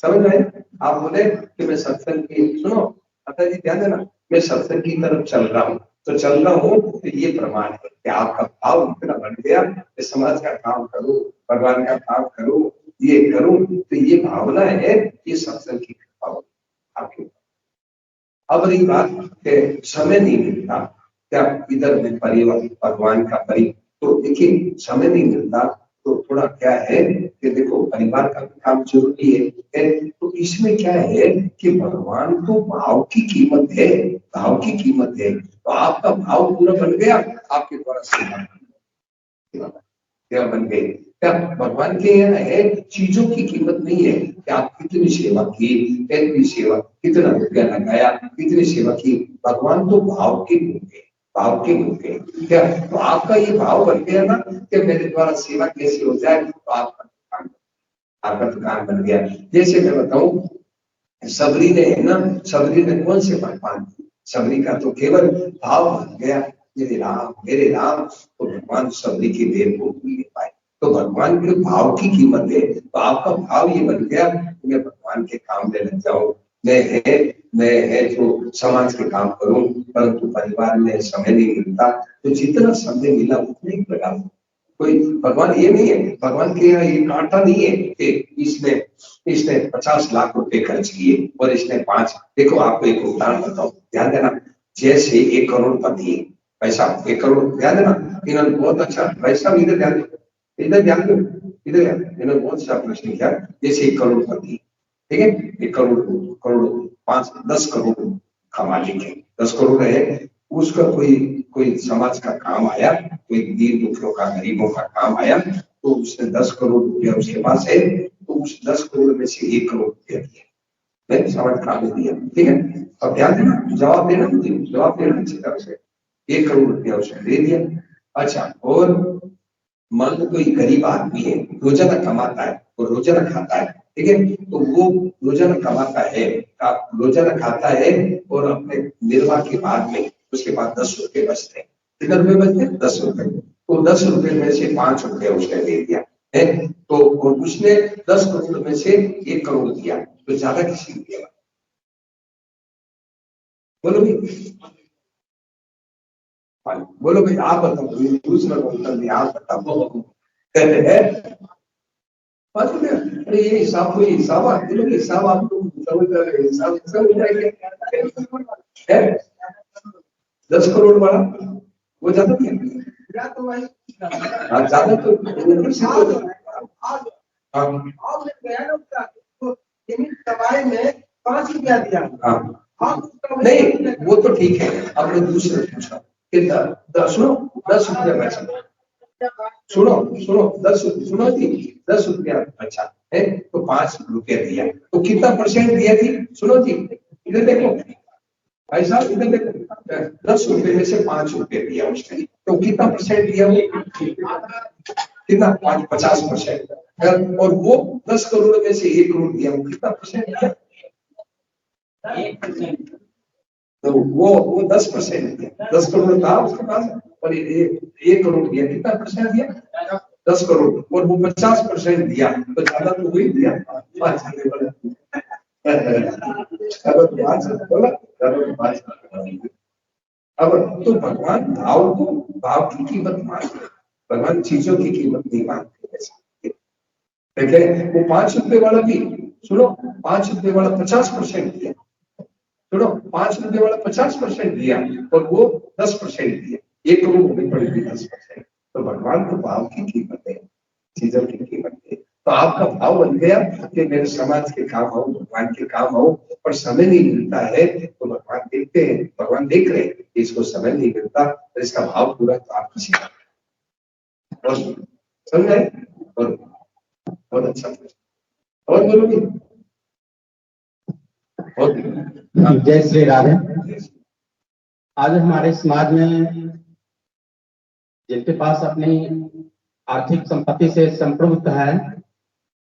समझ में? आप बोले कि मैं सत्संग की, सुनो अतः जी ध्यान देना, मैं सत्संग की तरफ चल रहा हूँ, तो ये प्रमाण है कि आपका भाव इतना बढ़ गया कि समाज का काम करूं, भगवान का काम करूं, ये करूं, तो ये भावना है, ये सत्संग की कृपा होगी आपके। अब रही बात समय नहीं मिलता क्या, इधर में परिवार भगवान का तो देखिए समय नहीं मिलता तो थोड़ा क्या है कि देखो परिवार का भी काम जरूरी है। तो इसमें क्या है कि भगवान तो भाव की कीमत है, भाव की कीमत है। तो आपका भाव पूरा बन गया, आपके द्वारा सेवा बन गई। क्या भगवान के यहाँ है, चीजों की कीमत नहीं है कि आप कितनी सेवा की, कितनी सेवा, कितना रुपया लगाया, कितनी सेवा की। भगवान तो भाव के होंगे, भाव के होंगे। क्या तो आपका ये भाव बन गया ना कि मेरे द्वारा सेवा कैसे हो जाए, तो आपका दुकान बन गया। जैसे मैं बताऊं, सबरी ने है ना, सबरी ने कौन से भगवान, सबरी का तो केवल भाव बन गया, मेरे राम, तो भगवान सबरी की देर को भूल नहीं पाए। तो भगवान के भाव की कीमत है। तो आपका भाव ये बन गया कि मैं भगवान के काम में लग जाऊं, मैं जो समाज के काम करूं, परंतु परिवार में समय नहीं मिलता, तो जितना समय मिला उतना ही लगा। कोई भगवान ये नहीं है, भगवान के यहाँ ये कांटा नहीं है कि इसमें इसने 50 लाख रुपए खर्च किए और इसने 5। देखो आपको एक उदाहरण बताओ, ध्यान देना। जैसे 1 करोड़पति है, पैसा 1 करोड़, ध्यान देना। इन्होंने बहुत अच्छा पैसा, इधर ध्यान दो, इधर ध्यान दो, इधर ध्यान। इन्होंने बहुत अच्छा प्रश्न किया। जैसे 1 करोड़पति, ठीक है, 1 करोड़ 10 करोड़ का मालिक है, 10 करोड़ है। उसका कोई समाज का काम आया, कोई दीन दुखियों का, गरीबों का काम आया, तो उसने 10 करोड़ रुपया उसके पास है, तो उस 10 करोड़ में से 1 करोड़ रुपया दिया, नहीं समझ काम दिया, ठीक है। अब ध्यान देना, जवाब देना, मुझे जवाब देना अच्छी तरह से। 1 करोड़ रुपया उसने दे दिया। अच्छा, और मान लो कोई गरीब आदमी है, रोजाना कमाता है और रोजाना खाता है, ठीक है, तो वो रोजाना कमाता है, रोजाना खाता है, और अपने निर्वाह के बाद में उसके पास 10 रुपए बचते हैं। कितने रुपए बचते हैं? 10 रुपए। तो 10 रुपए में से 5 रुपए उसने दे दिया है, तो और उसने 10 करोड़ में से 1 करोड़ दिया, तो ज्यादा किसी को दिया? बोलो भाई, बोलो भाई, आप बताओ, दूसरा उत्तर नहीं, आप बताओ। अरे ये हिसाब, कोई हिसाब, बोलो हिसाब, आप लोग समझ रहे, हिसाब समझ जाएंगे। 10 करोड़ वाला वो ज्यादा नहीं, ज्यादा तो
कमाई में 5 रुपया दिया।
नहीं, वो तो ठीक है। अब मैं दूसरे पूछा कि सुनो, 10 रुपया बचा, सुनो सुनो, 10 सुनो जी, 10 रुपया बचा है, तो 5 रुपया दिया, तो कितना परसेंट दिया थी? सुनो जी, इधर देखो भाई साहब, इधर देखो, 10 रुपए में से 5 रुपए दिया उसने, तो कितना परसेंट दिया? वो कितना? 50%। और वो 10 करोड़ में से 1 करोड़ दिया, वो कितना परसेंट दिया? तो वो 10% दिया। 10 करोड़ था उसके पास, और 1 करोड़ दिया, कितना परसेंट दिया? 10 करोड़, और वो 50% दिया, तो ज्यादा तो वही दिया। अब तो भगवान भाव की कीमत मानते, भगवान चीजों की कीमत नहीं मानते। देखे, वो 5 रुपए वाला भी, सुनो, 5 रुपए वाला 50% दिया, सुनो, 5 रुपए वाला 50% दिया, और वो 10% दिया, 1 करोड़ होनी पड़ेगी 10%। तो भगवान को भाव की कीमत है, चीजों की कीमत है। तो आपका भाव बन गया कि मेरे समाज के काम आओ, भगवान के काम आओ, और समय नहीं मिलता है, तो भगवान देखते हैं, भगवान देख रहे हैं कि इसको समय नहीं मिलता, तो इसका भाव पूरा तो आप किसी और समझ आए? और बहुत अच्छा, और बोलोगे?
जय श्री राधे। आज हमारे समाज में जिनके पास अपनी आर्थिक संपत्ति से संप्रभुत है,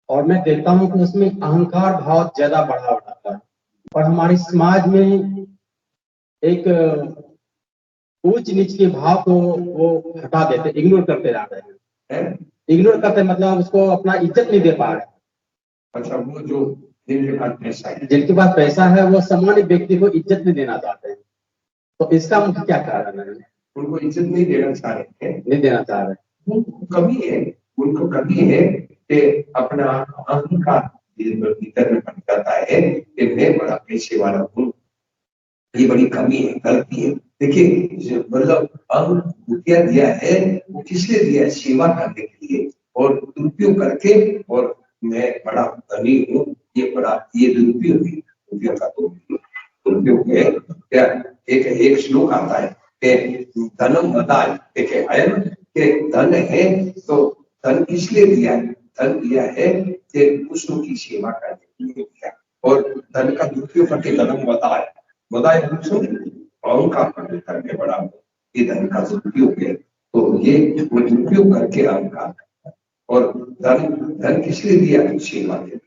और मैं देखता हूं कि उसमें अहंकार भाव ज्यादा बढ़ा होता है, और हमारे समाज में एक ऊंच नीच के भाव को वो हटा देते, इग्नोर करते जा रहे हैं। इग्नोर करते मतलब उसको अपना इज्जत नहीं दे पा रहे।
अच्छा, वो जो जिनके पास पैसा है,
जिनके पास पैसा है, वो सामान्य व्यक्ति को इज्जत नहीं देना चाहते हैं। तो इसका मुख्य क्या कारण है?
उनको इज्जत नहीं देना चाह रहे हैं,
नहीं देना चाह रहे,
उनको कमी है, उनको कमी है कि अपना अहंकार भीतर में बन जाता है कि मैं बड़ा पैसे वाला हूँ। ये बड़ी कमी है, गलती है। देखिए, मतलब रुपया दिया है, वो किस लिए दिया है? सेवा करने के लिए, और दुरुपयोग करके, और मैं बड़ा धनी हूँ, ये दुरुपयोग है, रुपयों का दुरुपयोग है क्या? एक श्लोक आता है कि धनम मदाय, एक है ना, कि धन है, तो धन किस लिए दिया है? धन दिया है कि दूसरों की सेवा करने के लिए दिया, और धन का दुरुपयोग करके धनम मदाय, मदाय अहंकार करके बड़ा, ये धन का दुरुपयोग है। तो ये दुरुपयोग करके अहंकार, और धन किस लिए दिया? सेवा के लिए,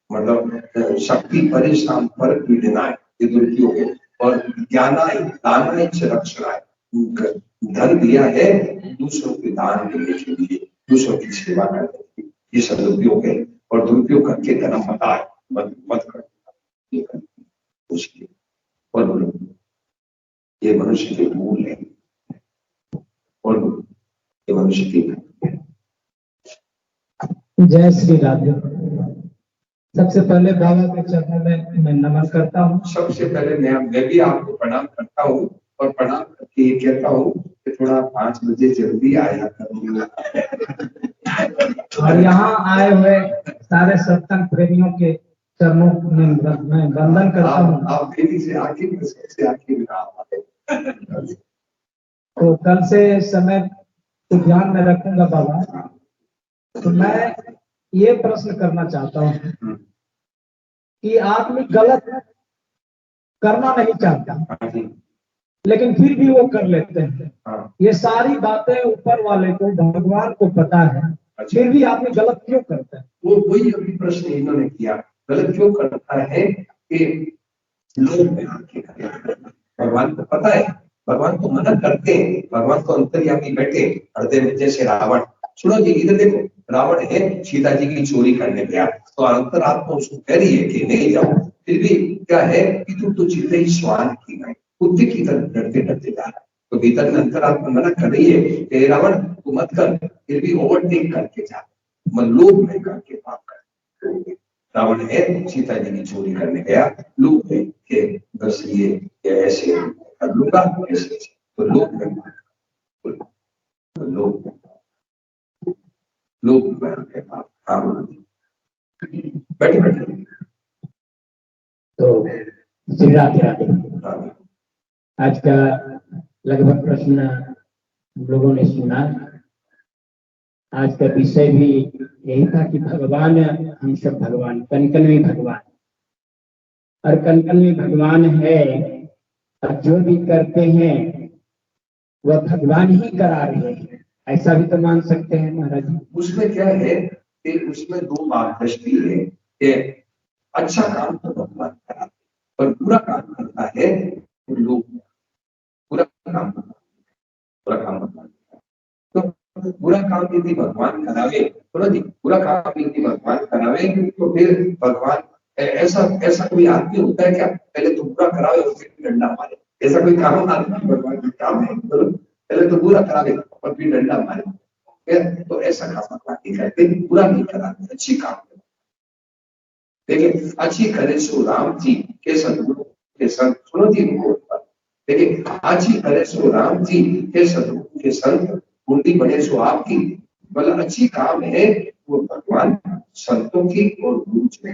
मतलब शक्ति परिश्रम पर पीड़नाएं, ये दुरुपयोग है। और ज्ञानाय दानाय च रक्षणाय, धन दिया है दूसरों के दान देने के लिए, दूसरों की सेवा करने के लिए, ये सब दुरुपयोग है। और दुरुपयोग करके धर्म मताय, मत कर, और ये मनुष्य के मूल है, और ये मनुष्य की।
जय श्री राधे।
सबसे पहले बाबा के चरणों में मैं नमन करता हूँ।
सबसे पहले मैं भी आपको प्रणाम करता हूँ और प्रणाम करके ये कहता हूँ कि थोड़ा 5 बजे जल्दी आया करूँगा।
और यहाँ आए हुए सारे सत्संग प्रेमियों के चरणों में मैं वंदन करता हूँ।
आप देरी से आखिर में सबसे आखिर में आप आए।
तो कल से समय को ध्यान में रखूंगा बाबा। तो मैं ये प्रश्न करना चाहता हूँ कि आदमी गलत करना नहीं चाहता लेकिन फिर भी वो कर लेते हैं। ये सारी बातें ऊपर वाले को, भगवान को पता है, फिर भी आदमी गलत क्यों करता है?
वो वही अभी प्रश्न इन्होंने किया, गलत क्यों करता है कि लोग में आके भगवान को पता है, भगवान को मना करते हैं, भगवान को अंतर्यामी बैठे हृदय में, जैसे रावण। सुनो जी, इधर देखो, रावण है सीता जी की चोरी करने गया, तो अंतरात्मा उसको कह रही है कि नहीं जाओ, फिर भी क्या है कि तुम तो चित्त ही स्वान की गए, बुद्धि की तरफ डरते डरते जा रहा है। तो भीतर में अंतरात्मा मना कर रही है कि रावण तू मत कर, फिर भी ओवरटेक करके जा, लोभ में करके पाप कर। रावण है सीता जी की चोरी करने गया, लोभ है कि बस ये ऐसे कर लूंगा, ऐसे तो लोभ में लोग पाप। हाँ बैठे बैठे।
तो श्री राधे राधे। आज का लगभग प्रश्न हम लोगों ने सुना। आज का विषय भी यही था कि भगवान, हम सब भगवान, कण कण में भगवान, और कण कण में भगवान है, और जो भी करते हैं वह भगवान ही करा रहे हैं, ऐसा भी तो मान सकते हैं महाराज जी।
उसमें क्या है कि उसमें दो बात दृष्टि है कि अच्छा काम तो भगवान कराते, पर बुरा काम करता है तो लोग, बुरा काम भगवान, तो बुरा काम यदि भगवान करावे, तो जी बुरा काम यदि भगवान करावे तो फिर भगवान, ऐसा कोई आदमी होता है क्या पहले तो बुरा करावे और फिर डंडा मारे? ऐसा कोई काम आदमी भगवान का काम है? पहले तो बुरा करावे और फिर डंडा मारे, तो ऐसा काम भगवान नहीं करते, बुरा नहीं कराते, अच्छी काम करते। देखिए, अच्छी करे सो राम जी के सदगुरु के संग, सुनो जी, देखिए, अच्छी करे सो राम जी के सदगुरु के संग, बूंदी बने सो आपकी, मतलब अच्छी काम है वो भगवान संतों की और गुरु जी।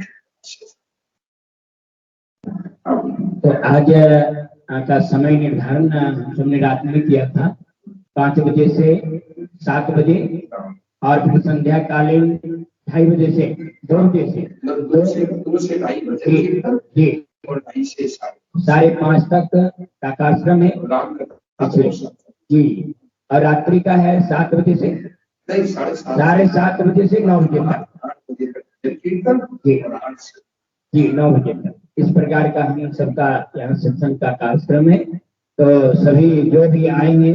तो आज का समय निर्धारण हमने रात में किया था 5 बजे से 7 बजे, और फिर संध्या कालीन 2:30 बजे से 2 बजे से
2:30 बजे
जी
और 2:30 से
5:30 तक का कार्यक्रम है जी, और रात्रि का है 7 बजे से
नहीं
7:30 बजे से 9 बजे तक जी 9 बजे तक। इस प्रकार का हम सबका यहाँ सत्संग का कार्यक्रम है। तो सभी जो भी आएंगे,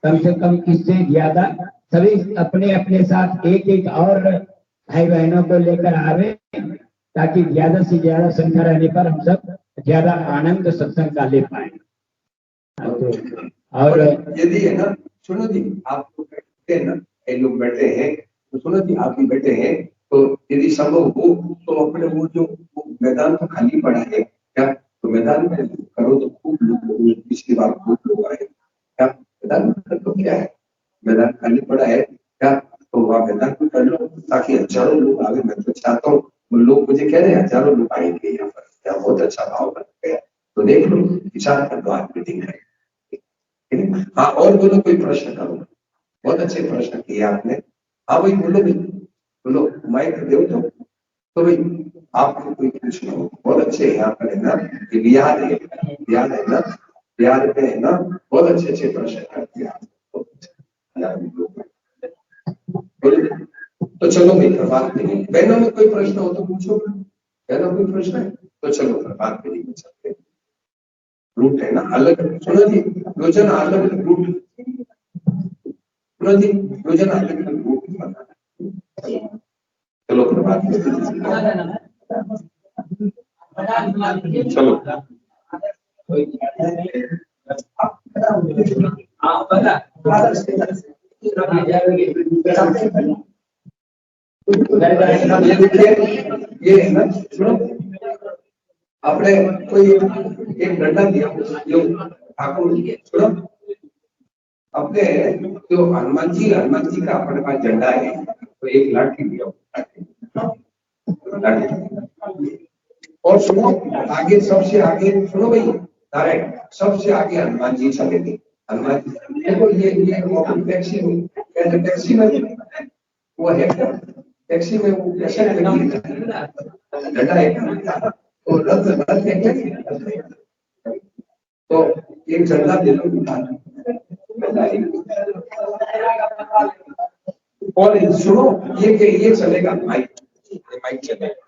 कम से कम इससे ज्यादा सभी अपने अपने साथ एक एक और भाई बहनों को लेकर आवे, ताकि ज्यादा से ज्यादा संख्या रहने पर हम सब ज्यादा आनंद सत्संग का ले पाए।
और यदि है ना, सुनो जी, आप लोग बैठे हैं ना, ये लोग बैठे हैं, तो सुनो जी, आप भी बैठे हैं, तो यदि संभव हो तो अपने वो जो मैदान तो खाली पड़ा है क्या, तो मैदान में करो तो खूब लोग, पिछली बार खूब लोग आए क्या, मैदान में तो क्या है, मैदान खाली पड़ा है क्या, तो वहाँ मैदान में कर लो ताकि हजारों लोग आगे। मैं तो चाहता हूँ, लोग मुझे कह रहे हैं हजारों लोग आएंगे यहाँ पर, यहाँ बहुत अच्छा भाव बन गया, तो देख लो, विचार कर लो, आज मीटिंग है। हाँ, और बोलो, कोई प्रश्न करो, बहुत अच्छे प्रश्न किए आपने। हाँ भाई, बोलो भाई, बोलो, माइक दो तो भाई आपको कोई प्रश्न हो, बहुत अच्छे यहाँ पर है ना, बिहार है, बिहार है ना, बिहार में है ना, बहुत अच्छे अच्छे प्रश्न करते हैं आप। तो चलो भाई, बात नहीं, बहनों में कोई प्रश्न हो तो पूछो, बहनों कोई प्रश्न है तो चलो, बात नहीं कर सकते, रूट है ना अलग। सुनो जी, योजना अलग अलग रूट, सुनो जी, योजना अलग अलग रूट बनाना। चलो प्रभात, चलो ये देखिए, ये है ना, सुनो आपने कोई एक डंडा दिया, जो ठाकुर सुनो अपने जो हनुमान जी का अपने पास झंडा है, तो एक लाठी दिया, लाठी। और सुनो आगे, सबसे आगे सुनो भाई, नारायण सबसे आगे हनुमान जी चलेंगे। हनुमान जी देखो, ये टैक्सी में, टैक्सी में वो है, टैक्सी में वो कैसे लगी झंडा है, तो रथ है, तो एक झंडा दे दो। और सुनो ये चलेगा माइक, माइक चलेगा।